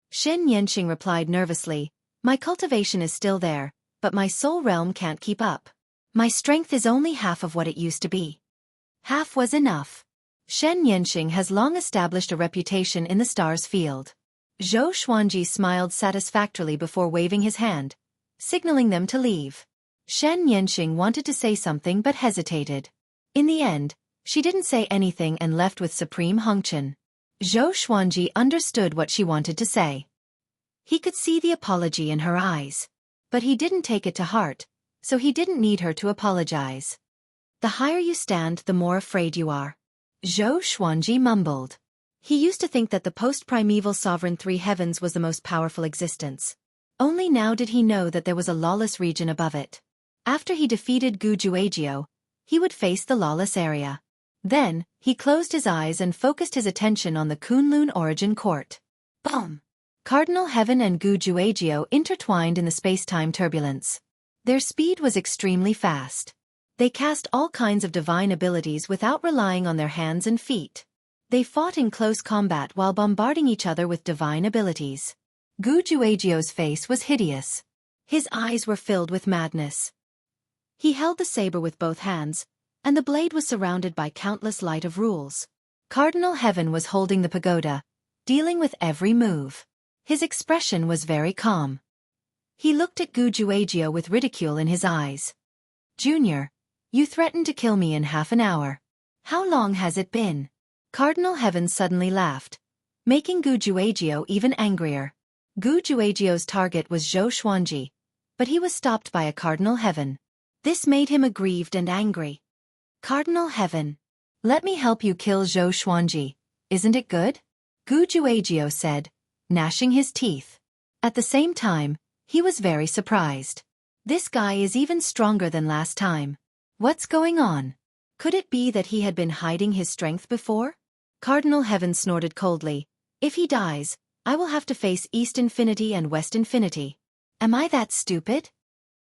Shen Yanqing replied nervously, "My cultivation is still there, but my soul realm can't keep up. My strength is only half of what it used to be." Half was enough. Shen Yanqing has long established a reputation in the stars field. Zhou Xuanji smiled satisfactorily before waving his hand, signaling them to leave. Shen Yanqing wanted to say something but hesitated. In the end, she didn't say anything and left with Supreme Hongchen. Zhou Xuanji understood what she wanted to say. He could see the apology in her eyes. But he didn't take it to heart, so he didn't need her to apologize. The higher you stand, the more afraid you are. Zhou Xuanji mumbled. He used to think that the post-primeval sovereign three heavens was the most powerful existence. Only now did he know that there was a lawless region above it. After he defeated Gu Juejiu, he would face the lawless area. Then, he closed his eyes and focused his attention on the Kunlun origin court. Boom! Cardinal Heaven and Gu Juejiu intertwined in the space-time turbulence. Their speed was extremely fast. They cast all kinds of divine abilities without relying on their hands and feet. They fought in close combat while bombarding each other with divine abilities. Gu Juejiu's face was hideous. His eyes were filled with madness. He held the saber with both hands, and the blade was surrounded by countless light of rules. Cardinal Heaven was holding the pagoda, dealing with every move. His expression was very calm. He looked at Gu Juejiu with ridicule in his eyes. "Junior, you threatened to kill me in half an hour. How long has it been?" Cardinal Heaven suddenly laughed, making Gu Juejiu even angrier. Gu Juejiu's target was Zhou Xuanji, but he was stopped by a Cardinal Heaven. This made him aggrieved and angry. "Cardinal Heaven, let me help you kill Zhou Xuanji, isn't it good?" Gu Juejiu said, gnashing his teeth. At the same time, he was very surprised. This guy is even stronger than last time. What's going on? Could it be that he had been hiding his strength before? Cardinal Heaven snorted coldly. "If he dies, I will have to face East Infinity and West Infinity. Am I that stupid?"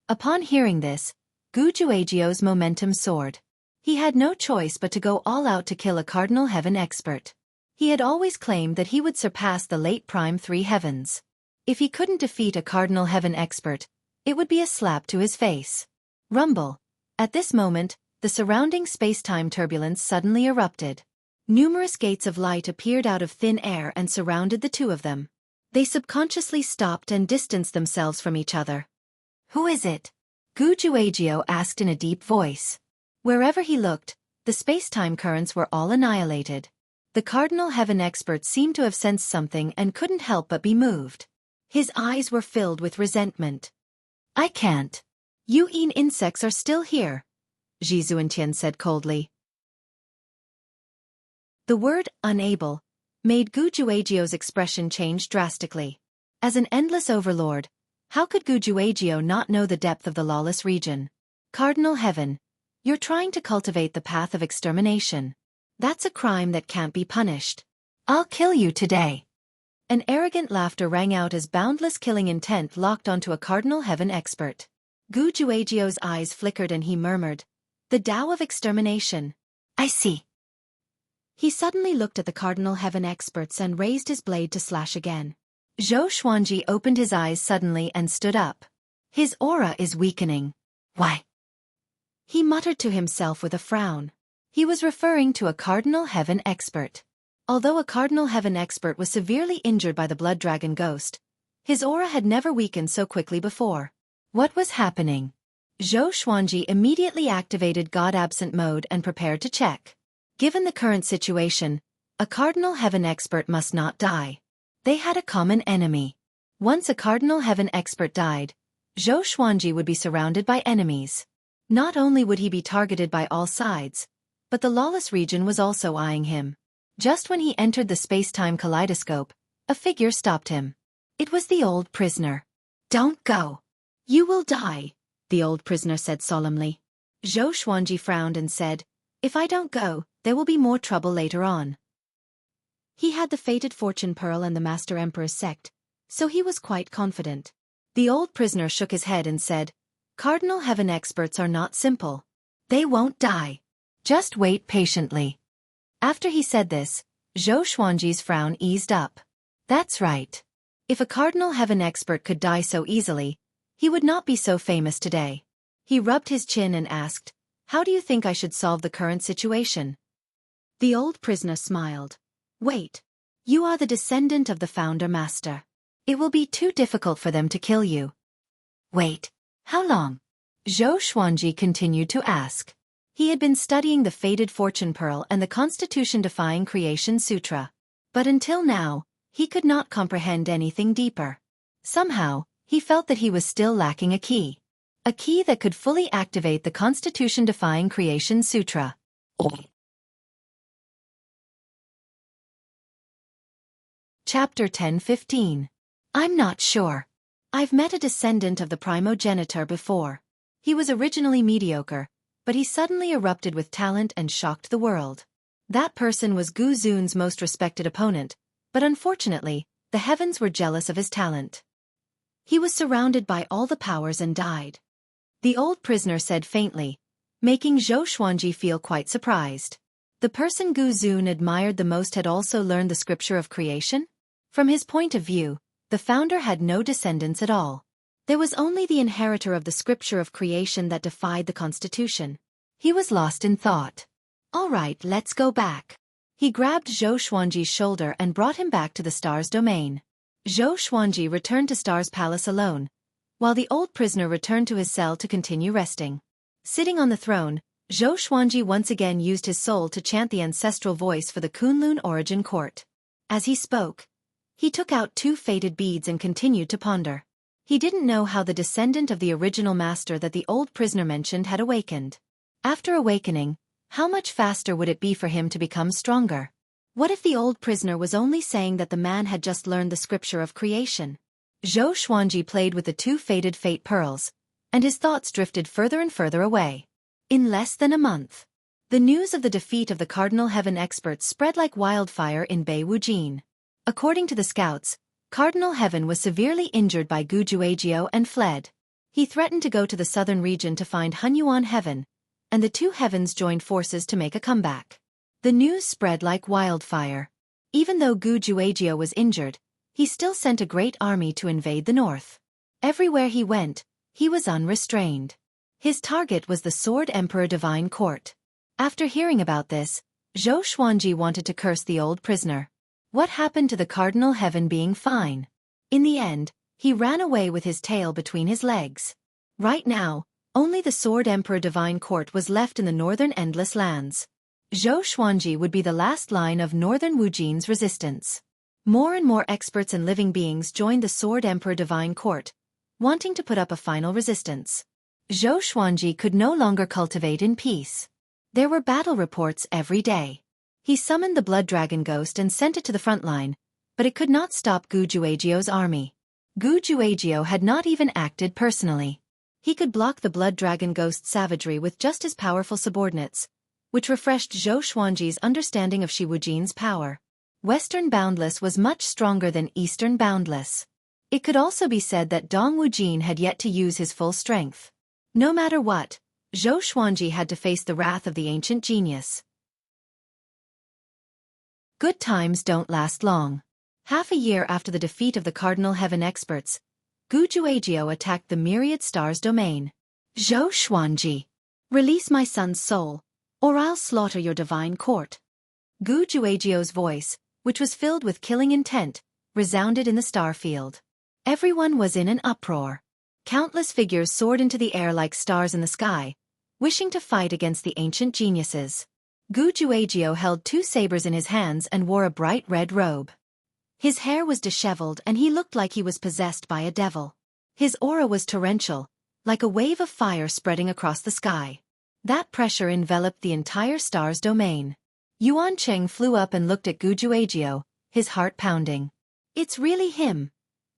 Upon hearing this, Gu Juejiu's momentum soared. He had no choice but to go all out to kill a Cardinal Heaven expert. He had always claimed that he would surpass the late Prime Three Heavens. If he couldn't defeat a Cardinal Heaven expert, it would be a slap to his face. Rumble. At this moment, the surrounding space-time turbulence suddenly erupted. Numerous gates of light appeared out of thin air and surrounded the two of them. They subconsciously stopped and distanced themselves from each other. "Who is it?" Gu Juejiu asked in a deep voice. Wherever he looked, the space-time currents were all annihilated. The Cardinal Heaven expert seemed to have sensed something and couldn't help but be moved. His eyes were filled with resentment. "I can't. You insects are still here," Zhi Zuantian said coldly. The word "unable" made Gu Juejiu's expression change drastically. As an endless overlord, how could Gu Juejiu not know the depth of the lawless region? "Cardinal Heaven, you're trying to cultivate the path of extermination. That's a crime that can't be punished. I'll kill you today." An arrogant laughter rang out as boundless killing intent locked onto a Cardinal Heaven expert. Gu Juejiu's eyes flickered and he murmured, "The Tao of extermination. I see." He suddenly looked at the Cardinal Heaven experts and raised his blade to slash again. Zhou Xuanji opened his eyes suddenly and stood up. His aura is weakening. "Why?" He muttered to himself with a frown. He was referring to a Cardinal Heaven expert. Although a Cardinal Heaven expert was severely injured by the blood dragon ghost, his aura had never weakened so quickly before. What was happening? Xueqi immediately activated God-absent mode and prepared to check. Given the current situation, a Cardinal Heaven expert must not die. They had a common enemy. Once a Cardinal Heaven expert died, Xueqi would be surrounded by enemies. Not only would he be targeted by all sides, but the lawless region was also eyeing him. Just when he entered the space-time kaleidoscope, a figure stopped him. It was the old prisoner. "Don't go. You will die," the old prisoner said solemnly. Xueqi frowned and said, "If I don't go, there will be more trouble later on." He had the fated fortune pearl and the Master Emperor's sect, so he was quite confident. The old prisoner shook his head and said, "Cardinal Heaven experts are not simple. They won't die. Just wait patiently." After he said this, Xueqi's frown eased up. That's right. If a Cardinal Heaven expert could die so easily, he would not be so famous today. He rubbed his chin and asked, "How do you think I should solve the current situation?" The old prisoner smiled. "Wait. You are the descendant of the founder master. It will be too difficult for them to kill you." "Wait. How long?" Xueqi continued to ask. He had been studying the fated fortune pearl and the constitution-defying creation sutra. But until now, he could not comprehend anything deeper. Somehow, he felt that he was still lacking a key. A key that could fully activate the constitution-defying creation sutra. Chapter 10-15. I'm not sure. I've met a descendant of the primogenitor before. He was originally mediocre, but he suddenly erupted with talent and shocked the world. That person was Gu Zun's most respected opponent, but unfortunately, the heavens were jealous of his talent. He was surrounded by all the powers and died. The old prisoner said faintly, making Xueqi feel quite surprised. The person Gu Zun admired the most had also learned the scripture of creation? From his point of view, the founder had no descendants at all. There was only the inheritor of the scripture of creation that defied the constitution. He was lost in thought. "All right, let's go back." He grabbed Xueqi's shoulder and brought him back to the star's domain. Xueqi returned to Star's palace alone, while the old prisoner returned to his cell to continue resting. Sitting on the throne, Xueqi once again used his soul to chant the ancestral voice for the Kunlun origin court. As he spoke, he took out 2 faded beads and continued to ponder. He didn't know how the descendant of the original master that the old prisoner mentioned had awakened. After awakening, how much faster would it be for him to become stronger? What if the old prisoner was only saying that the man had just learned the scripture of creation? Xueqi played with the 2 faded fate pearls, and his thoughts drifted further and further away. In less than a month, the news of the defeat of the Cardinal Heaven experts spread like wildfire in Beijing. According to the scouts, Cardinal Heaven was severely injured by Gu Juejiao and fled. He threatened to go to the southern region to find Hunyuan Heaven, and the 2 heavens joined forces to make a comeback. The news spread like wildfire. Even though Gu Juejiao was injured, he still sent a great army to invade the north. Everywhere he went, he was unrestrained. His target was the Sword Emperor Divine Court. After hearing about this, Xueqi wanted to curse the old prisoner. What happened to the Cardinal Heaven being fine? In the end, he ran away with his tail between his legs. Right now, only the Sword Emperor Divine Court was left in the northern Endless Lands. Xueqi would be the last line of northern Wujin's resistance. More and more experts and living beings joined the Sword Emperor Divine Court, wanting to put up a final resistance. Xueqi could no longer cultivate in peace. There were battle reports every day. He summoned the Blood Dragon Ghost and sent it to the front line, but it could not stop Gu Juejiao's army. Gu Juejiao had not even acted personally. He could block the Blood Dragon Ghost's savagery with just his powerful subordinates, which refreshed Xueqi's understanding of Shi Wujin's power. Western Boundless was much stronger than Eastern Boundless. It could also be said that Dong Wujin had yet to use his full strength. No matter what, Xueqi had to face the wrath of the ancient genius. Good times don't last long. Half a year after the defeat of the Cardinal Heaven experts, Gu Juejiao attacked the Myriad Stars domain. Xueqi, release my son's soul, or I'll slaughter your divine court. Gu Juegio's voice, which was filled with killing intent, resounded in the star field. Everyone was in an uproar. Countless figures soared into the air like stars in the sky, wishing to fight against the ancient geniuses. Gu Juegio held 2 sabers in his hands and wore a bright red robe. His hair was disheveled and he looked like he was possessed by a devil. His aura was torrential, like a wave of fire spreading across the sky. That pressure enveloped the entire star's domain. Yuan Cheng flew up and looked at Gu Juegio, his heart pounding. It's really him.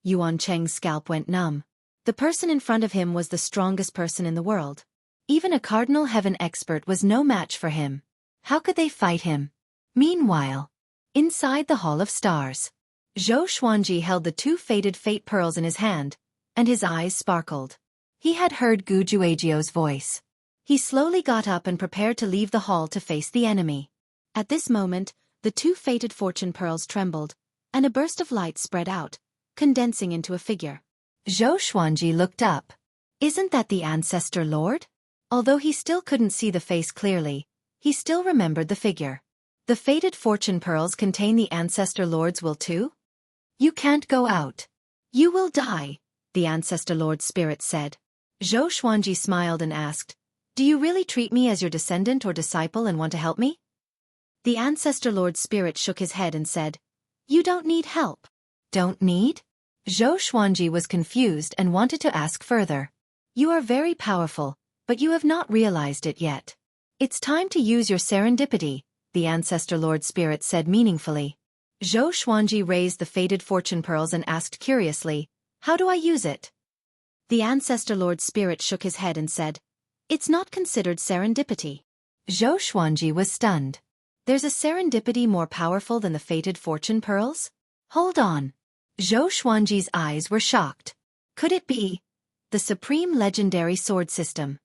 Yuan Cheng's scalp went numb. The person in front of him was the strongest person in the world. Even a Cardinal Heaven expert was no match for him. How could they fight him? Meanwhile, inside the Hall of Stars, Zhou Xuanji held the 2 faded fate pearls in his hand, and his eyes sparkled. He had heard Gu Juegio's voice. He slowly got up and prepared to leave the hall to face the enemy. At this moment, the 2 fated fortune pearls trembled, and a burst of light spread out, condensing into a figure. Zhou Xuanji looked up. Isn't that the Ancestor Lord? Although he still couldn't see the face clearly, he still remembered the figure. The fated fortune pearls contain the Ancestor Lord's will too? You can't go out. You will die, the Ancestor Lord's spirit said. Zhou Xuanji smiled and asked, do you really treat me as your descendant or disciple and want to help me? The Ancestor Lord's spirit shook his head and said, you don't need help. Don't need? Zhou Xuanji was confused and wanted to ask further. You are very powerful, but you have not realized it yet. It's time to use your serendipity, the Ancestor Lord Spirit said meaningfully. Zhou Xuanji raised the faded fortune pearls and asked curiously, how do I use it? The Ancestor Lord Spirit shook his head and said, it's not considered serendipity. Zhou Xuanji was stunned. There's a serendipity more powerful than the fated fortune pearls? Hold on. Zhou Xuanji's eyes were shocked. Could it be the supreme legendary sword system?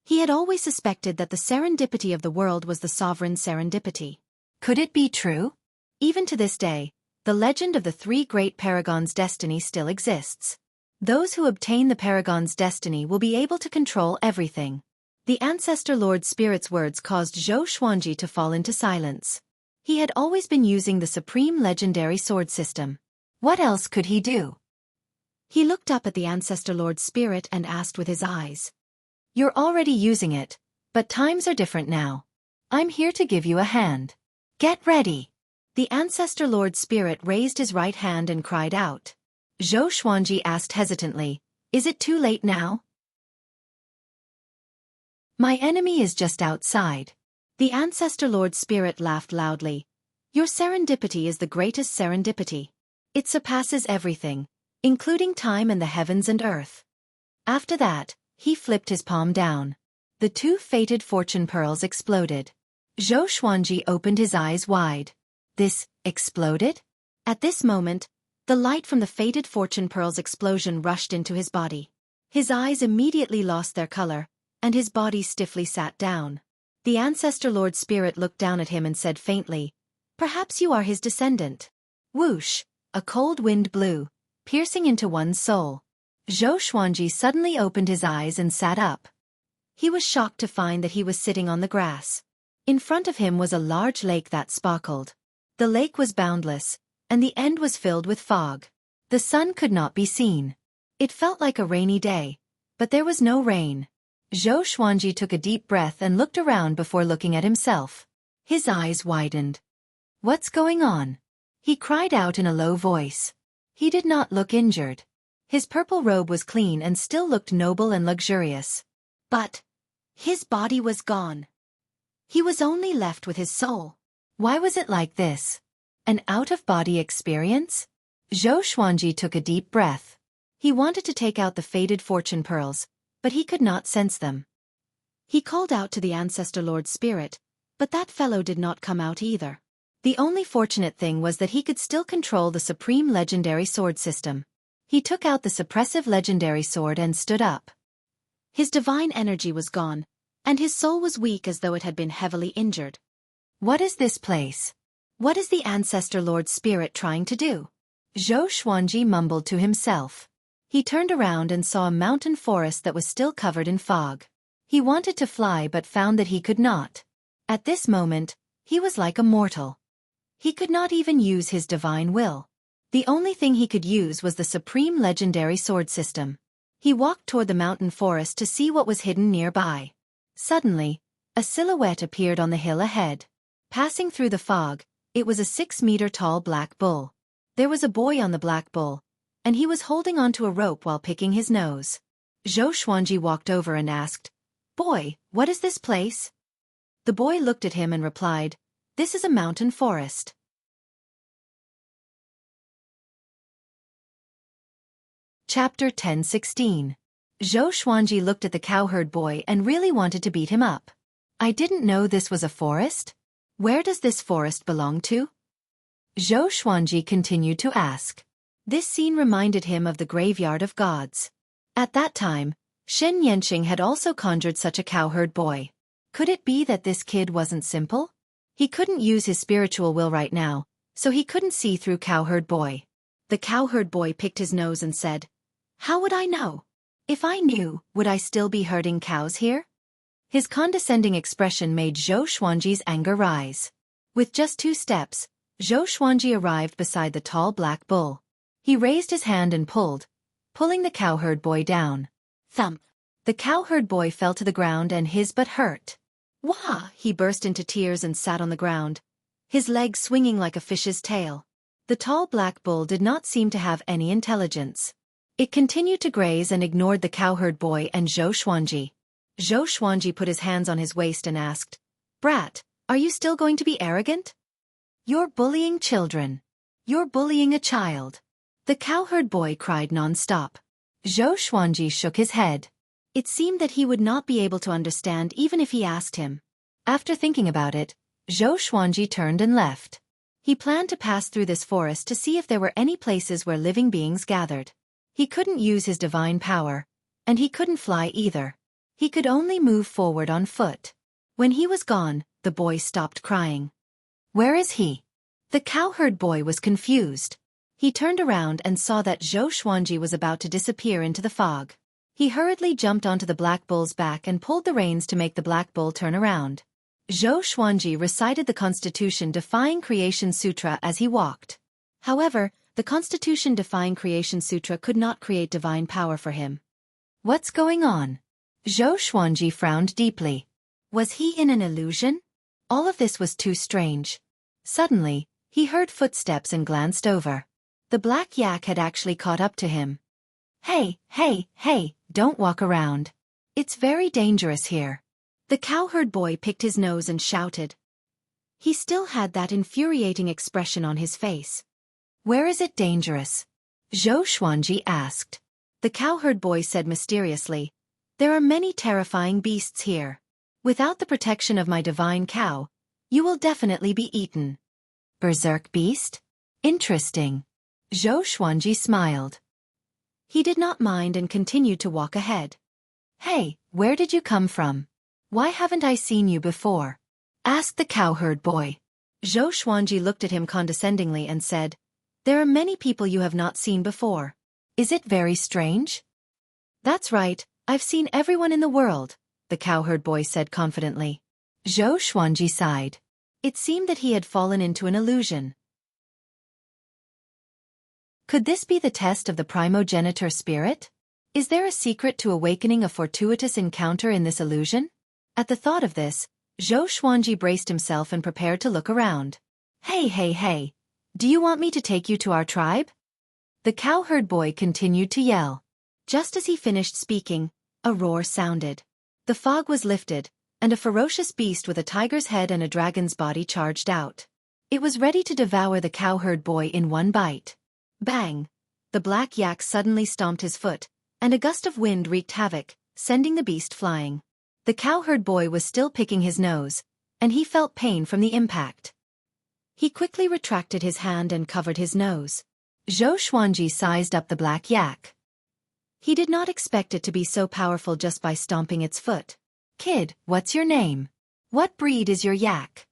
He had always suspected that the serendipity of the world was the sovereign serendipity. Could it be true? Even to this day, the legend of the 3 great paragons' destiny still exists. Those who obtain the paragon's destiny will be able to control everything. The Ancestor Lord Spirit's words caused Zhou Xuanji to fall into silence. He had always been using the supreme legendary sword system. What else could he do? He looked up at the Ancestor Lord Spirit and asked with his eyes. You're already using it, but times are different now. I'm here to give you a hand. Get ready. The Ancestor Lord Spirit raised his right hand and cried out. Zhou Xuanji asked hesitantly, is it too late now? My enemy is just outside. The Ancestor Lord Spirit laughed loudly. Your serendipity is the greatest serendipity. It surpasses everything, including time and the heavens and earth. After that, he flipped his palm down. The 2 fated fortune pearls exploded. Zhou Xuanji opened his eyes wide. This exploded? At this moment, the light from the fated fortune pearls explosion rushed into his body. His eyes immediately lost their color, and his body stiffly sat down. The Ancestor Lord Spirit looked down at him and said faintly, perhaps you are his descendant. Whoosh, a cold wind blew, piercing into one's soul. Zhou Xuanji suddenly opened his eyes and sat up. He was shocked to find that he was sitting on the grass. In front of him was a large lake that sparkled. The lake was boundless, and the end was filled with fog. The sun could not be seen. It felt like a rainy day, but there was no rain. Zhou Xuanji took a deep breath and looked around before looking at himself. His eyes widened. What's going on? He cried out in a low voice. He did not look injured. His purple robe was clean and still looked noble and luxurious. But his body was gone. He was only left with his soul. Why was it like this? An out-of-body experience? Zhou Xuanji took a deep breath. He wanted to take out the faded fortune pearls, but he could not sense them. He called out to the Ancestor Lord Spirit, but that fellow did not come out either. The only fortunate thing was that he could still control the supreme legendary sword system. He took out the suppressive legendary sword and stood up. His divine energy was gone, and his soul was weak as though it had been heavily injured. What is this place? What is the Ancestor Lord Spirit trying to do? Zhou Xuanji mumbled to himself. He turned around and saw a mountain forest that was still covered in fog. He wanted to fly but found that he could not. At this moment, He was like a mortal. He could not even use his divine will. The only thing he could use was the supreme legendary sword system. He walked toward the mountain forest to see what was hidden nearby. Suddenly, a silhouette appeared on the hill ahead. Passing through the fog, it was a 6-meter-tall black bull. There was a boy on the black bull, and he was holding onto a rope while picking his nose. Xueqi walked over and asked, "Boy, what is this place?" The boy looked at him and replied, "This is a mountain forest." Chapter 10:16. Xueqi looked at the cowherd boy and really wanted to beat him up. "I didn't know this was a forest? Where does this forest belong to?" Xueqi continued to ask. This scene reminded him of the graveyard of gods. At that time, Shen Yanqing had also conjured such a cowherd boy. Could it be that this kid wasn't simple? He couldn't use his spiritual will right now, so he couldn't see through cowherd boy. The cowherd boy picked his nose and said, "How would I know? If I knew, would I still be herding cows here?" His condescending expression made Xueqi's anger rise. With just 2 steps, Xueqi arrived beside the tall black bull. He raised his hand and pulling the cowherd boy down. Thump! The cowherd boy fell to the ground and his butt hurt. Wah! He burst into tears and sat on the ground, his legs swinging like a fish's tail. The tall black bull did not seem to have any intelligence. It continued to graze and ignored the cowherd boy and Xueqi. Xueqi put his hands on his waist and asked, "Brat, are you still going to be arrogant? You're bullying children. You're bullying a child." The cowherd boy cried non-stop. Xueqi shook his head. It seemed that he would not be able to understand even if he asked him. After thinking about it, Xueqi turned and left. He planned to pass through this forest to see if there were any places where living beings gathered. He couldn't use his divine power, and he couldn't fly either. He could only move forward on foot. When he was gone, the boy stopped crying. "Where is he?" The cowherd boy was confused. He turned around and saw that Xueqi was about to disappear into the fog. He hurriedly jumped onto the black bull's back and pulled the reins to make the black bull turn around. Xueqi recited the Constitution-defying Creation Sutra as he walked. However, the Constitution-defying Creation Sutra could not create divine power for him. What's going on? Xueqi frowned deeply. Was he in an illusion? All of this was too strange. Suddenly, he heard footsteps and glanced over. The black yak had actually caught up to him. Hey, don't walk around. It's very dangerous here." The cowherd boy picked his nose and shouted. He still had that infuriating expression on his face. "Where is it dangerous?" Xueqi asked. The cowherd boy said mysteriously, "There are many terrifying beasts here. Without the protection of my divine cow, you will definitely be eaten." "Berserk beast? Interesting." Xueqi smiled. He did not mind and continued to walk ahead. "Hey, where did you come from? Why haven't I seen you before?" asked the cowherd boy. Xueqi looked at him condescendingly and said, "There are many people you have not seen before. Is it very strange?" "That's right, I've seen everyone in the world," the cowherd boy said confidently. Xueqi sighed. It seemed that he had fallen into an illusion. Could this be the test of the primogenitor spirit? Is there a secret to awakening a fortuitous encounter in this illusion? At the thought of this, Xueqi braced himself and prepared to look around. Hey, do you want me to take you to our tribe?" The cowherd boy continued to yell. Just as he finished speaking, a roar sounded. The fog was lifted, and a ferocious beast with a tiger's head and a dragon's body charged out. It was ready to devour the cowherd boy in one bite. Bang! The black yak suddenly stomped his foot, and a gust of wind wreaked havoc, sending the beast flying. The cowherd boy was still picking his nose, and he felt pain from the impact. He quickly retracted his hand and covered his nose. Xueqi sized up the black yak. He did not expect it to be so powerful just by stomping its foot. "Kid, what's your name? What breed is your yak?"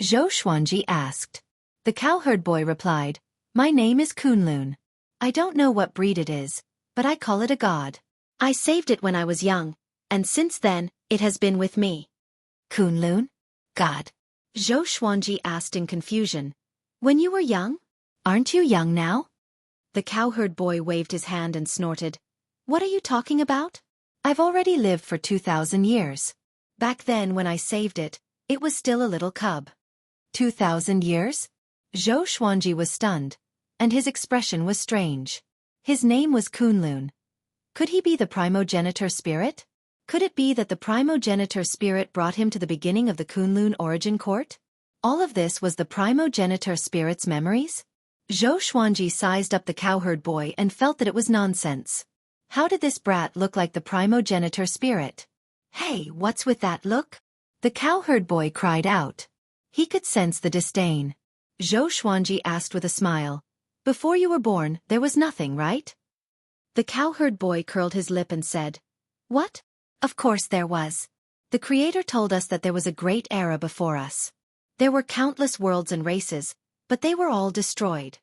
Xueqi asked. The cowherd boy replied, "My name is Kunlun. I don't know what breed it is, but I call it a god. I saved it when I was young, and since then, it has been with me." "Kunlun? God. Zhou Xuanji asked in confusion. When you were young? Aren't you young now? The cowherd boy waved his hand and snorted. What are you talking about? I've already lived for 2,000 years. Back then when I saved it, it was still a little cub. 2,000 years? Zhou Xuanji was stunned, and his expression was strange. His name was Kunlun. Could he be the primogenitor spirit? Could it be that the primogenitor spirit brought him to the beginning of the Kunlun origin court? All of this was the primogenitor spirit's memories? Zhou Xuanji sized up the cowherd boy and felt that it was nonsense. How did this brat look like the primogenitor spirit? Hey, what's with that look? The cowherd boy cried out. He could sense the disdain. Zhou Xuanji asked with a smile. Before you were born, there was nothing, right? The cowherd boy curled his lip and said, What? Of course there was. The Creator told us that there was a great era before us. There were countless worlds and races, but they were all destroyed.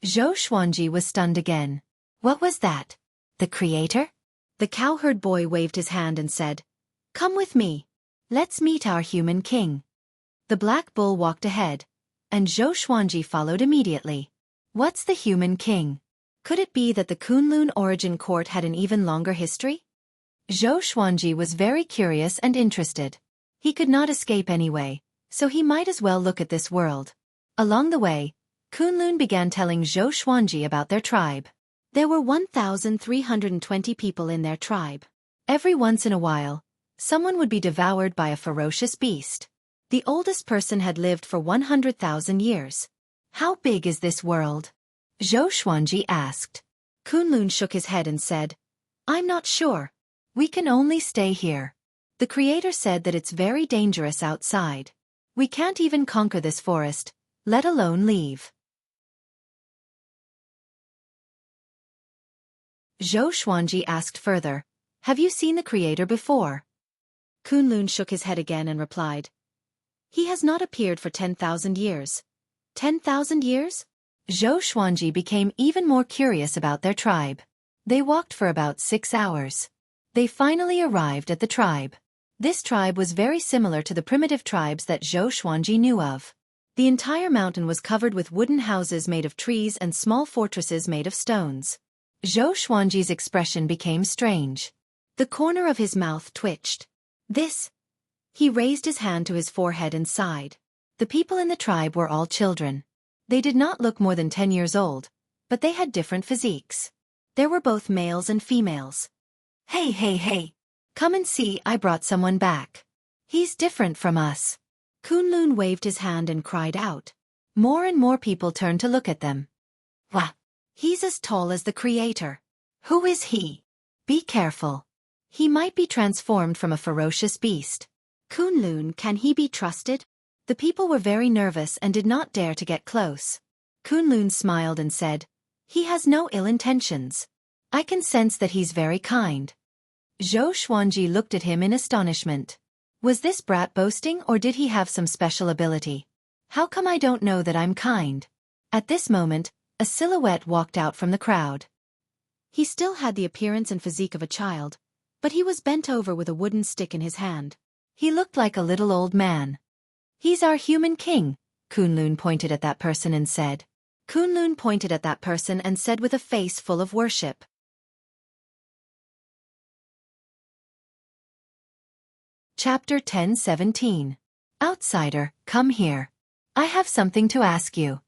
Zhou Xuanji was stunned again. What was that? The Creator? The cowherd boy waved his hand and said, Come with me. Let's meet our human king. The black bull walked ahead, and Zhou Xuanji followed immediately. What's the human king? Could it be that the Kunlun origin court had an even longer history? Zhou Xuanji was very curious and interested. He could not escape anyway, so he might as well look at this world. Along the way, Kunlun began telling Zhou Xuanji about their tribe. There were 1,320 people in their tribe. Every once in a while, someone would be devoured by a ferocious beast. The oldest person had lived for 100,000 years. How big is this world? Zhou Xuanji asked. Kunlun shook his head and said, I'm not sure. We can only stay here. The Creator said that it's very dangerous outside. We can't even conquer this forest, let alone leave. Zhou Xuanji asked further, Have you seen the Creator before? Kunlun shook his head again and replied, He has not appeared for 10,000 years. 10,000 years? Zhou Xuanji became even more curious about their tribe. They walked for about 6 hours. They finally arrived at the tribe. This tribe was very similar to the primitive tribes that Zhou Xuanji knew of. The entire mountain was covered with wooden houses made of trees and small fortresses made of stones. Zhou Xuanji's expression became strange. The corner of his mouth twitched. This? He raised his hand to his forehead and sighed. The people in the tribe were all children. They did not look more than 10 years old, but they had different physiques. There were both males and females. Hey, hey, hey. Come and see, I brought someone back. He's different from us. Kunlun waved his hand and cried out. More and more people turned to look at them. Wah! He's as tall as the Creator. Who is he? Be careful. He might be transformed from a ferocious beast. Kunlun, can he be trusted? The people were very nervous and did not dare to get close. Kunlun smiled and said, He has no ill intentions. I can sense that he's very kind. Zhou Xuanji looked at him in astonishment. Was this brat boasting or did he have some special ability? How come I don't know that I'm kind? At this moment, a silhouette walked out from the crowd. He still had the appearance and physique of a child, but he was bent over with a wooden stick in his hand. He looked like a little old man. He's our human king, Kunlun pointed at that person and said. Kunlun pointed at that person and said with a face full of worship. Chapter 10:17. Outsider, come here. I have something to ask you.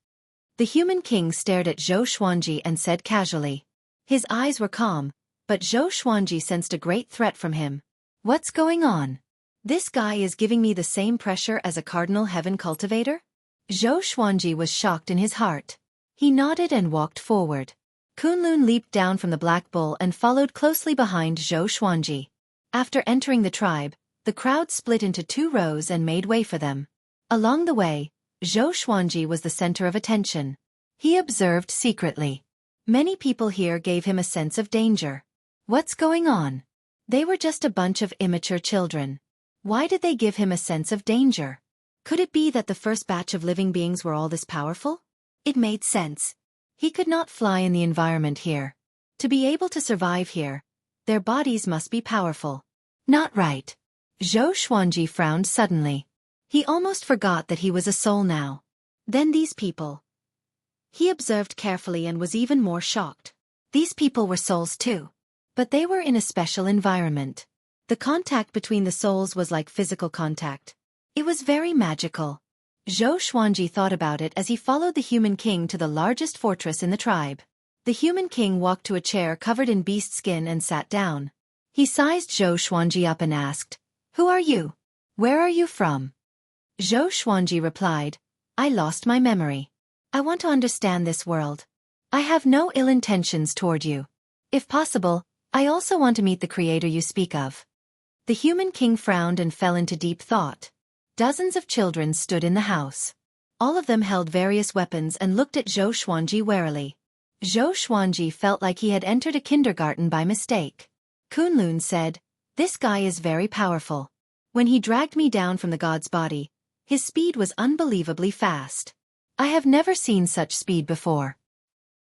The human king stared at Zhou Xuanji and said casually. His eyes were calm, but Zhou Xuanji sensed a great threat from him. What's going on? This guy is giving me the same pressure as a cardinal heaven cultivator? Zhou Xuanji was shocked in his heart. He nodded and walked forward. Kunlun leaped down from the black bull and followed closely behind Zhou Xuanji. After entering the tribe, the crowd split into 2 rows and made way for them. Along the way, Zhou Xuanji was the center of attention. He observed secretly. Many people here gave him a sense of danger. What's going on? They were just a bunch of immature children. Why did they give him a sense of danger? Could it be that the first batch of living beings were all this powerful? It made sense. He could not fly in the environment here. To be able to survive here, their bodies must be powerful. Not right. Zhou Xuanji frowned suddenly. He almost forgot that he was a soul now. Then these people. He observed carefully and was even more shocked. These people were souls too. But they were in a special environment. The contact between the souls was like physical contact. It was very magical. Xueqi thought about it as he followed the human king to the largest fortress in the tribe. The human king walked to a chair covered in beast skin and sat down. He sized Xueqi up and asked, "Who are you? Where are you from?" Xueqi replied, "I lost my memory. I want to understand this world. I have no ill intentions toward you. If possible, I also want to meet the creator you speak of." The human king frowned and fell into deep thought. Dozens of children stood in the house. All of them held various weapons and looked at Xueqi warily. Xueqi felt like he had entered a kindergarten by mistake. Kunlun said, "This guy is very powerful. When he dragged me down from the god's body, his speed was unbelievably fast. I have never seen such speed before.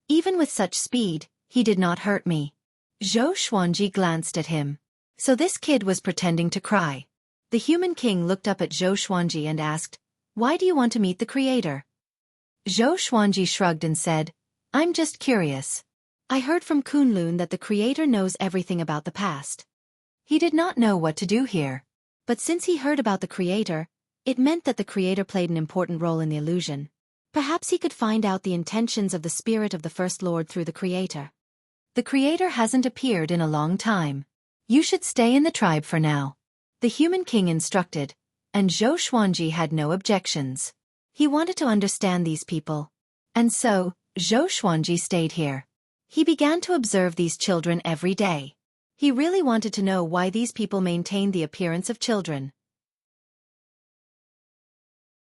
Even with such speed, he did not hurt me." Xueqi glanced at him. So this kid was pretending to cry. The human king looked up at Xueqi and asked, "Why do you want to meet the creator?" Xueqi shrugged and said, "I'm just curious. I heard from Kunlun that the creator knows everything about the past." He did not know what to do here. But since he heard about the creator, it meant that the creator played an important role in the illusion. Perhaps he could find out the intentions of the spirit of the First Lord through the creator. "The creator hasn't appeared in a long time. You should stay in the tribe for now," the human king instructed, and Xueqi had no objections. He wanted to understand these people. And so, Xueqi stayed here. He began to observe these children every day. He really wanted to know why these people maintained the appearance of children.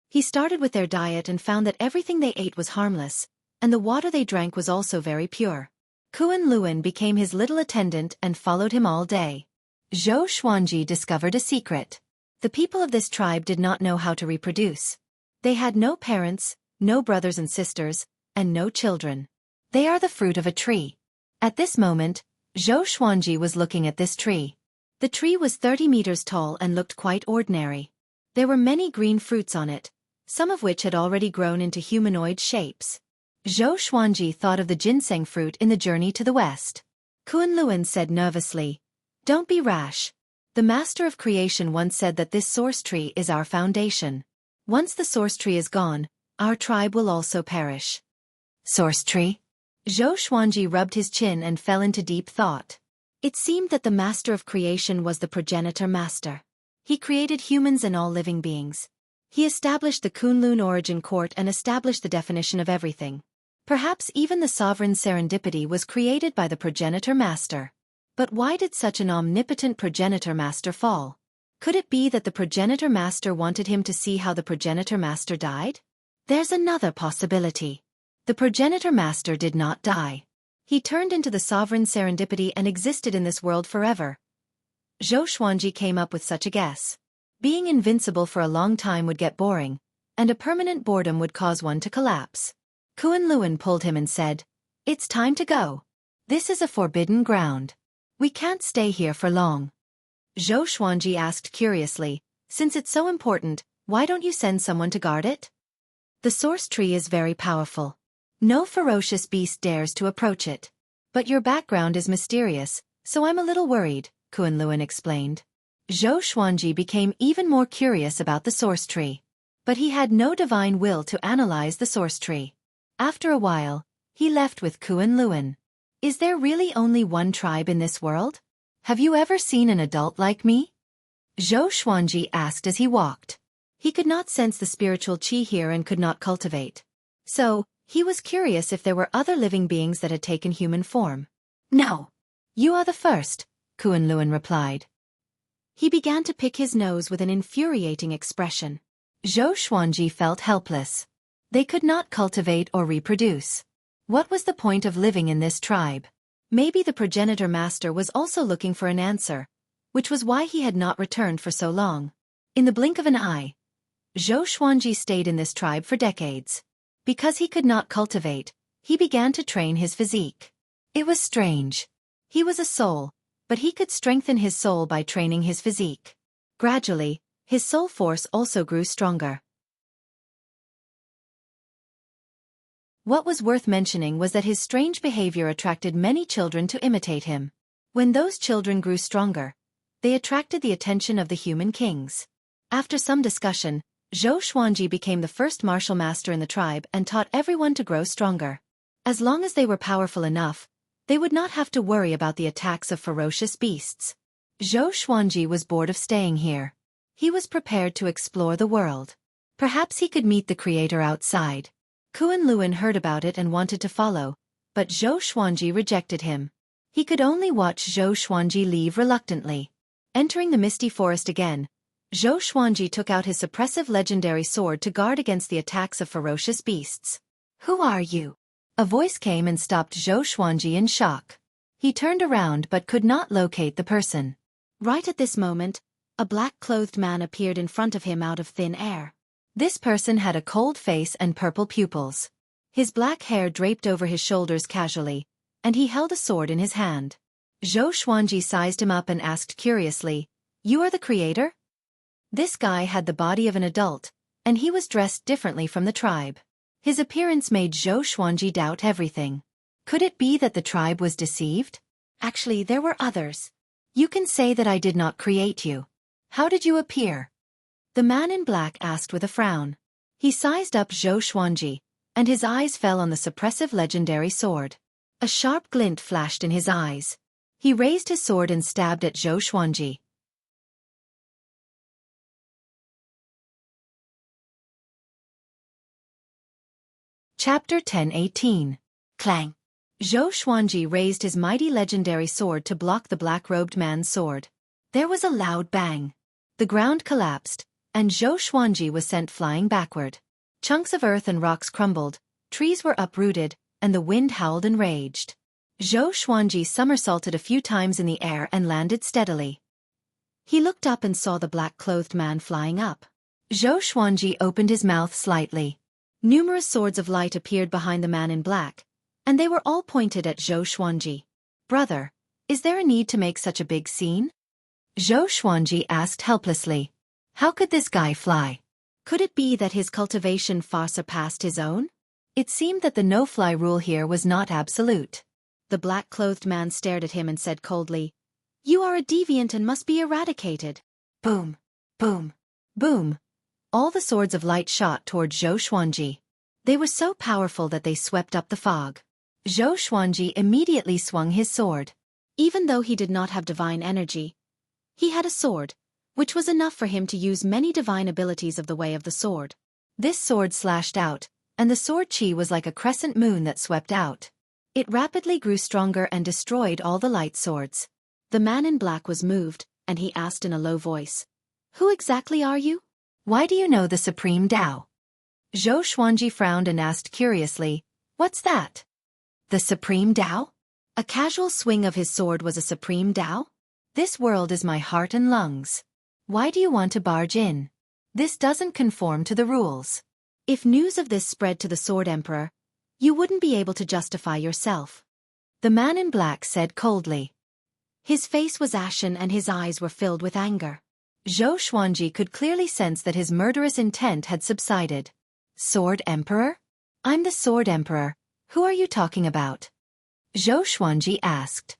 He started with their diet and found that everything they ate was harmless, and the water they drank was also very pure. Kunlun became his little attendant and followed him all day. Xueqi discovered a secret. The people of this tribe did not know how to reproduce. They had no parents, no brothers and sisters, and no children. They are the fruit of a tree. At this moment, Xueqi was looking at this tree. The tree was 30 meters tall and looked quite ordinary. There were many green fruits on it, some of which had already grown into humanoid shapes. Xueqi thought of the ginseng fruit in the journey to the west. Kunlun said nervously, "Don't be rash. The master of creation once said that this source tree is our foundation. Once the source tree is gone, our tribe will also perish." Source tree? Xueqi rubbed his chin and fell into deep thought. It seemed that the master of creation was the progenitor master. He created humans and all living beings. He established the Kunlun origin court and established the definition of everything. Perhaps even the sovereign serendipity was created by the progenitor master. But why did such an omnipotent progenitor master fall? Could it be that the progenitor master wanted him to see how the progenitor master died? There's another possibility. The progenitor master did not die. He turned into the sovereign serendipity and existed in this world forever. Xueqi came up with such a guess. Being invincible for a long time would get boring, and a permanent boredom would cause one to collapse. Kunlun pulled him and said, "It's time to go. This is a forbidden ground. We can't stay here for long." Xueqi asked curiously, "Since it's so important, why don't you send someone to guard it?" "The source tree is very powerful. No ferocious beast dares to approach it. But your background is mysterious, so I'm a little worried," Kunlun explained. Xueqi became even more curious about the source tree. But he had no divine will to analyze the source tree. After a while, he left with Kunlun. "Is there really only one tribe in this world? Have you ever seen an adult like me?" Xueqi asked as he walked. He could not sense the spiritual qi here and could not cultivate. So, he was curious if there were other living beings that had taken human form. "No. You are the first," Kunlun replied. He began to pick his nose with an infuriating expression. Xueqi felt helpless. They could not cultivate or reproduce. What was the point of living in this tribe? Maybe the progenitor master was also looking for an answer, which was why he had not returned for so long. In the blink of an eye, Xueqi stayed in this tribe for decades. Because he could not cultivate, he began to train his physique. It was strange. He was a soul, but he could strengthen his soul by training his physique. Gradually, His soul force also grew stronger. What was worth mentioning was that his strange behavior attracted many children to imitate him. When those children grew stronger, they attracted the attention of the human kings. After some discussion, Xueqi became the first martial master in the tribe and taught everyone to grow stronger. As long as they were powerful enough, they would not have to worry about the attacks of ferocious beasts. Xueqi was bored of staying here. He was prepared to explore the world. Perhaps he could meet the creator outside. Kuan Luan heard about it and wanted to follow, but Xueqi rejected him. He could only watch Xueqi leave reluctantly. Entering the misty forest again, Xueqi took out his suppressive legendary sword to guard against the attacks of ferocious beasts. "Who are you?" A voice came and stopped Xueqi in shock. He turned around but could not locate the person. Right at this moment, a black-clothed man appeared in front of him out of thin air. This person had a cold face and purple pupils. His black hair draped over his shoulders casually, and he held a sword in his hand. Xueqi sized him up and asked curiously, "You are the creator?" This guy had the body of an adult, and he was dressed differently from the tribe. His appearance made Xueqi doubt everything. Could it be that the tribe was deceived? Actually, there were others. "You can say that I did not create you. How did you appear?" The man in black asked with a frown. He sized up Xueqi, and his eyes fell on the suppressive legendary sword. A sharp glint flashed in his eyes. He raised his sword and stabbed at Xueqi. Chapter 10:18. Clang. Xueqi raised his mighty legendary sword to block the black-robed man's sword. There was a loud bang. The ground collapsed, and Xueqi was sent flying backward. Chunks of earth and rocks crumbled, trees were uprooted, and the wind howled and raged. Xueqi somersaulted a few times in the air and landed steadily. He looked up and saw the black-clothed man flying up. Xueqi opened his mouth slightly. Numerous swords of light appeared behind the man in black, and they were all pointed at Xueqi. "Brother, is there a need to make such a big scene?" Xueqi asked helplessly. How could this guy fly? Could it be that his cultivation far surpassed his own? It seemed that the no-fly rule here was not absolute. The black-clothed man stared at him and said coldly, "You are a deviant and must be eradicated." Boom, boom, boom. All the swords of light shot toward Xueqi. They were so powerful that they swept up the fog. Xueqi immediately swung his sword. Even though he did not have divine energy, he had a sword, which was enough for him to use many divine abilities of the way of the sword. This sword slashed out, and the sword chi was like a crescent moon that swept out. It rapidly grew stronger and destroyed all the light swords. The man in black was moved, and he asked in a low voice, "Who exactly are you? Why do you know the Supreme Tao?" Xueqi frowned and asked curiously, "What's that?" "The Supreme Tao?" A casual swing of his sword was a Supreme Tao? "This world is my heart and lungs. Why do you want to barge in? This doesn't conform to the rules. If news of this spread to the Sword Emperor, you wouldn't be able to justify yourself." The man in black said coldly. His face was ashen and his eyes were filled with anger. Xueqi could clearly sense that his murderous intent had subsided. "Sword Emperor? I'm the Sword Emperor. Who are you talking about?" Xueqi asked.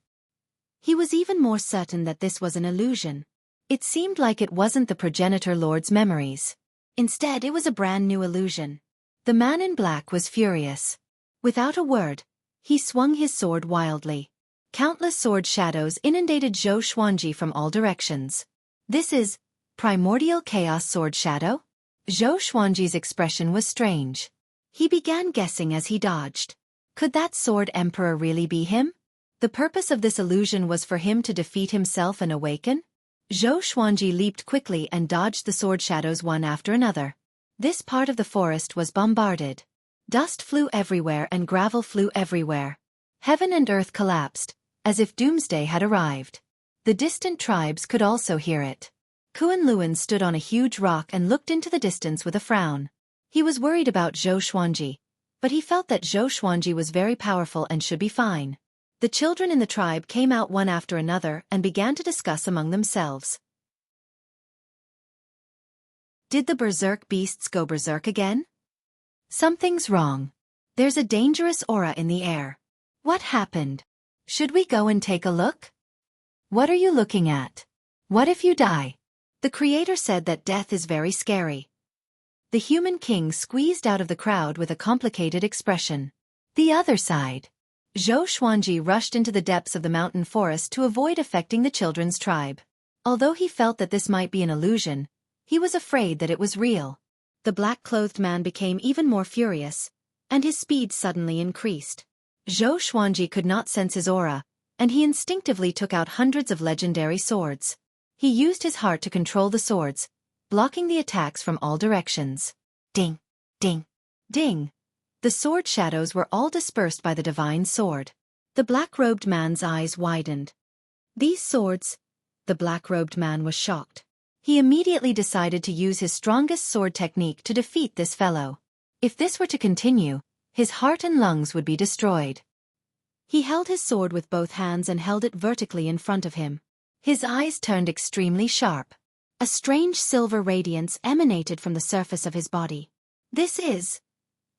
He was even more certain that this was an illusion. It seemed like it wasn't the progenitor lord's memories. Instead, it was a brand new illusion. The man in black was furious. Without a word, he swung his sword wildly. Countless sword shadows inundated Xueqi from all directions. "This is primordial chaos sword shadow?" Xueqi's expression was strange. He began guessing as he dodged. Could that Sword Emperor really be him? The purpose of this illusion was for him to defeat himself and awaken? Xueqi leaped quickly and dodged the sword shadows one after another. This part of the forest was bombarded. Dust flew everywhere and gravel flew everywhere. Heaven and earth collapsed, as if doomsday had arrived. The distant tribes could also hear it. Kuan Luan stood on a huge rock and looked into the distance with a frown. He was worried about Xueqi, but he felt that Xueqi was very powerful and should be fine. The children in the tribe came out one after another and began to discuss among themselves. Did the berserk beasts go berserk again? Something's wrong. There's a dangerous aura in the air. What happened? Should we go and take a look? What are you looking at? What if you die? The creator said that death is very scary. The human king squeezed out of the crowd with a complicated expression. The other side. Xueqi rushed into the depths of the mountain forest to avoid affecting the children's tribe. Although he felt that this might be an illusion, he was afraid that it was real. The black-clothed man became even more furious, and his speed suddenly increased. Xueqi could not sense his aura, and he instinctively took out hundreds of legendary swords. He used his heart to control the swords, blocking the attacks from all directions. Ding! Ding! Ding! The sword shadows were all dispersed by the divine sword. The black-robed man's eyes widened. These swords? The black-robed man was shocked. He immediately decided to use his strongest sword technique to defeat this fellow. If this were to continue, his heart and lungs would be destroyed. He held his sword with both hands and held it vertically in front of him. His eyes turned extremely sharp. A strange silver radiance emanated from the surface of his body. This is...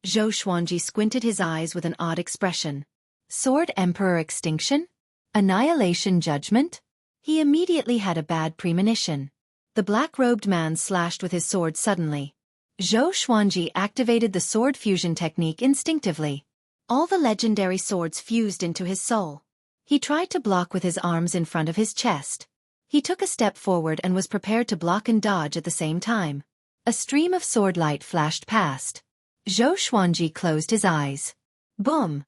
Xueqi squinted his eyes with an odd expression. Sword Emperor Extinction? Annihilation Judgment? He immediately had a bad premonition. The black-robed man slashed with his sword suddenly. Xueqi activated the sword fusion technique instinctively. All the legendary swords fused into his soul. He tried to block with his arms in front of his chest. He took a step forward and was prepared to block and dodge at the same time. A stream of sword light flashed past. Xueqi closed his eyes. Boom!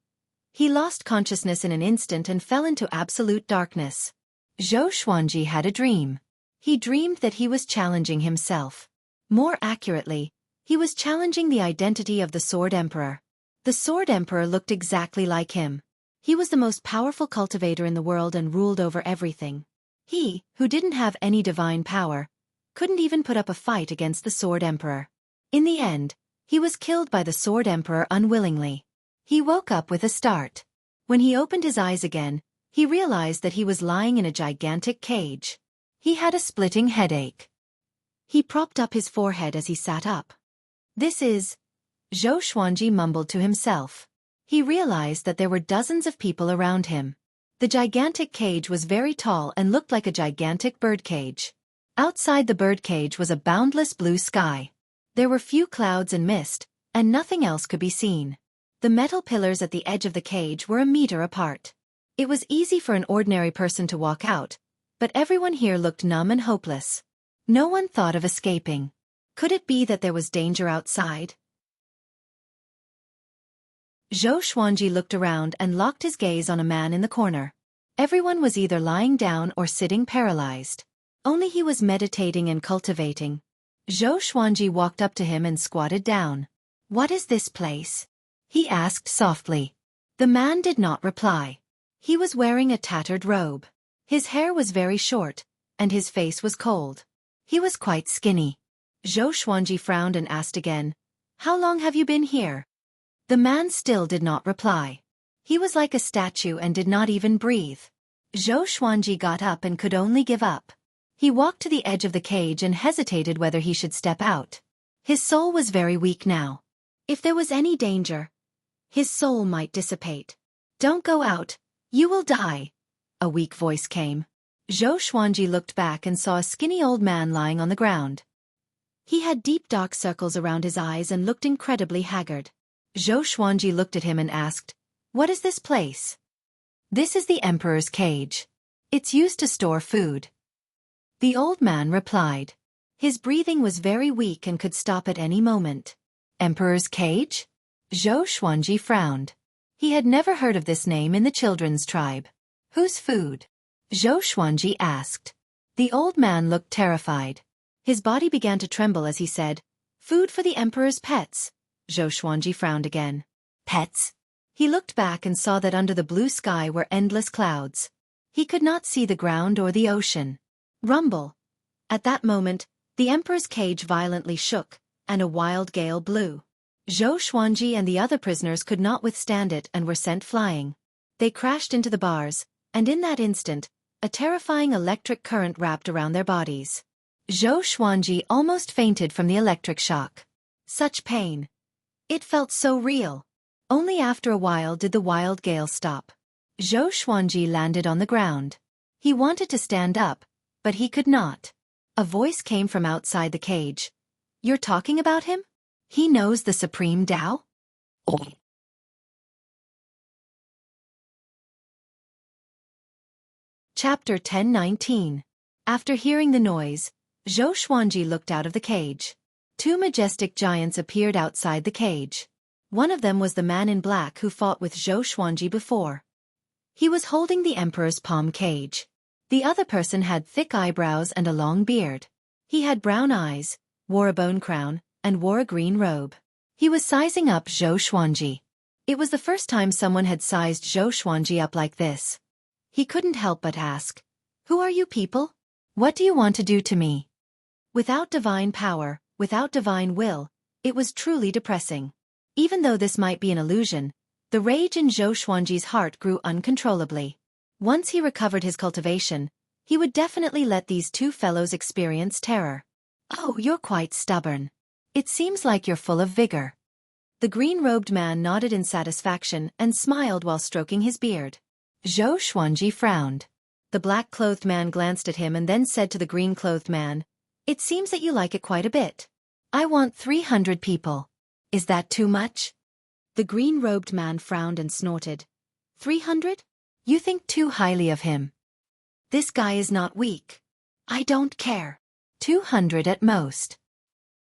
He lost consciousness in an instant and fell into absolute darkness. Xueqi had a dream. He dreamed that he was challenging himself. More accurately, he was challenging the identity of the Sword Emperor. The Sword Emperor looked exactly like him. He was the most powerful cultivator in the world and ruled over everything. He, who didn't have any divine power, couldn't even put up a fight against the Sword Emperor. In the end, he was killed by the Sword Emperor unwillingly. He woke up with a start. When he opened his eyes again, he realized that he was lying in a gigantic cage. He had a splitting headache. He propped up his forehead as he sat up. This is... Xueqi mumbled to himself. He realized that there were dozens of people around him. The gigantic cage was very tall and looked like a gigantic birdcage. Outside the birdcage was a boundless blue sky. There were few clouds and mist, and nothing else could be seen. The metal pillars at the edge of the cage were a meter apart. It was easy for an ordinary person to walk out, but everyone here looked numb and hopeless. No one thought of escaping. Could it be that there was danger outside? Xueqi looked around and locked his gaze on a man in the corner. Everyone was either lying down or sitting paralyzed. Only he was meditating and cultivating. Xueqi walked up to him and squatted down. "What is this place?" he asked softly. The man did not reply. He was wearing a tattered robe. His hair was very short, and his face was cold. He was quite skinny. Xueqi frowned and asked again, "How long have you been here?" The man still did not reply. He was like a statue and did not even breathe. Xueqi got up and could only give up. He walked to the edge of the cage and hesitated whether he should step out. His soul was very weak now. If there was any danger, his soul might dissipate. "Don't go out, you will die," a weak voice came. Xueqi looked back and saw a skinny old man lying on the ground. He had deep dark circles around his eyes and looked incredibly haggard. Xueqi looked at him and asked, "What is this place?" "This is the Emperor's cage. It's used to store food." The old man replied. His breathing was very weak and could stop at any moment. "Emperor's cage?" Xueqi frowned. He had never heard of this name in the children's tribe. "Whose food?" Xueqi asked. The old man looked terrified. His body began to tremble as he said, "Food for the Emperor's pets." Xueqi frowned again. "Pets?" He looked back and saw that under the blue sky were endless clouds. He could not see the ground or the ocean. Rumble. At that moment, the Emperor's cage violently shook, and a wild gale blew. Xueqi and the other prisoners could not withstand it and were sent flying. They crashed into the bars, and in that instant, a terrifying electric current wrapped around their bodies. Zhou Xuanji almost fainted from the electric shock. Such pain. It felt so real. Only after a while did the wild gale stop. Zhou Xuanji landed on the ground. He wanted to stand up, but he could not. A voice came from outside the cage. "You're talking about him? He knows the Supreme Tao?" Chapter 10:19. After hearing the noise, Zhou Xuanji looked out of the cage. Two majestic giants appeared outside the cage. One of them was the man in black who fought with Zhou Xuanji before. He was holding the emperor's palm cage. The other person had thick eyebrows and a long beard. He had brown eyes, wore a bone crown, and wore a green robe. He was sizing up Zhou Xuanji. It was the first time someone had sized Zhou Xuanji up like this. He couldn't help but ask, "Who are you people? What do you want to do to me?" Without divine power, without divine will, it was truly depressing. Even though this might be an illusion, the rage in Zhou Xuanji's heart grew uncontrollably. Once he recovered his cultivation, he would definitely let these two fellows experience terror. "Oh, you're quite stubborn. It seems like you're full of vigor." The green-robed man nodded in satisfaction and smiled while stroking his beard. Zhou Xuanji frowned. The black-clothed man glanced at him and then said to the green-clothed man, "It seems that you like it quite a bit. I want 300 people. Is that too much?" The green-robed man frowned and snorted. 300? You think too highly of him. This guy is not weak. I don't care. 200 at most.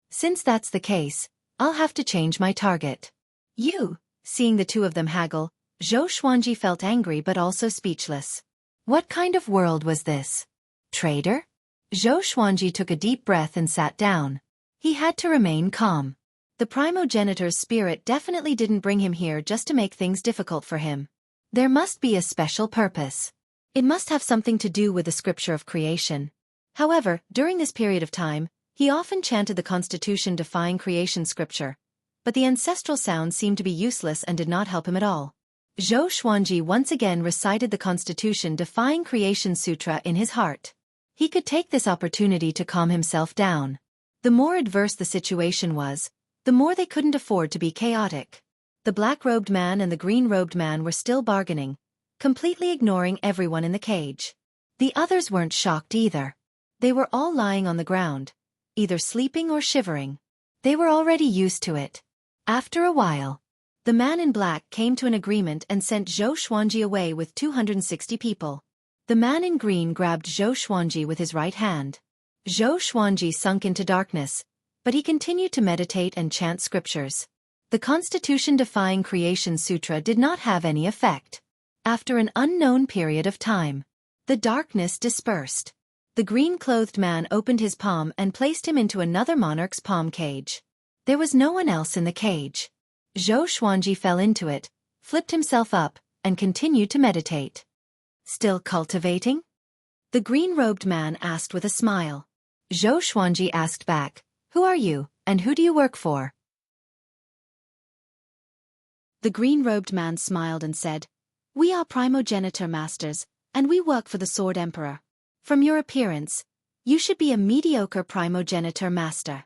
Since that's the case, I'll have to change my target. You, seeing the two of them haggle, Zhou Xuanji felt angry but also speechless. What kind of world was this? Traitor? Zhou Xuanji took a deep breath and sat down. He had to remain calm. The primogenitor's spirit definitely didn't bring him here just to make things difficult for him. There must be a special purpose. It must have something to do with the scripture of creation. However, during this period of time, he often chanted the constitution-defying creation scripture, but the ancestral sounds seemed to be useless and did not help him at all. Zhou Xuanji once again recited the constitution-defying creation sutra in his heart. He could take this opportunity to calm himself down. The more adverse the situation was, the more they couldn't afford to be chaotic. The black-robed man and the green-robed man were still bargaining, completely ignoring everyone in the cage. The others weren't shocked either. They were all lying on the ground, either sleeping or shivering. They were already used to it. After a while, the man in black came to an agreement and sent Zhou Xuanji away with 260 people. The man in green grabbed Zhou Xuanji with his right hand. Zhou Xuanji sunk into darkness, but he continued to meditate and chant scriptures. The constitution-defying creation sutra did not have any effect. After an unknown period of time, the darkness dispersed. The green-clothed man opened his palm and placed him into another monarch's palm cage. There was no one else in the cage. Zhou Xuanji fell into it, flipped himself up, and continued to meditate. "Still cultivating?" The green-robed man asked with a smile. Zhou Xuanji asked back, "Who are you, and who do you work for?" The green-robed man smiled and said, "We are primogenitor masters, and we work for the Sword Emperor. From your appearance, you should be a mediocre primogenitor master."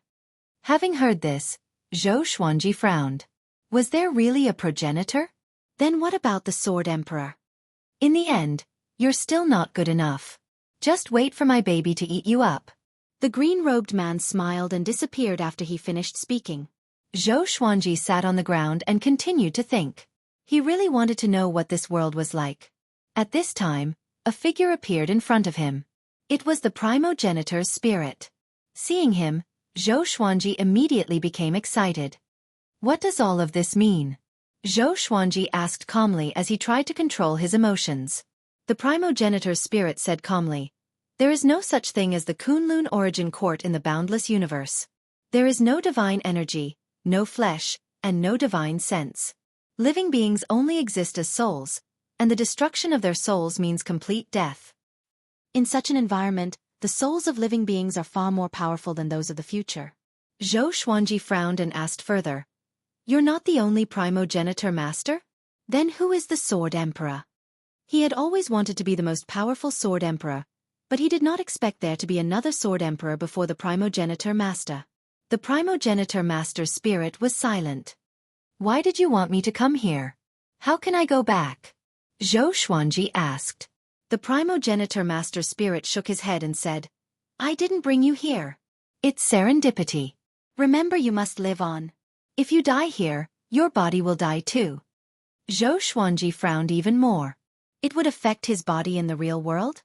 Having heard this, Zhou Xuanji frowned. Was there really a progenitor? Then what about the Sword Emperor? In the end, you're still not good enough. Just wait for my baby to eat you up. The green-robed man smiled and disappeared after he finished speaking. Zhou Xuanji sat on the ground and continued to think. He really wanted to know what this world was like. At this time, a figure appeared in front of him. It was the primogenitor's spirit. Seeing him, Zhou Xuanji immediately became excited. What does all of this mean? Zhou Xuanji asked calmly as he tried to control his emotions. The primogenitor's spirit said calmly, "There is no such thing as the Kunlun origin court in the boundless universe. There is no divine energy, no flesh, and no divine sense. Living beings only exist as souls, and the destruction of their souls means complete death. In such an environment, the souls of living beings are far more powerful than those of the future." Zhou Xuanji frowned and asked further, "You're not the only primogenitor master? Then who is the Sword Emperor?" He had always wanted to be the most powerful Sword Emperor, but he did not expect there to be another sword emperor before the primogenitor master. The primogenitor master's spirit was silent. "Why did you want me to come here? How can I go back?" Xueqi asked. The primogenitor master's spirit shook his head and said, "I didn't bring you here. It's serendipity. Remember, you must live on. If you die here, your body will die too." Xueqi frowned even more. It would affect his body in the real world?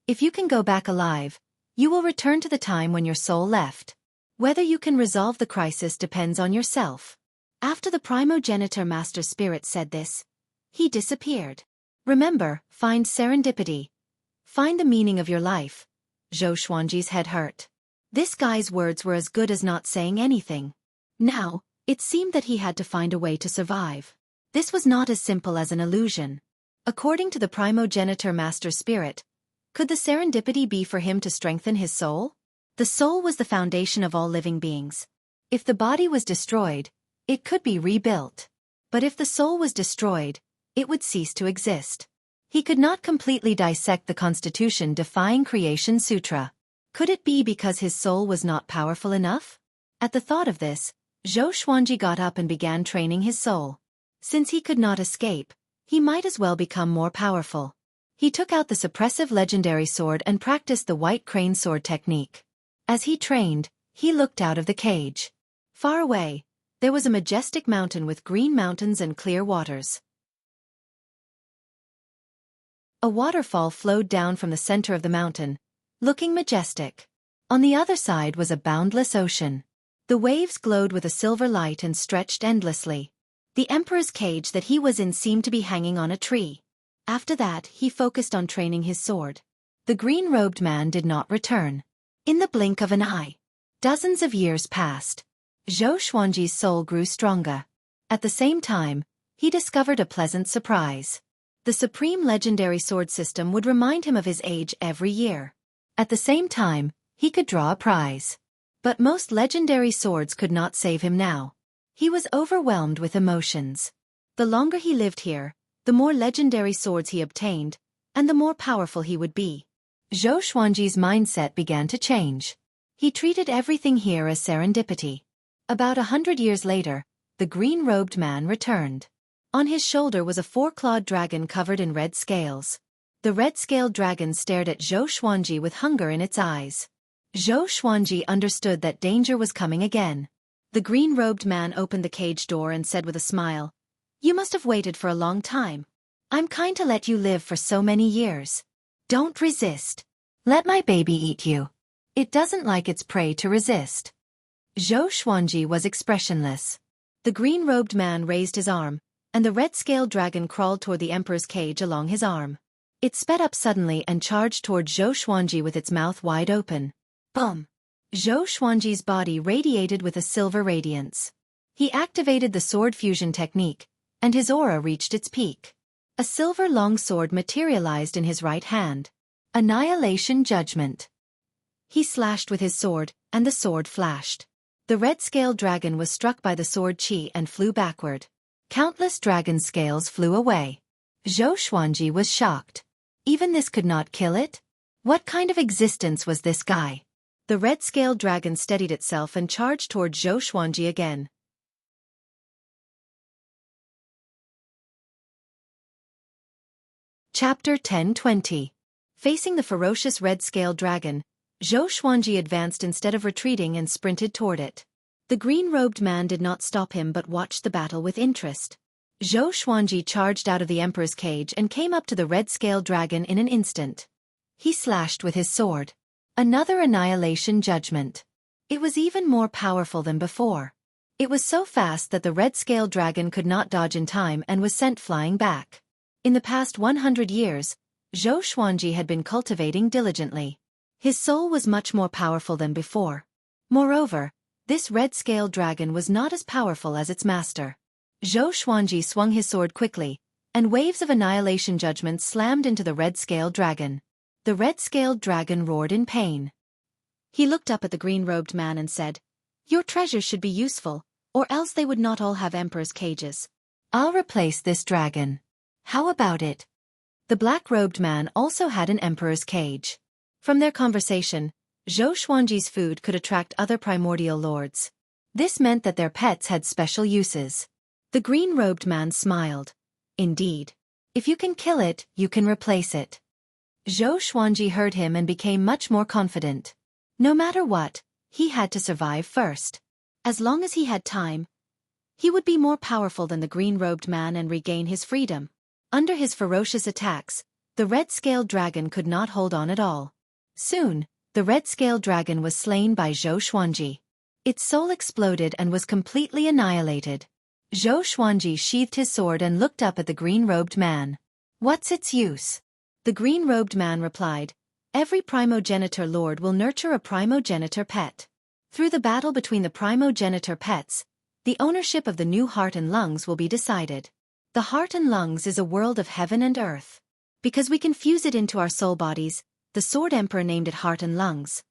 If you can go back alive, you will return to the time when your soul left. Whether you can resolve the crisis depends on yourself. After the primogenitor master spirit said this, he disappeared. Remember, find serendipity. Find the meaning of your life. Xueqi's head hurt. This guy's words were as good as not saying anything. Now, it seemed that he had to find a way to survive. This was not as simple as an illusion. According to the primogenitor master spirit, could the serendipity be for him to strengthen his soul? The soul was the foundation of all living beings. If the body was destroyed, it could be rebuilt. But if the soul was destroyed, it would cease to exist. He could not completely dissect the constitution-defying creation sutra. Could it be because his soul was not powerful enough? At the thought of this, Xueqi got up and began training his soul. Since he could not escape, he might as well become more powerful. He took out the suppressive legendary sword and practiced the white crane sword technique. As he trained, he looked out of the cage. Far away, there was a majestic mountain with green mountains and clear waters. A waterfall flowed down from the center of the mountain, looking majestic. On the other side was a boundless ocean. The waves glowed with a silver light and stretched endlessly. The emperor's cage that he was in seemed to be hanging on a tree. After that, he focused on training his sword. The green-robed man did not return. In the blink of an eye, dozens of years passed. Xueqi's soul grew stronger. At the same time, he discovered a pleasant surprise. The supreme legendary sword system would remind him of his age every year. At the same time, he could draw a prize. But most legendary swords could not save him now. He was overwhelmed with emotions. The longer he lived here, the more legendary swords he obtained, and the more powerful he would be. Xueqi's mindset began to change. He treated everything here as serendipity. About 100 years later, the green-robed man returned. On his shoulder was a four-clawed dragon covered in red scales. The red-scaled dragon stared at Xueqi with hunger in its eyes. Xueqi understood that danger was coming again. The green-robed man opened the cage door and said with a smile, "You must have waited for a long time. I'm kind to let you live for so many years. Don't resist. Let my baby eat you. It doesn't like its prey to resist." Xueqi was expressionless. The green-robed man raised his arm, and the red-scaled dragon crawled toward the emperor's cage along his arm. It sped up suddenly and charged toward Xueqi with its mouth wide open. Boom! Xueqi's body radiated with a silver radiance. He activated the sword fusion technique, and his aura reached its peak. A silver long sword materialized in his right hand. Annihilation Judgment. He slashed with his sword, and the sword flashed. The red-scaled dragon was struck by the sword chi and flew backward. Countless dragon scales flew away. Xueqi was shocked. Even this could not kill it? What kind of existence was this guy? The red-scaled dragon steadied itself and charged toward Xueqi again. Chapter 10:20. Facing the ferocious red-scaled dragon, Xueqi advanced instead of retreating and sprinted toward it. The green-robed man did not stop him but watched the battle with interest. Xueqi charged out of the emperor's cage and came up to the red-scaled dragon in an instant. He slashed with his sword. Another annihilation judgment. It was even more powerful than before. It was so fast that the red-scaled dragon could not dodge in time and was sent flying back. In the past 100 years, Xueqi had been cultivating diligently. His soul was much more powerful than before. Moreover, this red-scaled dragon was not as powerful as its master. Xueqi swung his sword quickly, and waves of annihilation judgment slammed into the red-scaled dragon. The red-scaled dragon roared in pain. He looked up at the green-robed man and said, "Your treasures should be useful, or else they would not all have emperor's cages. I'll replace this dragon. How about it?" The black-robed man also had an emperor's cage. From their conversation, Xueqi's food could attract other primordial lords. This meant that their pets had special uses. The green-robed man smiled. Indeed. If you can kill it, you can replace it. Xueqi heard him and became much more confident. No matter what, he had to survive first. As long as he had time, he would be more powerful than the green-robed man and regain his freedom. Under his ferocious attacks, the red-scaled dragon could not hold on at all. Soon, the red-scaled dragon was slain by Xueqi. Its soul exploded and was completely annihilated. Xueqi sheathed his sword and looked up at the green-robed man. What's its use? The green-robed man replied, every primogenitor lord will nurture a primogenitor pet. Through the battle between the primogenitor pets, the ownership of the new heart and lungs will be decided. The heart and lungs is a world of heaven and earth. Because we can fuse it into our soul bodies, the Sword Emperor named it Heart and Lungs.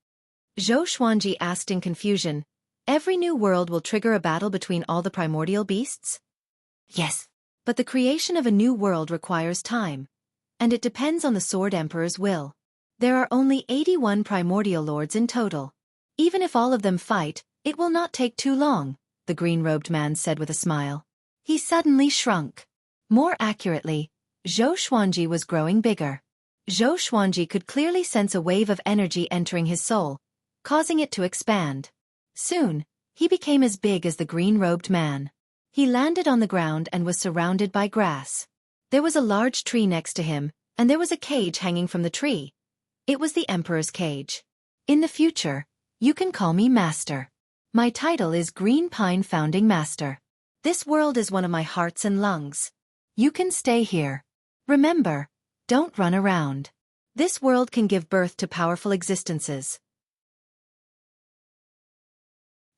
Xueqi asked in confusion, every new world will trigger a battle between all the primordial beasts? Yes. But the creation of a new world requires time. And it depends on the Sword Emperor's will. There are only 81 primordial lords in total. Even if all of them fight, it will not take too long, the green-robed man said with a smile. He suddenly shrunk. More accurately, Xueqi was growing bigger. Xueqi could clearly sense a wave of energy entering his soul, causing it to expand. Soon, he became as big as the green-robed man. He landed on the ground and was surrounded by grass. There was a large tree next to him, and there was a cage hanging from the tree. It was the Emperor's cage. In the future, you can call me Master. My title is Green Pine Founding Master. This world is one of my hearts and lungs. You can stay here. Remember, don't run around. This world can give birth to powerful existences.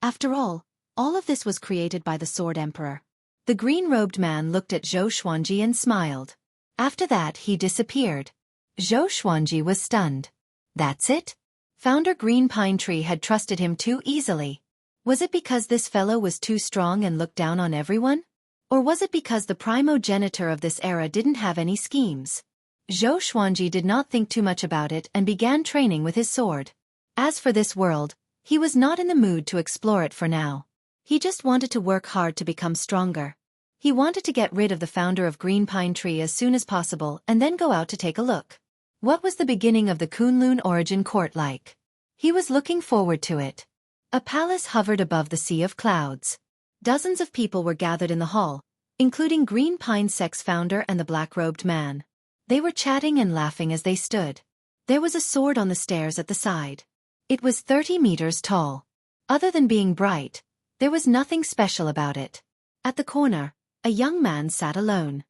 After all of this was created by the Sword Emperor. The green-robed man looked at Xueqi and smiled. After that he disappeared. Xueqi was stunned. That's it? Founder Green Pine Tree had trusted him too easily. Was it because this fellow was too strong and looked down on everyone? Or was it because the primogenitor of this era didn't have any schemes? Xueqi did not think too much about it and began training with his sword. As for this world, he was not in the mood to explore it for now. He just wanted to work hard to become stronger. He wanted to get rid of the founder of Green Pine Tree as soon as possible and then go out to take a look. What was the beginning of the Kunlun Origin Court like? He was looking forward to it. A palace hovered above the sea of clouds. Dozens of people were gathered in the hall, including Green Pine Sect's founder and the black-robed man. They were chatting and laughing as they stood. There was a sword on the stairs at the side. It was 30 meters tall. Other than being bright, there was nothing special about it. At the corner, a young man sat alone.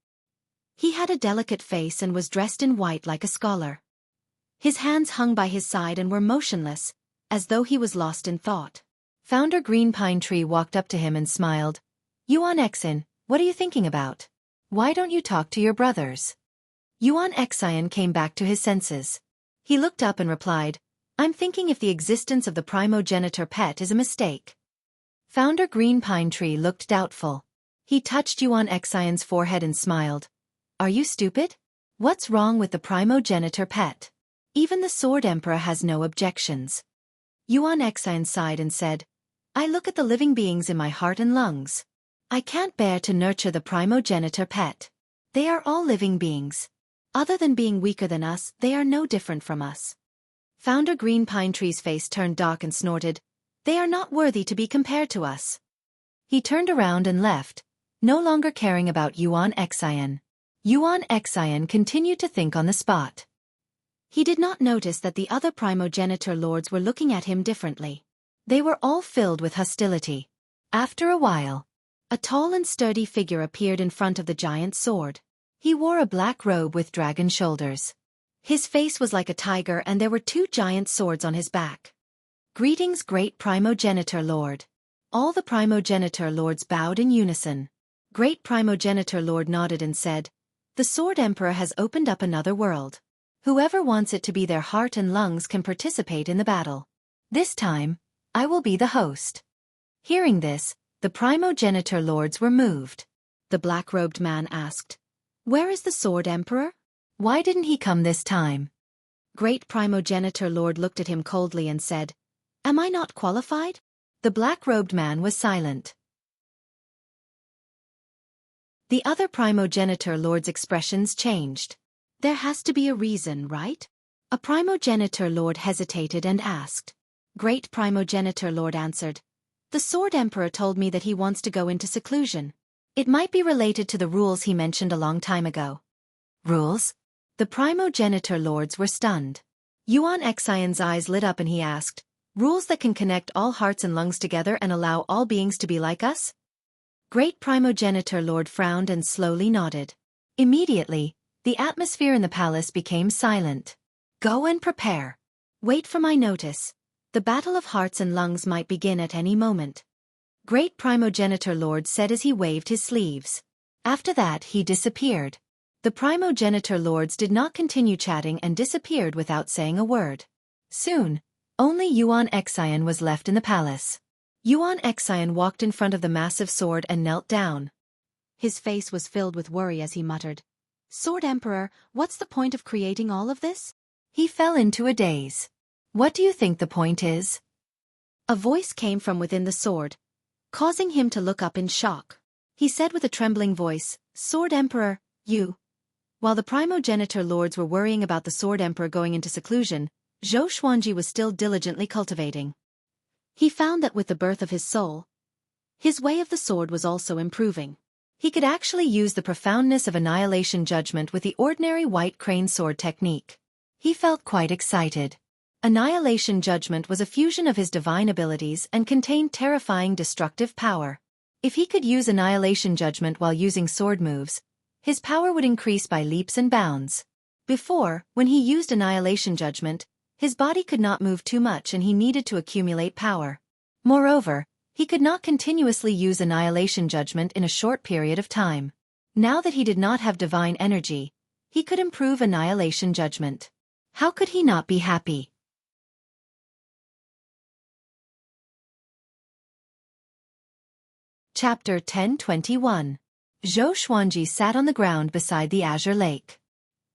He had a delicate face and was dressed in white like a scholar. His hands hung by his side and were motionless, as though he was lost in thought. Founder Green Pine Tree walked up to him and smiled. Yuan Exin, what are you thinking about? Why don't you talk to your brothers? Yuan Exin came back to his senses. He looked up and replied, I'm thinking if the existence of the primogenitor pet is a mistake. Founder Green Pine Tree looked doubtful. He touched Yuan Exin's forehead and smiled. Are you stupid? What's wrong with the primogenitor pet? Even the Sword Emperor has no objections. Yuan Exin sighed and said, I look at the living beings in my heart and lungs. I can't bear to nurture the primogenitor pet. They are all living beings. Other than being weaker than us, they are no different from us. Founder Green Pine Tree's face turned dark and snorted, They are not worthy to be compared to us. He turned around and left, no longer caring about Yuan Exin. Yuan Exin continued to think on the spot. He did not notice that the other primogenitor lords were looking at him differently. They were all filled with hostility. After a while, a tall and sturdy figure appeared in front of the giant sword. He wore a black robe with dragon shoulders. His face was like a tiger and there were 2 giant swords on his back. Greetings, great primogenitor lord. All the primogenitor lords bowed in unison. Great primogenitor lord nodded and said, The Sword Emperor has opened up another world. Whoever wants it to be their heart and lungs can participate in the battle. This time, I will be the host. Hearing this, the primogenitor lords were moved. The black-robed man asked, Where is the Sword Emperor? Why didn't he come this time? Great Primogenitor Lord looked at him coldly and said, "Am I not qualified?" The black-robed man was silent. The other Primogenitor Lord's expressions changed. "There has to be a reason, right?" A Primogenitor Lord hesitated and asked. Great Primogenitor Lord answered, "The Sword Emperor told me that he wants to go into seclusion. It might be related to the rules he mentioned a long time ago." Rules? The Primogenitor Lords were stunned. Yuan Xion's eyes lit up and he asked, "Rules that can connect all hearts and lungs together and allow all beings to be like us?" Great Primogenitor Lord frowned and slowly nodded. Immediately, the atmosphere in the palace became silent. "Go and prepare. Wait for my notice. The battle of hearts and lungs might begin at any moment." Great Primogenitor Lord said as he waved his sleeves. After that he disappeared. The Primogenitor Lords did not continue chatting and disappeared without saying a word. Soon, only Yuan Xion was left in the palace. Yuan Xion walked in front of the massive sword and knelt down. His face was filled with worry as he muttered, "Sword Emperor, what's the point of creating all of this?" He fell into a daze. "What do you think the point is?" A voice came from within the sword, causing him to look up in shock. He said with a trembling voice, "Sword Emperor, you..." While the Primogenitor Lords were worrying about the Sword Emperor going into seclusion, Xueqi was still diligently cultivating. He found that with the birth of his soul, his way of the sword was also improving. He could actually use the profoundness of Annihilation Judgment with the ordinary white crane sword technique. He felt quite excited. Annihilation Judgment was a fusion of his divine abilities and contained terrifying destructive power. If he could use Annihilation Judgment while using sword moves, his power would increase by leaps and bounds. Before, when he used Annihilation Judgment, his body could not move too much and he needed to accumulate power. Moreover, he could not continuously use Annihilation Judgment in a short period of time. Now that he did not have divine energy, he could improve Annihilation Judgment. How could he not be happy? Chapter 10:21. Xueqi sat on the ground beside the azure lake.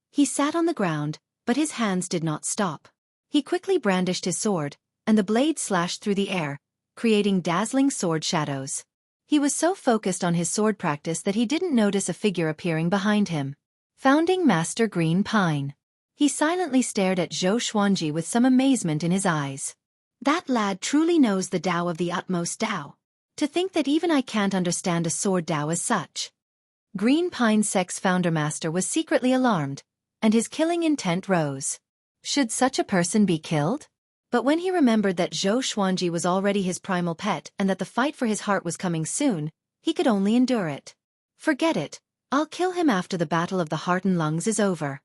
He sat on the ground, but his hands did not stop. He quickly brandished his sword, and the blade slashed through the air, creating dazzling sword shadows. He was so focused on his sword practice that he didn't notice a figure appearing behind him. Founding Master Green Pine. He silently stared at Xueqi with some amazement in his eyes. That lad truly knows the Tao of the utmost Tao. To think that even I can't understand a sword Tao as such. Green Pine Sect's founder master was secretly alarmed, and his killing intent rose. Should such a person be killed? But when he remembered that Xueqi was already his primal pet and that the fight for his heart was coming soon, he could only endure it. Forget it, I'll kill him after the battle of the heart and lungs is over.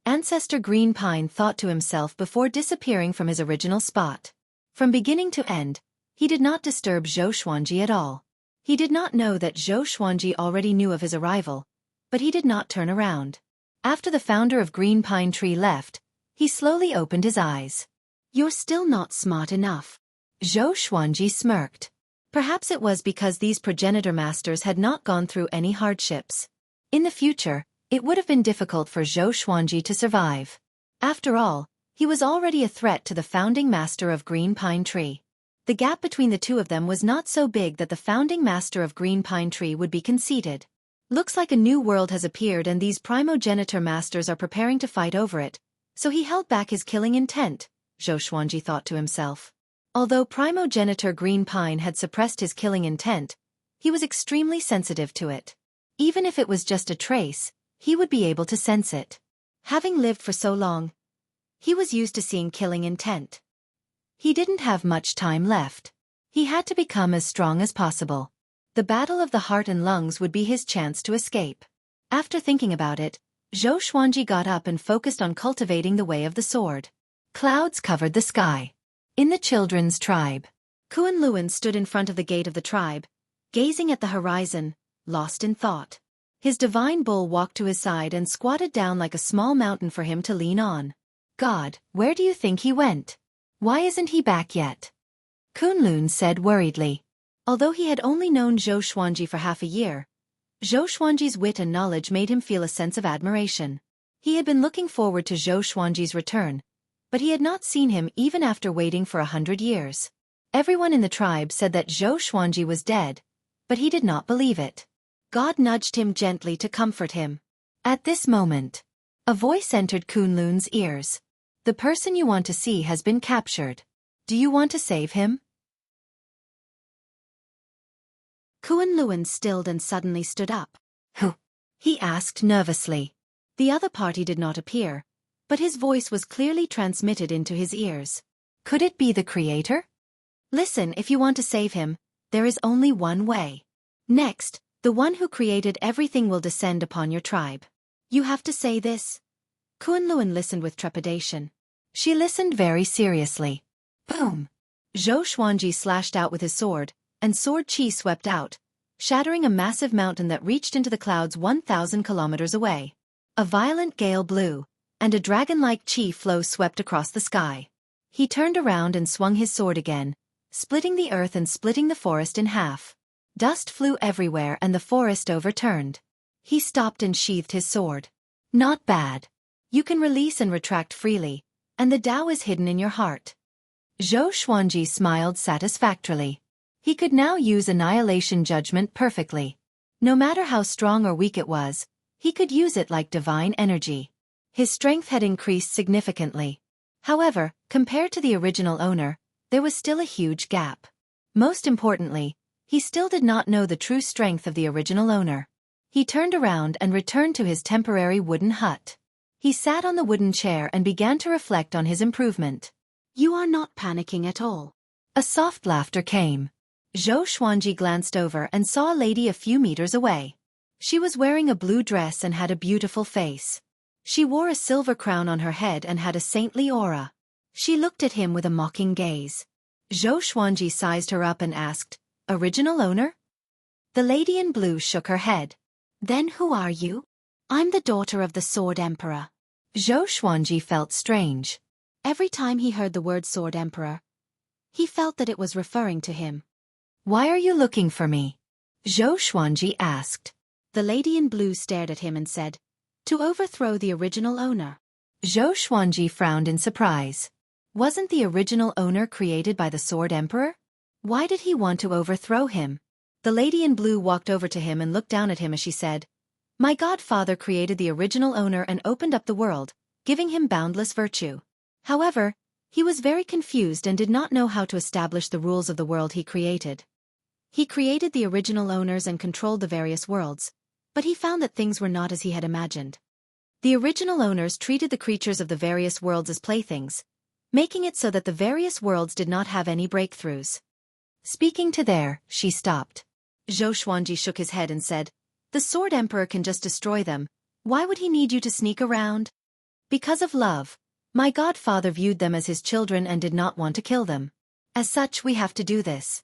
Ancestor Green Pine thought to himself before disappearing from his original spot. From beginning to end, he did not disturb Xueqi at all. He did not know that Xueqi already knew of his arrival, but he did not turn around. After the founder of Green Pine Tree left, he slowly opened his eyes. "You're still not smart enough." Xueqi smirked. Perhaps it was because these progenitor masters had not gone through any hardships. In the future, it would have been difficult for Xueqi to survive. After all, he was already a threat to the founding master of Green Pine Tree. The gap between the two of them was not so big that the founding master of Green Pine Tree would be conceited. Looks like a new world has appeared and these primogenitor masters are preparing to fight over it, so he held back his killing intent, Xueqi thought to himself. Although primogenitor Green Pine had suppressed his killing intent, he was extremely sensitive to it. Even if it was just a trace, he would be able to sense it. Having lived for so long, he was used to seeing killing intent. He didn't have much time left. He had to become as strong as possible. The battle of the heart and lungs would be his chance to escape. After thinking about it, Xueqi got up and focused on cultivating the way of the sword. Clouds covered the sky. In the children's tribe, Kuan Luan stood in front of the gate of the tribe, gazing at the horizon, lost in thought. His divine bull walked to his side and squatted down like a small mountain for him to lean on. "God, where do you think he went? Why isn't he back yet?" Kunlun said worriedly. Although he had only known Xueqi for half a year, Xueqi's wit and knowledge made him feel a sense of admiration. He had been looking forward to Zhou Xuanji's return, but he had not seen him even after waiting for 100 years. Everyone in the tribe said that Zhou Xuanji was dead, but he did not believe it. God nudged him gently to comfort him. At this moment, a voice entered Kunlun's ears. The person you want to see has been captured. Do you want to save him? Kunlun stilled and suddenly stood up. Who? He asked nervously. The other party did not appear, but his voice was clearly transmitted into his ears. Could it be the creator? Listen, if you want to save him, there is only one way. Next, the one who created everything will descend upon your tribe. You have to say this. Kunlun listened with trepidation. She listened very seriously. Boom! Zhou Xuanji slashed out with his sword, and sword chi swept out, shattering a massive mountain that reached into the clouds 1,000 kilometers away. A violent gale blew, and a dragon-like chi flow swept across the sky. He turned around and swung his sword again, splitting the earth and splitting the forest in half. Dust flew everywhere and the forest overturned. He stopped and sheathed his sword. Not bad. You can release and retract freely, and the Tao is hidden in your heart. Zhou Xuanji smiled satisfactorily. He could now use annihilation judgment perfectly. No matter how strong or weak it was, he could use it like divine energy. His strength had increased significantly. However, compared to the original owner, there was still a huge gap. Most importantly, he still did not know the true strength of the original owner. He turned around and returned to his temporary wooden hut. He sat on the wooden chair and began to reflect on his improvement. You are not panicking at all. A soft laughter came. Zhou Xuanji glanced over and saw a lady a few meters away. She was wearing a blue dress and had a beautiful face. She wore a silver crown on her head and had a saintly aura. She looked at him with a mocking gaze. Zhou Xuanji sized her up and asked, "Original owner?" The lady in blue shook her head. "Then who are you?" "I'm the daughter of the Sword Emperor." Zhou Xuanji felt strange. Every time he heard the word Sword Emperor, he felt that it was referring to him. "Why are you looking for me?" Zhou Xuanji asked. The lady in blue stared at him and said, "To overthrow the original owner." Zhou Xuanji frowned in surprise. Wasn't the original owner created by the Sword Emperor? Why did he want to overthrow him? The lady in blue walked over to him and looked down at him as she said, "My godfather created the original owner and opened up the world, giving him boundless virtue. However, he was very confused and did not know how to establish the rules of the world he created. He created the original owners and controlled the various worlds, but he found that things were not as he had imagined. The original owners treated the creatures of the various worlds as playthings, making it so that the various worlds did not have any breakthroughs." Speaking to there, she stopped. Zhou Xuanji shook his head and said, "The Sword Emperor can just destroy them. Why would he need you to sneak around?" "Because of love. My godfather viewed them as his children and did not want to kill them. As such, we have to do this.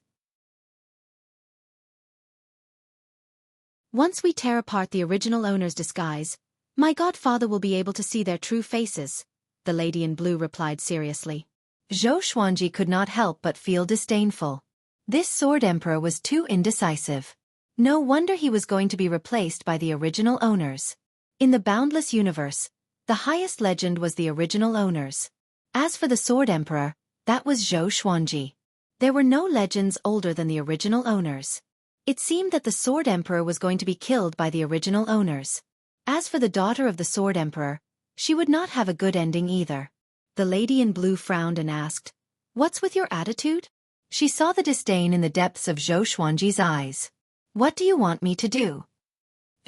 Once we tear apart the original owner's disguise, my godfather will be able to see their true faces," the lady in blue replied seriously. Zhou Xuanji could not help but feel disdainful. This Sword Emperor was too indecisive. No wonder he was going to be replaced by the original owners. In the boundless universe, the highest legend was the original owners. As for the Sword Emperor, that was Zhou Xuanji. There were no legends older than the original owners. It seemed that the Sword Emperor was going to be killed by the original owners. As for the daughter of the Sword Emperor, she would not have a good ending either. The lady in blue frowned and asked, "What's with your attitude?" She saw the disdain in the depths of Zhou Xuanji's eyes. "What do you want me to do?"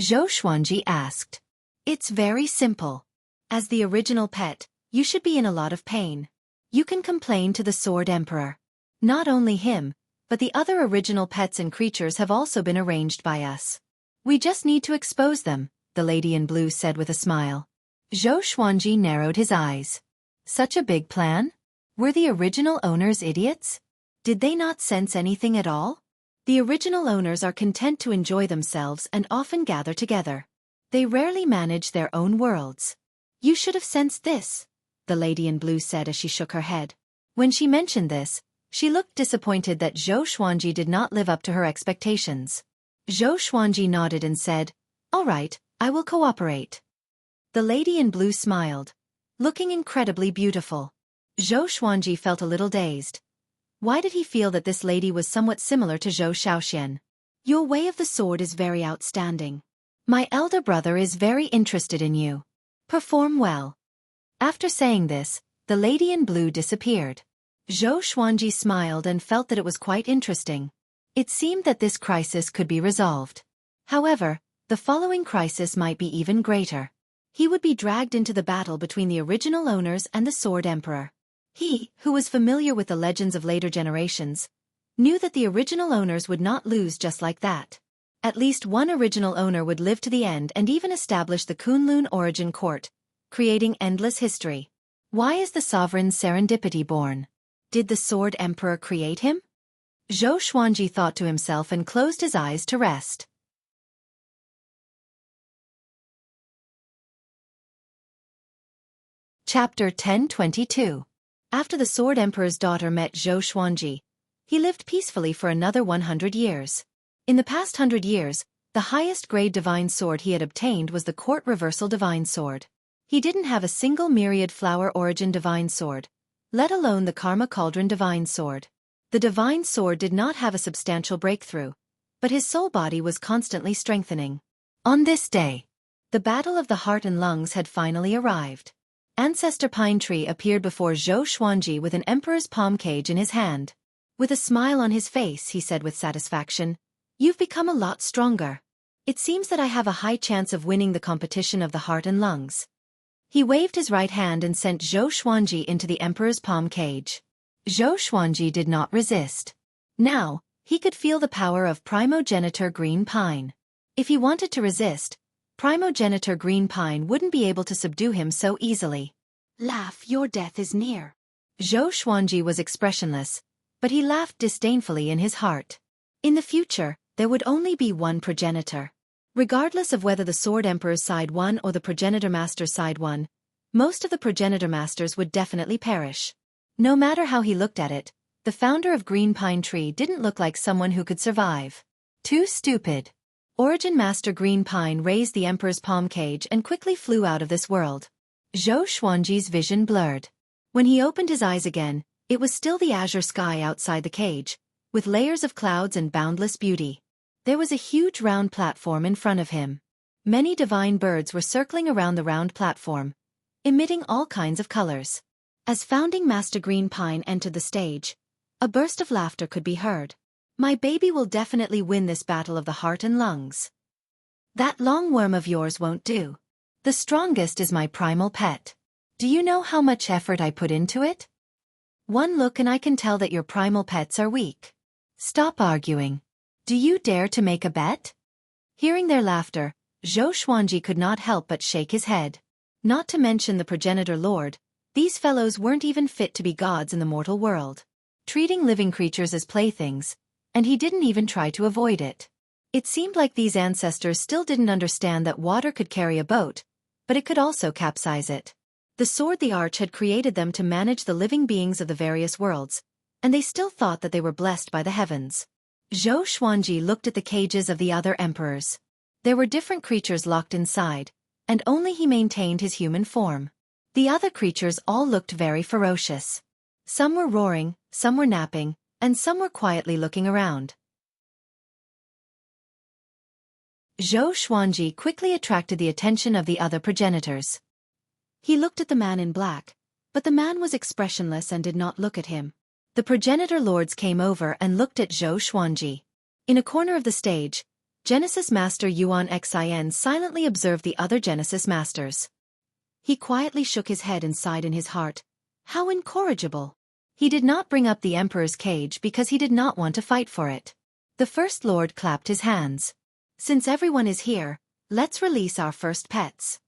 Zhou Xuanji asked. "It's very simple. As the original pet, you should be in a lot of pain. You can complain to the Sword Emperor. Not only him, but the other original pets and creatures have also been arranged by us. We just need to expose them," the lady in blue said with a smile. Zhou Xuanji narrowed his eyes. Such a big plan? Were the original owners idiots? Did they not sense anything at all? The original owners are content to enjoy themselves and often gather together. They rarely manage their own worlds. You should have sensed this, the lady in blue said as she shook her head. When she mentioned this, she looked disappointed that Zhou Xuanji did not live up to her expectations. Zhou Xuanji nodded and said, "All right, I will cooperate." The lady in blue smiled, looking incredibly beautiful. Zhou Xuanji felt a little dazed. Why did he feel that this lady was somewhat similar to Zhou Shaoxian? Your way of the sword is very outstanding. My elder brother is very interested in you. Perform well. After saying this, the lady in blue disappeared. Zhou Xuanji smiled and felt that it was quite interesting. It seemed that this crisis could be resolved. However, the following crisis might be even greater. He would be dragged into the battle between the original owners and the Sword Emperor. He, who was familiar with the legends of later generations, knew that the original owners would not lose just like that. At least one original owner would live to the end and even establish the Kunlun origin court, creating endless history. Why is the sovereign's serendipity born? Did the Sword Emperor create him? Zhou Xuanji thought to himself and closed his eyes to rest. Chapter 1022. After the Sword Emperor's daughter met Zhou Xuanji, he lived peacefully for another 100 years. In the past 100 years, the highest grade divine sword he had obtained was the Court Reversal Divine Sword. He didn't have a single Myriad Flower Origin Divine Sword, let alone the Karma Cauldron Divine Sword. The Divine Sword did not have a substantial breakthrough, but his soul body was constantly strengthening. On this day, the Battle of the Heart and Lungs had finally arrived. Ancestor Pine Tree appeared before Zhou Xuanji with an emperor's palm cage in his hand. With a smile on his face, he said with satisfaction, "You've become a lot stronger. It seems that I have a high chance of winning the competition of the heart and lungs." He waved his right hand and sent Zhou Xuanji into the emperor's palm cage. Zhou Xuanji did not resist. Now, he could feel the power of Primogenitor Green Pine. If he wanted to resist, Primogenitor Green Pine wouldn't be able to subdue him so easily. "Laugh, your death is near." Zhou Xuanji was expressionless, but he laughed disdainfully in his heart. In the future, there would only be one progenitor. Regardless of whether the Sword Emperor's side won or the Progenitor Master's side won, most of the Progenitor Masters would definitely perish. No matter how he looked at it, the founder of Green Pine Tree didn't look like someone who could survive. Too stupid. Origin Master Green Pine raised the Emperor's palm cage and quickly flew out of this world. Zhou Xuanji's vision blurred. When he opened his eyes again, it was still the azure sky outside the cage, with layers of clouds and boundless beauty. There was a huge round platform in front of him. Many divine birds were circling around the round platform, emitting all kinds of colors. As Founding Master Green Pine entered the stage, a burst of laughter could be heard. "My baby will definitely win this battle of the heart and lungs. That long worm of yours won't do. The strongest is my primal pet. Do you know how much effort I put into it? One look and I can tell that your primal pets are weak. Stop arguing. Do you dare to make a bet?" Hearing their laughter, Zhou Xuanji could not help but shake his head. Not to mention the Progenitor Lord, these fellows weren't even fit to be gods in the mortal world. Treating living creatures as playthings, and he didn't even try to avoid it. It seemed like these ancestors still didn't understand that water could carry a boat, but it could also capsize it. The Sword the Arch had created them to manage the living beings of the various worlds, and they still thought that they were blessed by the heavens. Zhou Xuanji looked at the cages of the other emperors. There were different creatures locked inside, and only he maintained his human form. The other creatures all looked very ferocious. Some were roaring, some were napping, and some were quietly looking around. Zhou Xuanji quickly attracted the attention of the other progenitors. He looked at the man in black, but the man was expressionless and did not look at him. The progenitor lords came over and looked at Zhou Xuanji. In a corner of the stage, Genesis Master Yuan Xin silently observed the other Genesis Masters. He quietly shook his head and sighed in his heart. How incorrigible! He did not bring up the Emperor's cage because he did not want to fight for it. The First Lord clapped his hands. "Since everyone is here, let's release our first pets.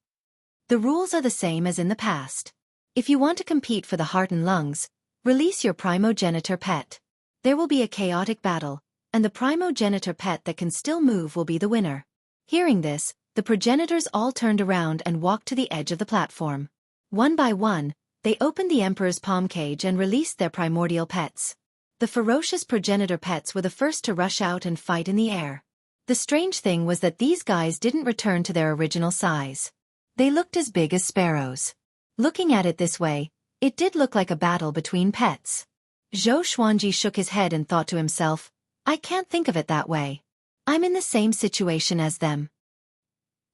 The rules are the same as in the past. If you want to compete for the heart and lungs, release your primogenitor pet. There will be a chaotic battle, and the primogenitor pet that can still move will be the winner." Hearing this, the progenitors all turned around and walked to the edge of the platform. One by one, they opened the Emperor's palm cage and released their primordial pets. The ferocious progenitor pets were the first to rush out and fight in the air. The strange thing was that these guys didn't return to their original size. They looked as big as sparrows. Looking at it this way, it did look like a battle between pets. Xueqi shook his head and thought to himself, I can't think of it that way. I'm in the same situation as them.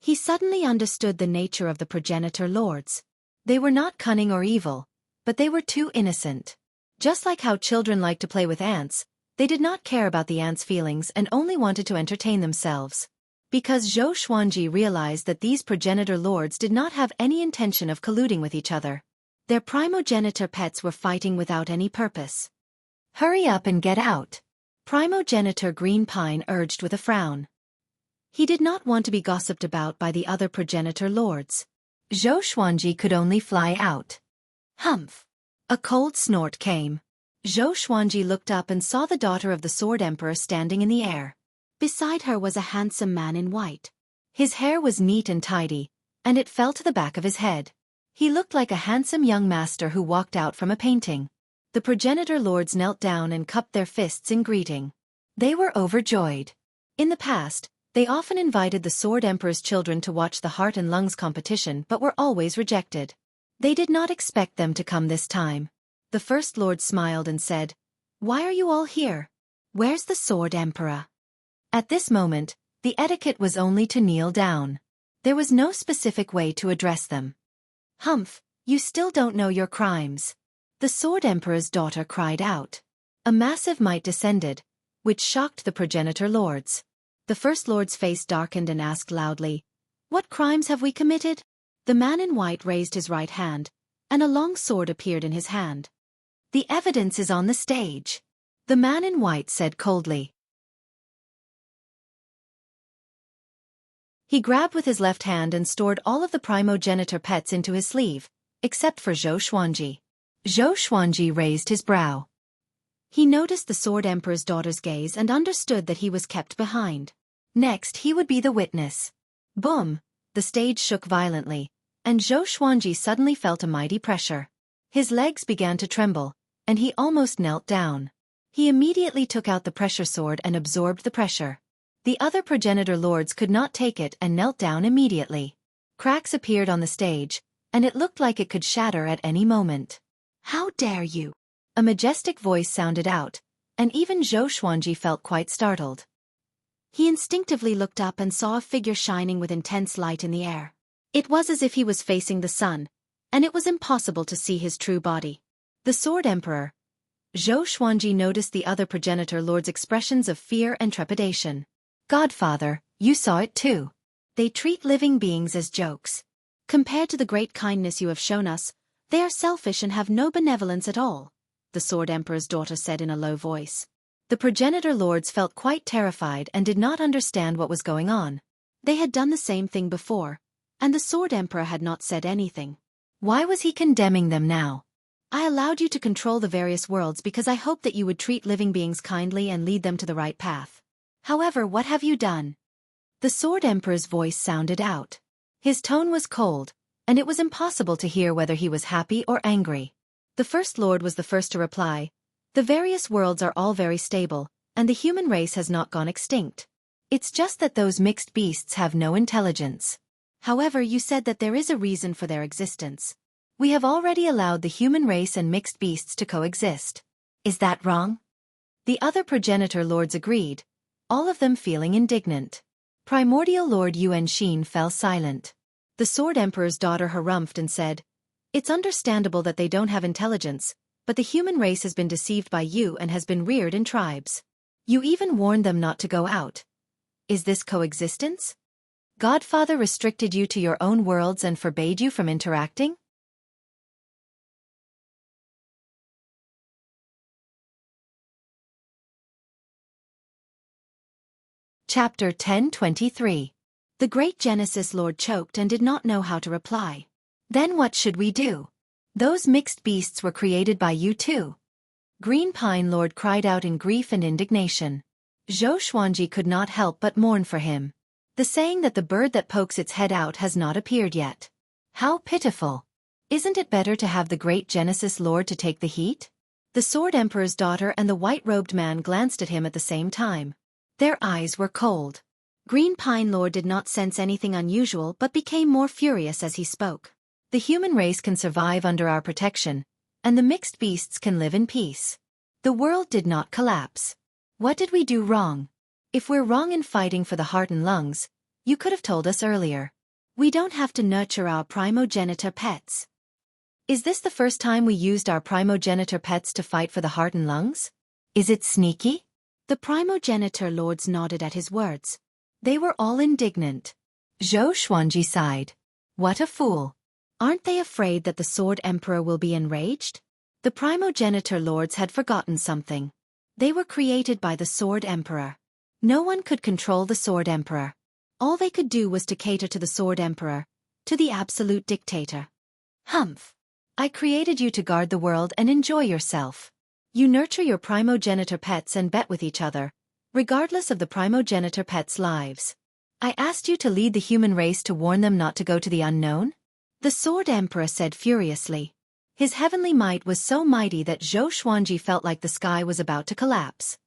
He suddenly understood the nature of the progenitor lords. They were not cunning or evil, but they were too innocent. Just like how children like to play with ants, they did not care about the ants' feelings and only wanted to entertain themselves. Because Xueqi realized that these progenitor lords did not have any intention of colluding with each other. Their primogenitor pets were fighting without any purpose. Hurry up and get out. Primogenitor Green Pine urged with a frown. He did not want to be gossiped about by the other progenitor lords. Xueqi could only fly out. Humph! A cold snort came. Xueqi looked up and saw the daughter of the Sword Emperor standing in the air. Beside her was a handsome man in white. His hair was neat and tidy, and it fell to the back of his head. He looked like a handsome young master who walked out from a painting. The progenitor lords knelt down and cupped their fists in greeting. They were overjoyed. In the past, they often invited the Sword Emperor's children to watch the heart and lungs competition but were always rejected. They did not expect them to come this time. The First Lord smiled and said, Why are you all here? Where's the Sword Emperor? At this moment, the etiquette was only to kneel down. There was no specific way to address them. Humph, you still don't know your crimes. The Sword Emperor's daughter cried out. A massive might descended, which shocked the progenitor lords. The First Lord's face darkened and asked loudly, What crimes have we committed? The man in white raised his right hand, and a long sword appeared in his hand. The evidence is on the stage. The man in white said coldly. He grabbed with his left hand and stored all of the primogenitor pets into his sleeve, except for Xueqi. Xueqi raised his brow. He noticed the Sword Emperor's daughter's gaze and understood that he was kept behind. Next he would be the witness. Boom! The stage shook violently, and Xueqi suddenly felt a mighty pressure. His legs began to tremble, and he almost knelt down. He immediately took out the pressure sword and absorbed the pressure. The other progenitor lords could not take it and knelt down immediately. Cracks appeared on the stage, and it looked like it could shatter at any moment. How dare you! A majestic voice sounded out, and even Xueqi felt quite startled. He instinctively looked up and saw a figure shining with intense light in the air. It was as if he was facing the sun, and it was impossible to see his true body. The Sword Emperor. Xueqi noticed the other progenitor lords' expressions of fear and trepidation. Godfather, you saw it too. They treat living beings as jokes. Compared to the great kindness you have shown us, they are selfish and have no benevolence at all, the Sword Emperor's daughter said in a low voice. The progenitor lords felt quite terrified and did not understand what was going on. They had done the same thing before, and the Sword Emperor had not said anything. Why was he condemning them now? I allowed you to control the various worlds because I hoped that you would treat living beings kindly and lead them to the right path. However, what have you done? The Sword Emperor's voice sounded out. His tone was cold, and it was impossible to hear whether he was happy or angry. The First Lord was the first to reply. The various worlds are all very stable, and the human race has not gone extinct. It's just that those mixed beasts have no intelligence. However, you said that there is a reason for their existence. We have already allowed the human race and mixed beasts to coexist. Is that wrong? The other progenitor lords agreed, all of them feeling indignant. Primordial Lord Yuan Xin fell silent. The Sword Emperor's daughter harumphed and said, It's understandable that they don't have intelligence, but the human race has been deceived by you and has been reared in tribes. You even warned them not to go out. Is this coexistence? Godfather restricted you to your own worlds and forbade you from interacting? Chapter 1023. The Great Genesis Lord choked and did not know how to reply. Then what should we do? Those mixed beasts were created by you too. Green Pine Lord cried out in grief and indignation. Xueqi could not help but mourn for him. The saying that the bird that pokes its head out has not appeared yet. How pitiful. Isn't it better to have the Great Genesis Lord to take the heat? The Sword Emperor's daughter and the white-robed man glanced at him at the same time. Their eyes were cold. Green Pine Lord did not sense anything unusual but became more furious as he spoke. The human race can survive under our protection, and the mixed beasts can live in peace. The world did not collapse. What did we do wrong? If we're wrong in fighting for the heart and lungs, you could have told us earlier. We don't have to nurture our primogenitor pets. Is this the first time we used our primogenitor pets to fight for the heart and lungs? Is it sneaky? The primogenitor lords nodded at his words. They were all indignant. Xueqi sighed. What a fool. Aren't they afraid that the Sword Emperor will be enraged? The primogenitor lords had forgotten something. They were created by the Sword Emperor. No one could control the Sword Emperor. All they could do was to cater to the Sword Emperor, to the absolute dictator. Humph. I created you to guard the world and enjoy yourself. You nurture your primogenitor pets and bet with each other, regardless of the primogenitor pets' lives. I asked you to lead the human race to warn them not to go to the unknown? The Sword Emperor said furiously. His heavenly might was so mighty that Xueqi felt like the sky was about to collapse.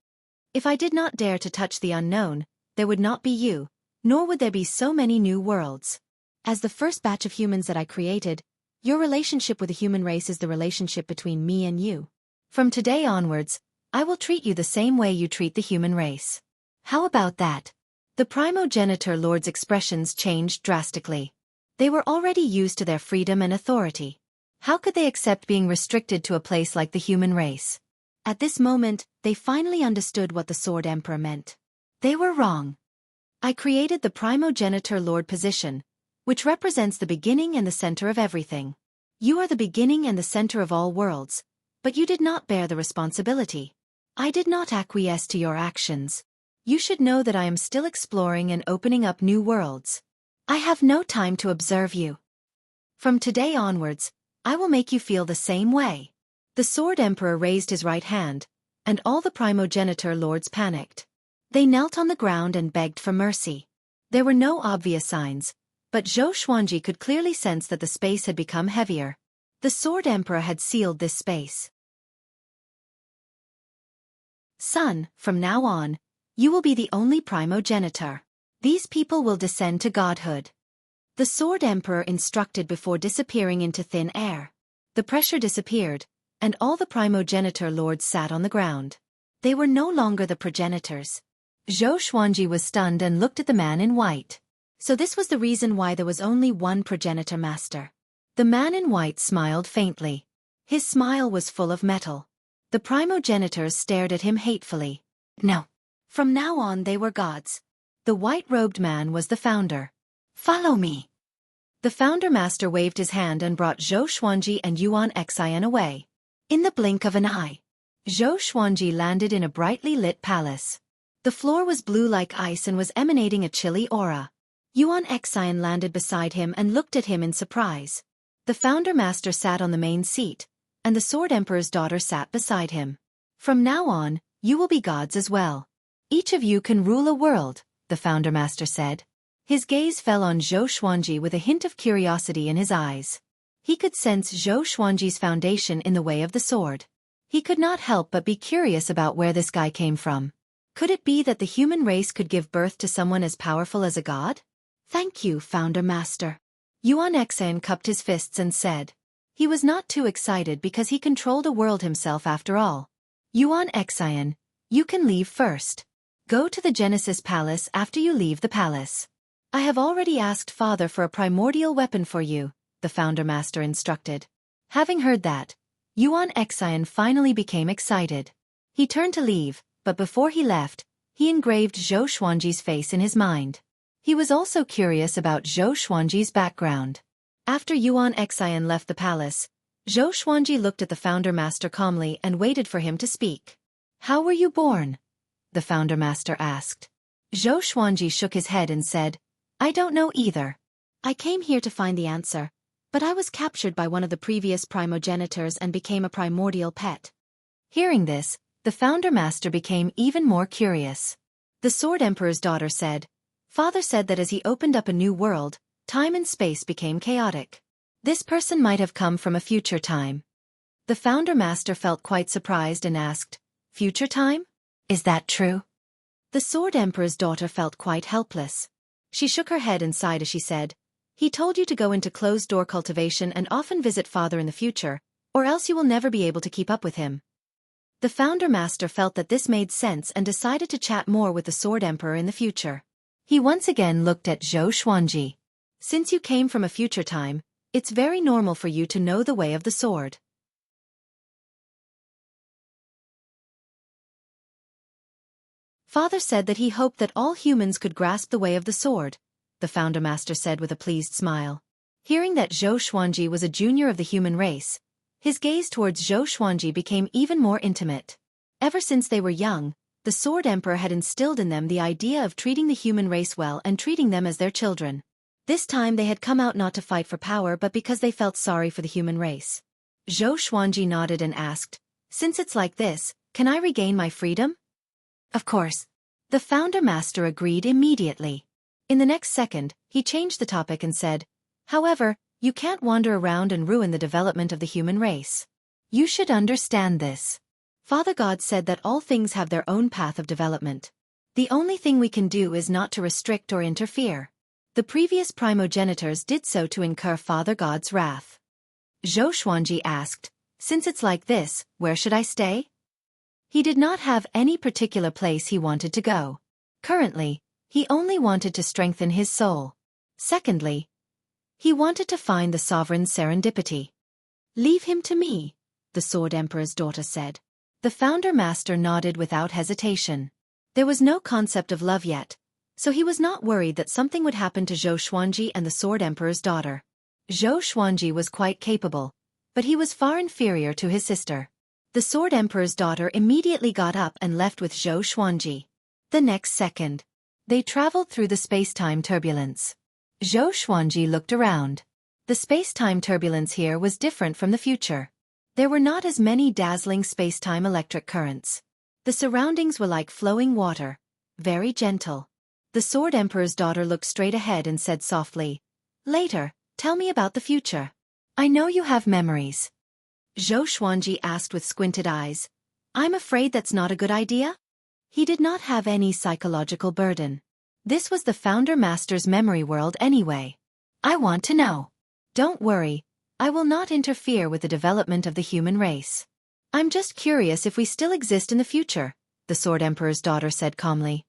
If I did not dare to touch the unknown, there would not be you, nor would there be so many new worlds. As the first batch of humans that I created, your relationship with the human race is the relationship between me and you. From today onwards, I will treat you the same way you treat the human race. How about that? The primogenitor lords' expressions changed drastically. They were already used to their freedom and authority. How could they accept being restricted to a place like the human race? At this moment, they finally understood what the Sword Emperor meant. They were wrong. I created the primogenitor lord position, which represents the beginning and the center of everything. You are the beginning and the center of all worlds, but you did not bear the responsibility. I did not acquiesce to your actions. You should know that I am still exploring and opening up new worlds. I have no time to observe you. From today onwards, I will make you feel the same way. The Sword Emperor raised his right hand, and all the primogenitor lords panicked. They knelt on the ground and begged for mercy. There were no obvious signs, but Xueqi could clearly sense that the space had become heavier. The Sword Emperor had sealed this space. Son, from now on, you will be the only primogenitor. These people will descend to godhood. The Sword Emperor instructed before disappearing into thin air. The pressure disappeared, and all the primogenitor lords sat on the ground. They were no longer the progenitors. Xueqi was stunned and looked at the man in white. So this was the reason why there was only one progenitor master. The man in white smiled faintly. His smile was full of metal. The primogenitors stared at him hatefully. No. From now on they were gods. The white-robed man was the founder. Follow me. The founder master waved his hand and brought Xueqi and Yuan Xian away. In the blink of an eye, Xueqi landed in a brightly lit palace. The floor was blue like ice and was emanating a chilly aura. Yuan Xian landed beside him and looked at him in surprise. The founder master sat on the main seat, and the Sword Emperor's daughter sat beside him. From now on, you will be gods as well. Each of you can rule a world, the founder master said. His gaze fell on Xueqi with a hint of curiosity in his eyes. He could sense Xueqi's foundation in the way of the sword. He could not help but be curious about where this guy came from. Could it be that the human race could give birth to someone as powerful as a god? Thank you, founder master. Yuan Xian cupped his fists and said. He was not too excited because he controlled a world himself after all. Yuan Xian, you can leave first. Go to the Genesis Palace after you leave the palace. I have already asked Father for a primordial weapon for you, the founder master instructed. Having heard that, Yuan Xian finally became excited. He turned to leave, but before he left, he engraved Xueqi's face in his mind. He was also curious about Xueqi's background. After Yuan Xian left the palace, Xueqi looked at the founder master calmly and waited for him to speak. How were you born? The founder master asked. Xueqi shook his head and said, I don't know either. I came here to find the answer, but I was captured by one of the previous primogenitors and became a primordial pet. Hearing this, the founder master became even more curious. The Sword Emperor's daughter said, Father said that as he opened up a new world, time and space became chaotic. This person might have come from a future time. The founder master felt quite surprised and asked, Future time? Is that true? The Sword Emperor's daughter felt quite helpless. She shook her head and sighed as she said, "He told you to go into closed-door cultivation and often visit father in the future, or else you will never be able to keep up with him." The Founder Master felt that this made sense and decided to chat more with the Sword Emperor in the future. He once again looked at Xueqi. "Since you came from a future time, it's very normal for you to know the way of the sword." Father said that he hoped that all humans could grasp the way of the sword, the Founder Master said with a pleased smile. Hearing that Xueqi was a junior of the human race, his gaze towards Xueqi became even more intimate. Ever since they were young, the Sword Emperor had instilled in them the idea of treating the human race well and treating them as their children. This time they had come out not to fight for power but because they felt sorry for the human race. Xueqi nodded and asked, "Since it's like this, can I regain my freedom?" "Of course." The Founder Master agreed immediately. In the next second, he changed the topic and said, "However, you can't wander around and ruin the development of the human race. You should understand this. Father God said that all things have their own path of development. The only thing we can do is not to restrict or interfere. The previous primogenitors did so to incur Father God's wrath." Xueqi asked, "Since it's like this, where should I stay?" He did not have any particular place he wanted to go. Currently, he only wanted to strengthen his soul. Secondly, he wanted to find the sovereign's serendipity. "Leave him to me," the Sword Emperor's daughter said. The Founder Master nodded without hesitation. There was no concept of love yet, so he was not worried that something would happen to Xueqi and the Sword Emperor's daughter. Xueqi was quite capable, but he was far inferior to his sister. The Sword Emperor's daughter immediately got up and left with Xueqi. The next second, they traveled through the space-time turbulence. Xueqi looked around. The space-time turbulence here was different from the future. There were not as many dazzling space-time electric currents. The surroundings were like flowing water, very gentle. The Sword Emperor's daughter looked straight ahead and said softly, "Later, tell me about the future. I know you have memories." Xueqi asked with squinted eyes, "I'm afraid that's not a good idea?" He did not have any psychological burden. This was the Founder Master's memory world anyway. "I want to know." "Don't worry, I will not interfere with the development of the human race. I'm just curious if we still exist in the future," the Sword Emperor's daughter said calmly.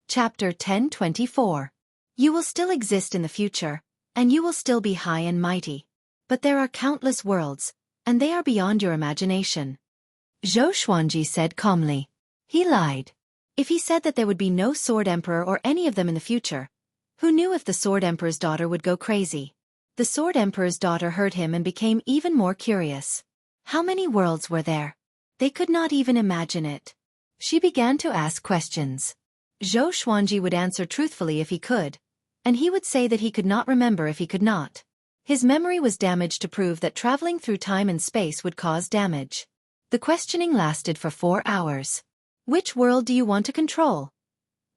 Chapter 10:24. You will still exist in the future, and you will still be high and mighty. But there are countless worlds, and they are beyond your imagination. Xueqi said calmly. He lied. If he said that there would be no Sword Emperor or any of them in the future, who knew if the Sword Emperor's daughter would go crazy? The Sword Emperor's daughter heard him and became even more curious. How many worlds were there? They could not even imagine it. She began to ask questions. Xueqi would answer truthfully if he could, and he would say that he could not remember if he could not. His memory was damaged to prove that traveling through time and space would cause damage. The questioning lasted for 4 hours. "Which world do you want to control?"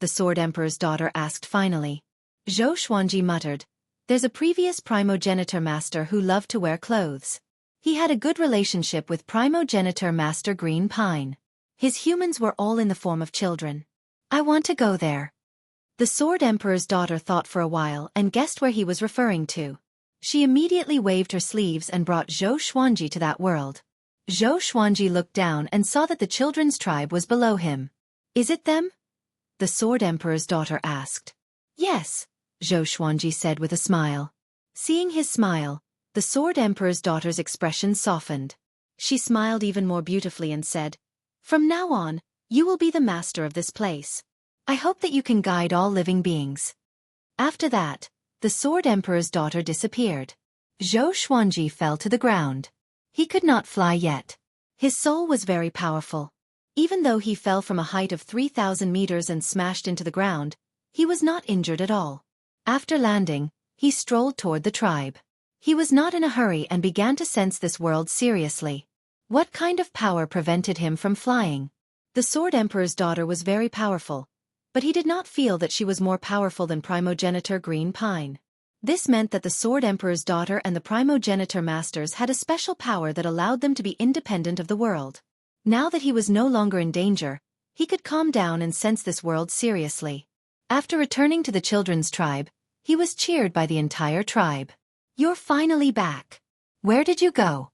the Sword Emperor's daughter asked finally. Xueqi muttered, "There's a previous primogenitor master who loved to wear clothes. He had a good relationship with primogenitor Master Green Pine. His humans were all in the form of children. I want to go there." The Sword Emperor's daughter thought for a while and guessed where he was referring to. She immediately waved her sleeves and brought Xueqi to that world. Xueqi looked down and saw that the children's tribe was below him. "Is it them?" the Sword Emperor's daughter asked. "Yes," Xueqi said with a smile. Seeing his smile, the Sword Emperor's daughter's expression softened. She smiled even more beautifully and said, "From now on, you will be the master of this place. I hope that you can guide all living beings." After that, the Sword Emperor's daughter disappeared. Xueqi fell to the ground. He could not fly yet. His soul was very powerful. Even though he fell from a height of 3,000 meters and smashed into the ground, he was not injured at all. After landing, he strolled toward the tribe. He was not in a hurry and began to sense this world seriously. What kind of power prevented him from flying? The Sword Emperor's daughter was very powerful, but he did not feel that she was more powerful than primogenitor Green Pine. This meant that the Sword Emperor's daughter and the primogenitor masters had a special power that allowed them to be independent of the world. Now that he was no longer in danger, he could calm down and sense this world seriously. After returning to the children's tribe, he was cheered by the entire tribe. "You're finally back. Where did you go?"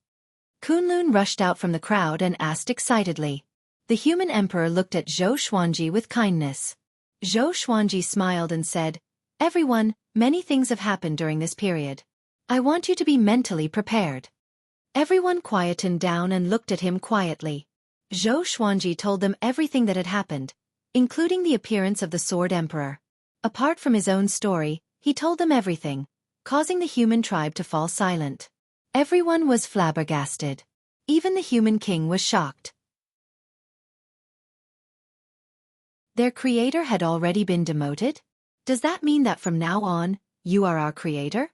Kunlun rushed out from the crowd and asked excitedly. The human emperor looked at Xueqi with kindness. Xueqi smiled and said, "Everyone, many things have happened during this period. I want you to be mentally prepared." Everyone quietened down and looked at him quietly. Xueqi told them everything that had happened, including the appearance of the Sword Emperor. Apart from his own story, he told them everything, causing the human tribe to fall silent. Everyone was flabbergasted. Even the human king was shocked. Their creator had already been demoted? Does that mean that from now on, you are our creator?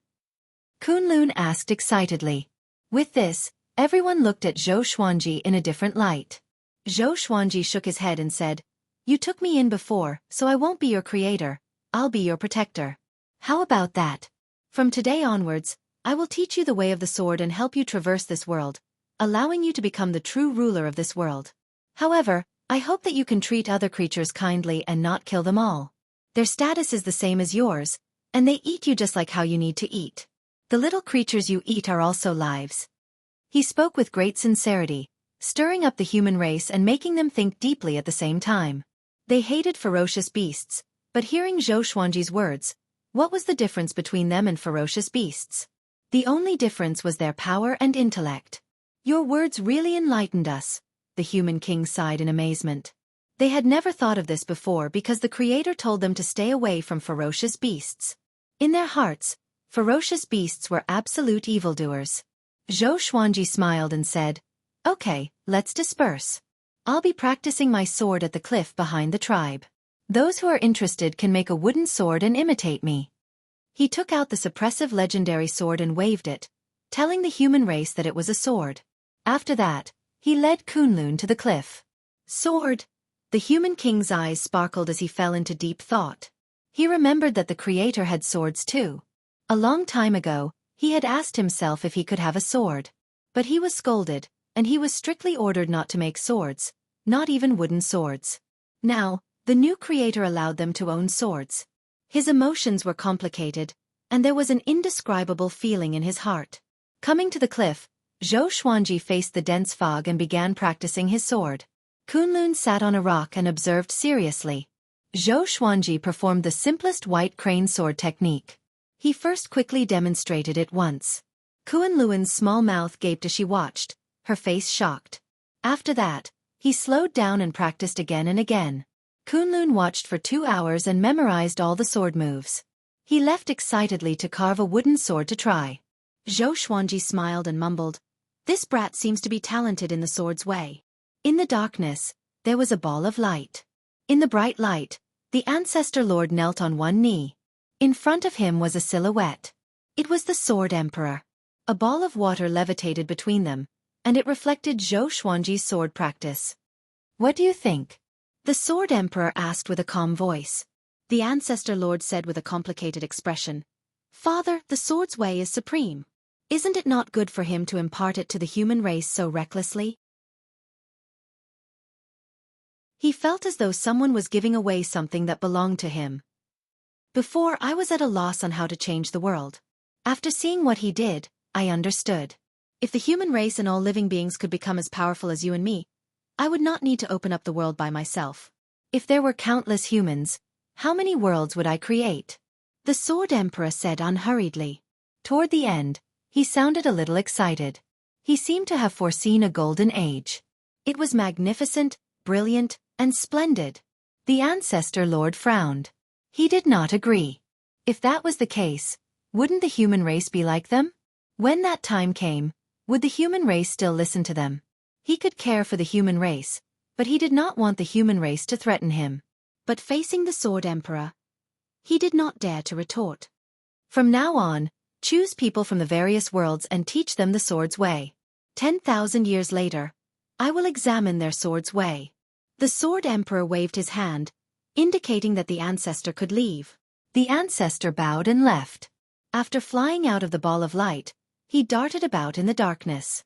Kunlun asked excitedly. With this, everyone looked at Xueqi in a different light. Xueqi shook his head and said, "You took me in before, so I won't be your creator, I'll be your protector. How about that? From today onwards, I will teach you the way of the sword and help you traverse this world, allowing you to become the true ruler of this world. However, I hope that you can treat other creatures kindly and not kill them all. Their status is the same as yours, and they eat you just like how you need to eat. The little creatures you eat are also lives." He spoke with great sincerity, stirring up the human race and making them think deeply at the same time. They hated ferocious beasts, but hearing Xueqi's words, what was the difference between them and ferocious beasts? The only difference was their power and intellect. "Your words really enlightened us," the human king sighed in amazement. They had never thought of this before because the creator told them to stay away from ferocious beasts. In their hearts, ferocious beasts were absolute evildoers. Xueqi smiled and said, "Okay, let's disperse. I'll be practicing my sword at the cliff behind the tribe. Those who are interested can make a wooden sword and imitate me." He took out the suppressive legendary sword and waved it, telling the human race that it was a sword. After that, he led Kunlun to the cliff. Sword! The human king's eyes sparkled as he fell into deep thought. He remembered that the creator had swords too. A long time ago, he had asked himself if he could have a sword. But he was scolded, and he was strictly ordered not to make swords, not even wooden swords. Now, the new creator allowed them to own swords. His emotions were complicated, and there was an indescribable feeling in his heart. Coming to the cliff, Xueqi faced the dense fog and began practicing his sword. Kunlun sat on a rock and observed seriously. Xueqi performed the simplest white crane sword technique. He first quickly demonstrated it once. Kunlun's small mouth gaped as she watched, her face shocked. After that, he slowed down and practiced again and again. Kunlun watched for 2 hours and memorized all the sword moves. He left excitedly to carve a wooden sword to try. Xueqi smiled and mumbled, "This brat seems to be talented in the sword's way." In the darkness, there was a ball of light. In the bright light, the ancestor lord knelt on one knee. In front of him was a silhouette. It was the Sword Emperor. A ball of water levitated between them, and it reflected Xueqi's sword practice. "What do you think?" the Sword Emperor asked with a calm voice. The ancestor lord said with a complicated expression, "Father, the sword's way is supreme. Isn't it not good for him to impart it to the human race so recklessly?" He felt as though someone was giving away something that belonged to him. Before, I was at a loss on how to change the world. After seeing what he did, I understood. If the human race and all living beings could become as powerful as you and me, I would not need to open up the world by myself. If there were countless humans, how many worlds would I create? The Sword Emperor said unhurriedly. Toward the end, he sounded a little excited. He seemed to have foreseen a golden age. It was magnificent, brilliant, and splendid. The ancestor lord frowned. He did not agree. If that was the case, wouldn't the human race be like them? When that time came, would the human race still listen to them? He could care for the human race, but he did not want the human race to threaten him. But facing the Sword Emperor, he did not dare to retort. From now on, choose people from the various worlds and teach them the sword's way. 10,000 years later, I will examine their sword's way. The Sword Emperor waved his hand, indicating that the ancestor could leave. The ancestor bowed and left. After flying out of the ball of light, he darted about in the darkness.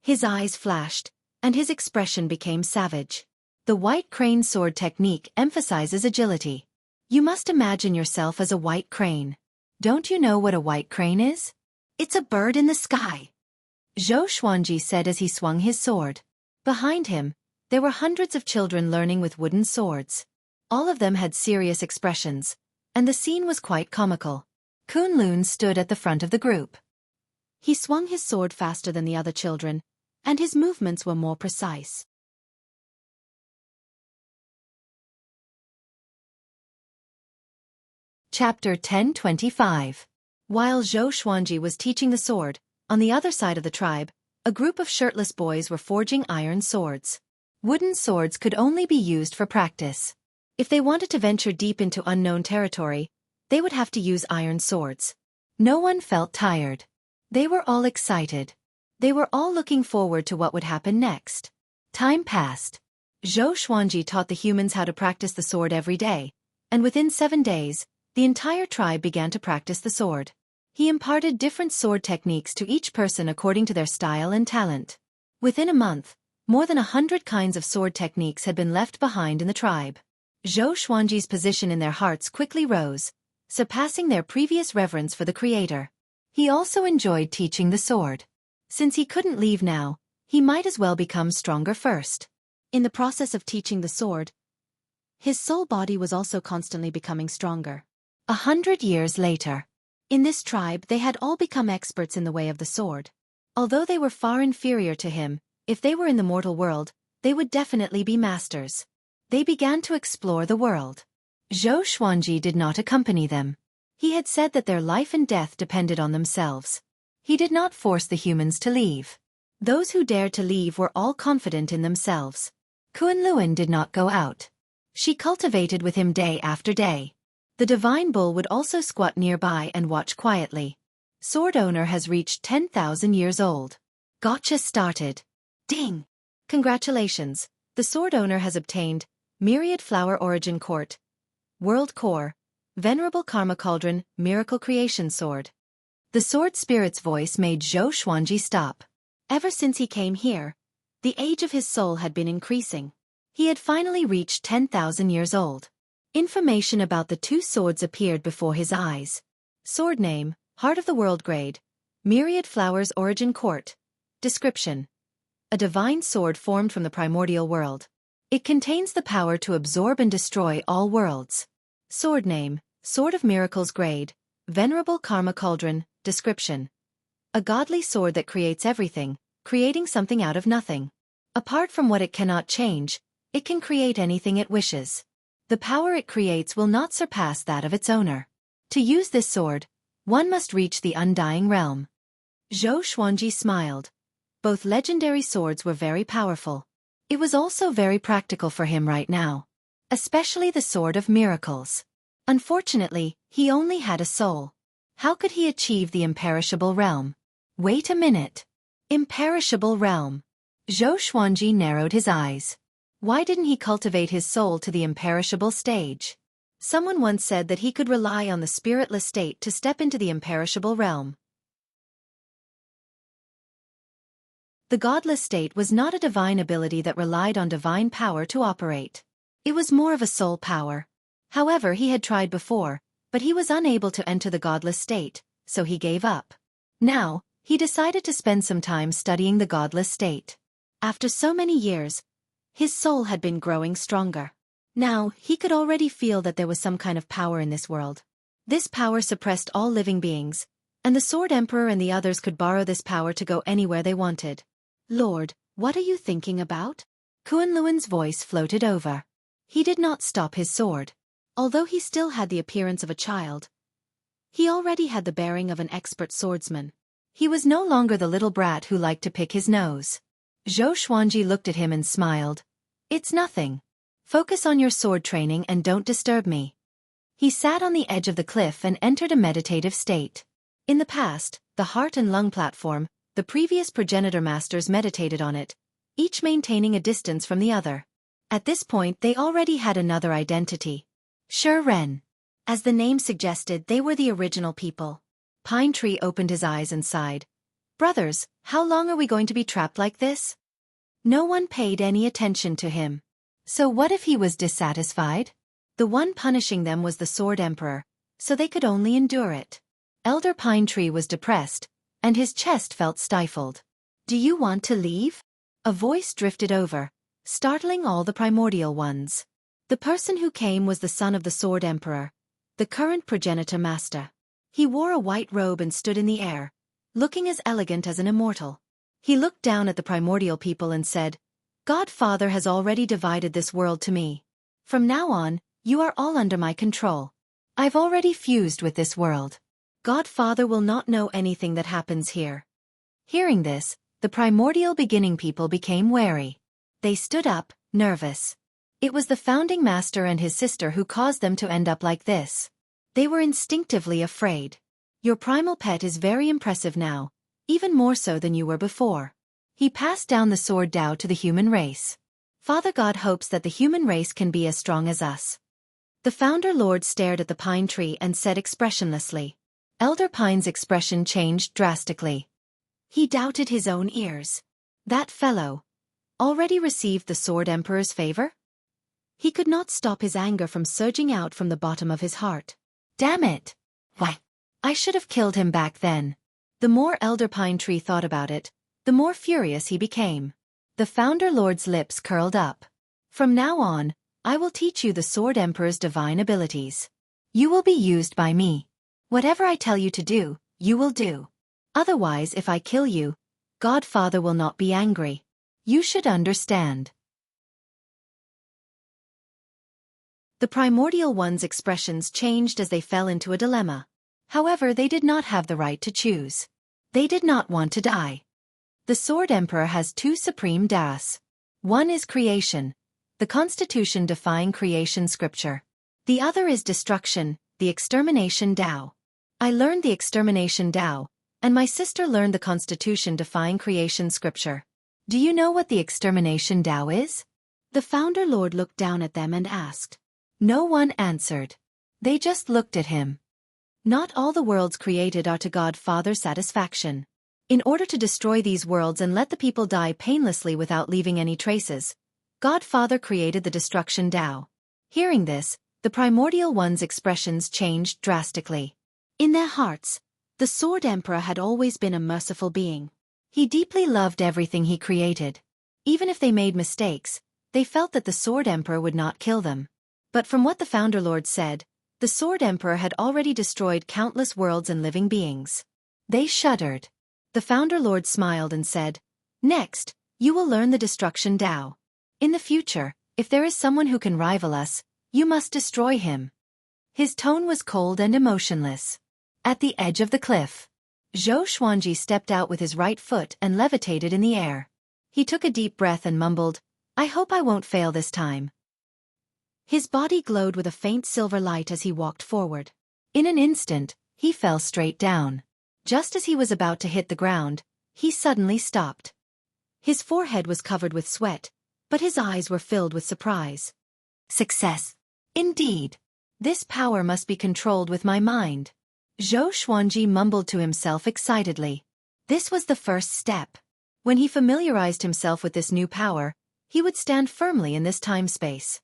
His eyes flashed, and his expression became savage. The white crane sword technique emphasizes agility. You must imagine yourself as a white crane. Don't you know what a white crane is? It's a bird in the sky, Xueqi said as he swung his sword. Behind him, there were hundreds of children learning with wooden swords. All of them had serious expressions, and the scene was quite comical. Kunlun stood at the front of the group. He swung his sword faster than the other children, and his movements were more precise. Chapter 1025. While Xueqi was teaching the sword, on the other side of the tribe, a group of shirtless boys were forging iron swords. Wooden swords could only be used for practice. If they wanted to venture deep into unknown territory, they would have to use iron swords. No one felt tired. They were all excited. They were all looking forward to what would happen next. Time passed. Xueqi taught the humans how to practice the sword every day, and within 7 days, the entire tribe began to practice the sword. He imparted different sword techniques to each person according to their style and talent. Within a month, more than 100 kinds of sword techniques had been left behind in the tribe. Xueqi's position in their hearts quickly rose, surpassing their previous reverence for the Creator. He also enjoyed teaching the sword. Since he couldn't leave now, he might as well become stronger first. In the process of teaching the sword, his soul body was also constantly becoming stronger. 100 years later, in this tribe they had all become experts in the way of the sword. Although they were far inferior to him, if they were in the mortal world, they would definitely be masters. They began to explore the world. Xueqi did not accompany them. He had said that their life and death depended on themselves. He did not force the humans to leave. Those who dared to leave were all confident in themselves. Kunlun did not go out. She cultivated with him day after day. The divine bull would also squat nearby and watch quietly. Sword owner has reached 10,000 years old. Gotcha started. Ding! Congratulations, the sword owner has obtained Myriad Flower Origin Court, World Core, Venerable Karma Cauldron, Miracle Creation Sword. The sword spirit's voice made Xueqi stop. Ever since he came here, the age of his soul had been increasing. He had finally reached 10,000 years old. Information about the two swords appeared before his eyes. Sword name, Heart of the World Grade, Myriad Flowers Origin Court. Description: a divine sword formed from the primordial world. It contains the power to absorb and destroy all worlds. Sword name, Sword of Miracles Grade, Venerable Karma Cauldron. Description: a godly sword that creates everything, creating something out of nothing. Apart from what it cannot change, it can create anything it wishes. The power it creates will not surpass that of its owner. To use this sword, one must reach the undying realm. Xueqi smiled. Both legendary swords were very powerful. It was also very practical for him right now. Especially the Sword of Miracles. Unfortunately, he only had a soul. How could he achieve the imperishable realm? Wait a minute. Imperishable realm. Xueqi narrowed his eyes. Why didn't he cultivate his soul to the imperishable stage? Someone once said that he could rely on the spiritless state to step into the imperishable realm. The godless state was not a divine ability that relied on divine power to operate. It was more of a soul power. However, he had tried before, but he was unable to enter the godless state, so he gave up. Now, he decided to spend some time studying the godless state. After so many years, his soul had been growing stronger. Now, he could already feel that there was some kind of power in this world. This power suppressed all living beings, and the Sword Emperor and the others could borrow this power to go anywhere they wanted. Lord, what are you thinking about? Kunlun's voice floated over. He did not stop his sword. Although he still had the appearance of a child, he already had the bearing of an expert swordsman. He was no longer the little brat who liked to pick his nose. Xueqi looked at him and smiled. It's nothing. Focus on your sword training and don't disturb me. He sat on the edge of the cliff and entered a meditative state. In the past, the heart and lung platform, the previous progenitor masters meditated on it, each maintaining a distance from the other. At this point they already had another identity. Ren. As the name suggested, they were the original people. Pine Tree opened his eyes and sighed. Brothers, how long are we going to be trapped like this? No one paid any attention to him. So what if he was dissatisfied? The one punishing them was the Sword Emperor, so they could only endure it. Elder Pine Tree was depressed, and his chest felt stifled. Do you want to leave? A voice drifted over, startling all the primordial ones. The person who came was the son of the Sword Emperor, the current progenitor master. He wore a white robe and stood in the air, looking as elegant as an immortal. He looked down at the primordial people and said, Godfather has already divided this world to me. From now on, you are all under my control. I've already fused with this world. Godfather will not know anything that happens here. Hearing this, the primordial beginning people became wary. They stood up, nervous. It was the founding master and his sister who caused them to end up like this. They were instinctively afraid. Your primal pet is very impressive now, even more so than you were before. He passed down the sword Tao to the human race. Father God hopes that the human race can be as strong as us. The Founder Lord stared at the pine tree and said expressionlessly. Elder Pine's expression changed drastically. He doubted his own ears. That fellow already received the Sword Emperor's favor? He could not stop his anger from surging out from the bottom of his heart. Damn it! Why, I should have killed him back then. The more Elder Pine Tree thought about it, the more furious he became. The Founder Lord's lips curled up. From now on, I will teach you the Sword Emperor's divine abilities. You will be used by me. Whatever I tell you to do, you will do. Otherwise, if I kill you, Godfather will not be angry. You should understand. The primordial one's expressions changed as they fell into a dilemma. However, they did not have the right to choose. They did not want to die. The Sword Emperor has two supreme das. One is creation, the Constitution defying creation scripture. The other is destruction, the extermination Tao. I learned the extermination Tao, and my sister learned the Constitution defying creation scripture. Do you know what the extermination Tao is? The Founder Lord looked down at them and asked. No one answered. They just looked at him. Not all the worlds created are to Godfather's satisfaction. In order to destroy these worlds and let the people die painlessly without leaving any traces, Godfather created the destruction Tao. Hearing this, the primordial one's expressions changed drastically. In their hearts, the Sword Emperor had always been a merciful being. He deeply loved everything he created. Even if they made mistakes, they felt that the Sword Emperor would not kill them. But from what the Founder Lord said, the Sword Emperor had already destroyed countless worlds and living beings. They shuddered. The Founder Lord smiled and said, Next, you will learn the destruction Tao. In the future, if there is someone who can rival us, you must destroy him. His tone was cold and emotionless. At the edge of the cliff, Xueqi stepped out with his right foot and levitated in the air. He took a deep breath and mumbled, I hope I won't fail this time. His body glowed with a faint silver light as he walked forward. In an instant, he fell straight down. Just as he was about to hit the ground, he suddenly stopped. His forehead was covered with sweat, but his eyes were filled with surprise. Success! Indeed! This power must be controlled with my mind. Xueqi mumbled to himself excitedly. This was the first step. When he familiarized himself with this new power, he would stand firmly in this time-space.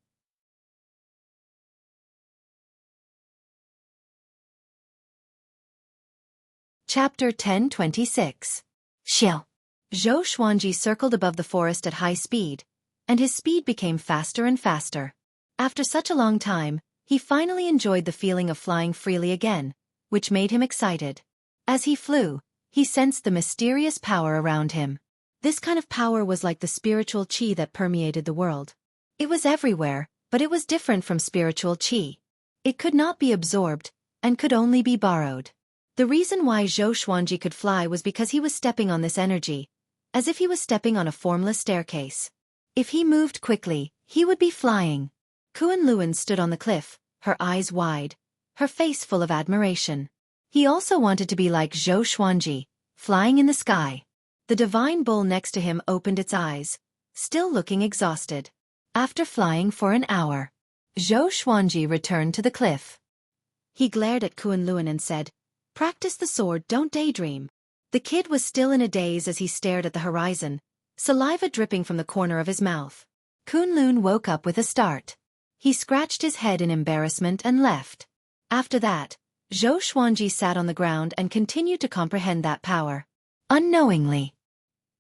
Chapter 10:26. Xiao. Xueqi circled above the forest at high speed, and his speed became faster and faster. After such a long time, he finally enjoyed the feeling of flying freely again, which made him excited. As he flew, he sensed the mysterious power around him. This kind of power was like the spiritual qi that permeated the world. It was everywhere, but it was different from spiritual qi. It could not be absorbed, and could only be borrowed. The reason why Xueqi could fly was because he was stepping on this energy, as if he was stepping on a formless staircase. If he moved quickly, he would be flying. Xuan stood on the cliff, her eyes wide, her face full of admiration. He also wanted to be like Xueqi, flying in the sky. The divine bull next to him opened its eyes, still looking exhausted. After flying for an hour, Xueqi returned to the cliff. He glared at Xuan and said, Practice the sword, don't daydream. The kid was still in a daze as he stared at the horizon, saliva dripping from the corner of his mouth. Kunlun woke up with a start. He scratched his head in embarrassment and left. After that, Zhou Xuanji sat on the ground and continued to comprehend that power. Unknowingly,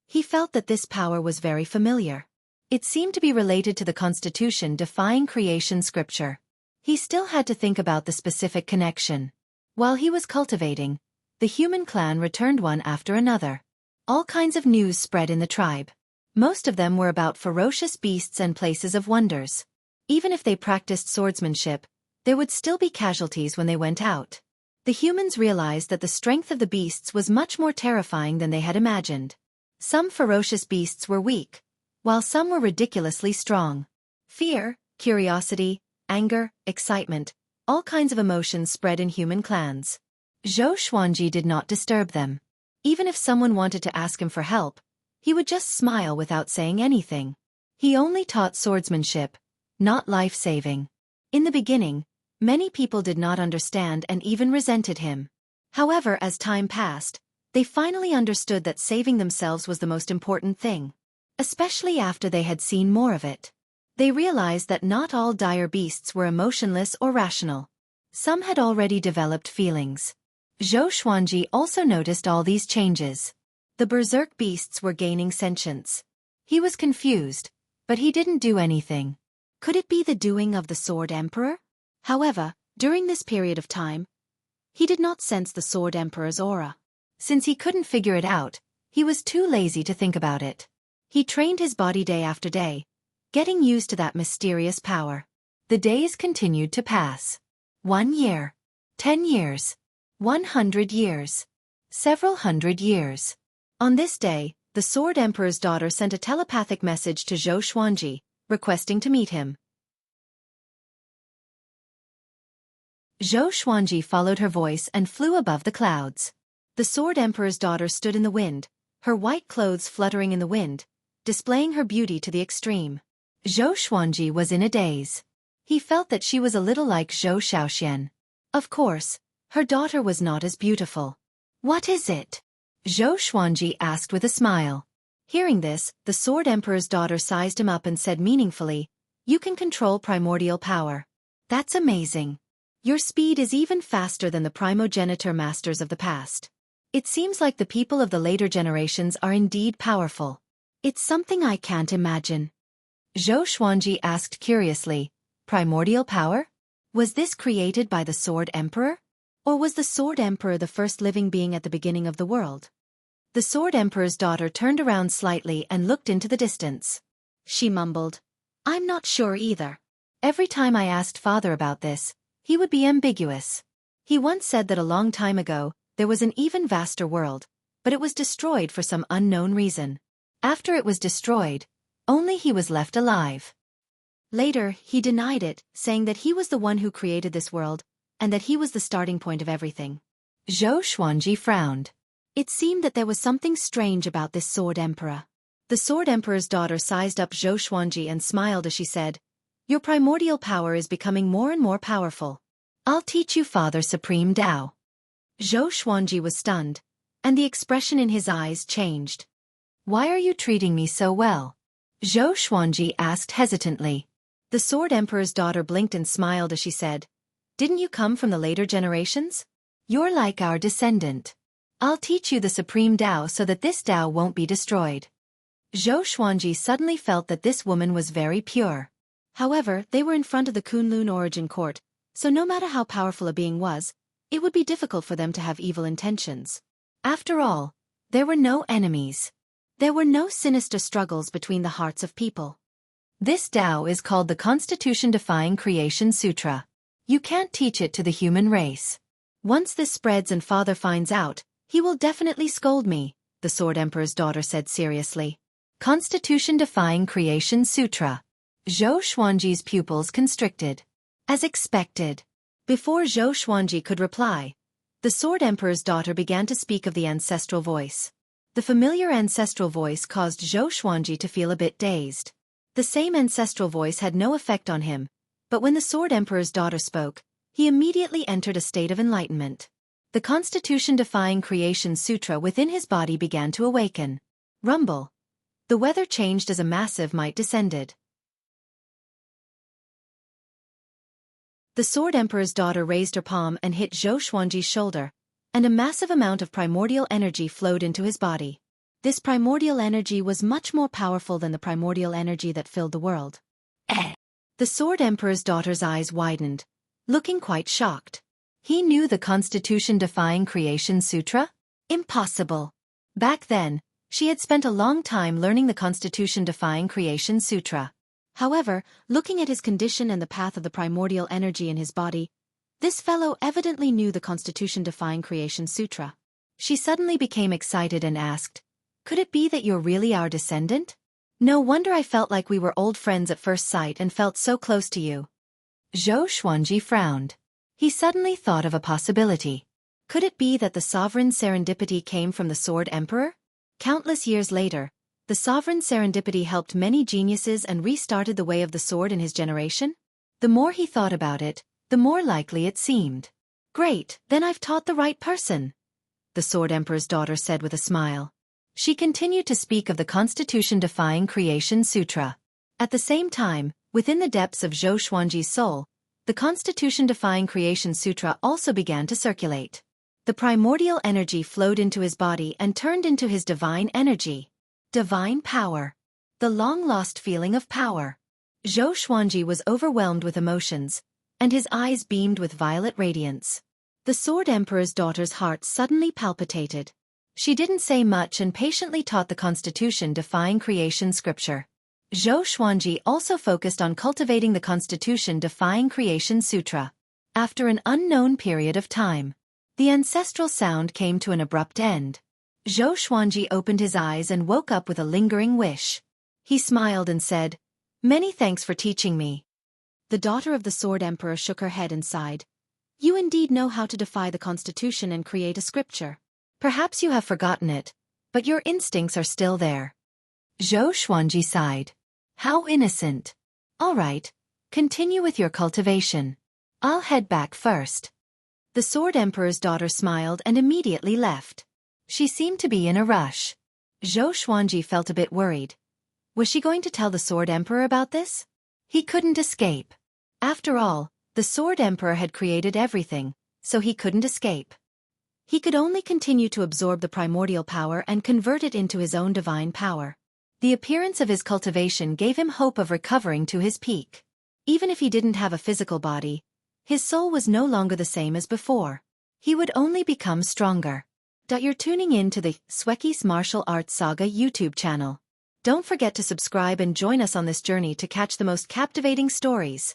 he felt that this power was very familiar. It seemed to be related to the Constitution defying creation scripture. He still had to think about the specific connection. While he was cultivating, the human clan returned one after another. All kinds of news spread in the tribe. Most of them were about ferocious beasts and places of wonders. Even if they practiced swordsmanship, there would still be casualties when they went out. The humans realized that the strength of the beasts was much more terrifying than they had imagined. Some ferocious beasts were weak, while some were ridiculously strong. Fear, curiosity, anger, excitement, all kinds of emotions spread in human clans. Zhou Xuanji did not disturb them. Even if someone wanted to ask him for help, he would just smile without saying anything. He only taught swordsmanship, not life-saving. In the beginning, many people did not understand and even resented him. However, as time passed, they finally understood that saving themselves was the most important thing. Especially after they had seen more of it. They realized that not all dire beasts were emotionless or rational. Some had already developed feelings. Zhou Xuanji also noticed all these changes. The berserk beasts were gaining sentience. He was confused, but he didn't do anything. Could it be the doing of the Sword Emperor? However, during this period of time, he did not sense the Sword Emperor's aura. Since he couldn't figure it out, he was too lazy to think about it. He trained his body day after day, getting used to that mysterious power. The days continued to pass. 1 year. 10 years. 100 years. Several hundred years. On this day, the Sword Emperor's daughter sent a telepathic message to Zhou Xuanji, requesting to meet him. Zhou Xuanji followed her voice and flew above the clouds. The Sword Emperor's daughter stood in the wind, her white clothes fluttering in the wind, displaying her beauty to the extreme. Zhou Xuanji was in a daze. He felt that she was a little like Zhou Xiaoxian. Of course, her daughter was not as beautiful. What is it? Zhou Xuanji asked with a smile. Hearing this, the Sword Emperor's daughter sized him up and said meaningfully, "You can control primordial power. That's amazing. Your speed is even faster than the primogenitor masters of the past. It seems like the people of the later generations are indeed powerful. It's something I can't imagine." Zhou Xuanji asked curiously, "Primordial power? Was this created by the Sword Emperor? Or was the Sword Emperor the first living being at the beginning of the world?" The Sword Emperor's daughter turned around slightly and looked into the distance. She mumbled, "I'm not sure either. Every time I asked father about this, he would be ambiguous. He once said that a long time ago, there was an even vaster world, but it was destroyed for some unknown reason. After it was destroyed, only he was left alive. Later, he denied it, saying that he was the one who created this world, and that he was the starting point of everything." Zhou Xuanji frowned. It seemed that there was something strange about this Sword Emperor. The Sword Emperor's daughter sized up Zhou Xuanji and smiled as she said, "Your primordial power is becoming more and more powerful. I'll teach you Father Supreme Tao." Zhou Xuanji was stunned, and the expression in his eyes changed. "Why are you treating me so well?" Zhou Xuanji asked hesitantly. The Sword Emperor's daughter blinked and smiled as she said, "Didn't you come from the later generations? You're like our descendant. I'll teach you the Supreme Tao so that this Tao won't be destroyed." Zhou Xuanji suddenly felt that this woman was very pure. However, they were in front of the Kunlun origin court, so no matter how powerful a being was, it would be difficult for them to have evil intentions. After all, there were no enemies. There were no sinister struggles between the hearts of people. This Tao is called the Constitution-defying Creation Sutra. You can't teach it to the human race. Once this spreads and father finds out, he will definitely scold me, the Sword Emperor's daughter said seriously. Constitution-defying Creation Sutra. Zhou Xuanji's pupils constricted. As expected. Before Zhou Xuanji could reply, the Sword Emperor's daughter began to speak of the ancestral voice. The familiar ancestral voice caused Zhou Xuanji to feel a bit dazed. The same ancestral voice had no effect on him, but when the Sword Emperor's daughter spoke, he immediately entered a state of enlightenment. The constitution-defying creation sutra within his body began to awaken. Rumble. The weather changed as a massive might descended. The Sword Emperor's daughter raised her palm and hit Zhou Xuanji's shoulder, and a massive amount of primordial energy flowed into his body. This primordial energy was much more powerful than the primordial energy that filled the world. The Sword Emperor's daughter's eyes widened, looking quite shocked. He knew the constitution-defying creation sutra? Impossible. Back then, she had spent a long time learning the constitution-defying creation sutra. However, looking at his condition and the path of the primordial energy in his body, this fellow evidently knew the constitution-defying creation sutra. She suddenly became excited and asked, "Could it be that you're really our descendant? No wonder I felt like we were old friends at first sight and felt so close to you." Zhou Xuanji frowned. He suddenly thought of a possibility. Could it be that the sovereign serendipity came from the Sword Emperor? Countless years later, the sovereign serendipity helped many geniuses and restarted the way of the sword in his generation? The more he thought about it, the more likely it seemed. "Great, then I've taught the right person," the Sword Emperor's daughter said with a smile. She continued to speak of the constitution-defying creation sutra. At the same time, within the depths of Zhou Xuanji's soul, the constitution-defying creation sutra also began to circulate. The primordial energy flowed into his body and turned into his divine energy. Divine power. The long-lost feeling of power. Zhou Xuanji was overwhelmed with emotions, and his eyes beamed with violet radiance. The Sword Emperor's daughter's heart suddenly palpitated. She didn't say much and patiently taught the constitution-defying creation scripture. Zhou Xuanji also focused on cultivating the constitution-defying creation sutra. After an unknown period of time, the ancestral sound came to an abrupt end. Zhou Xuanji opened his eyes and woke up with a lingering wish. He smiled and said, "Many thanks for teaching me." The daughter of the Sword Emperor shook her head and sighed. "You indeed know how to defy the constitution and create a scripture. Perhaps you have forgotten it, but your instincts are still there." Zhou Xuanji sighed. "How innocent. All right, continue with your cultivation. I'll head back first." The Sword Emperor's daughter smiled and immediately left. She seemed to be in a rush. Zhou Xuanji felt a bit worried. Was she going to tell the Sword Emperor about this? He couldn't escape. After all, the Sword Emperor had created everything, so he couldn't escape. He could only continue to absorb the primordial power and convert it into his own divine power. The appearance of his cultivation gave him hope of recovering to his peak. Even if he didn't have a physical body, his soul was no longer the same as before. He would only become stronger. You're tuning in to the Xueqi's Martial Arts Saga YouTube channel. Don't forget to subscribe and join us on this journey to catch the most captivating stories.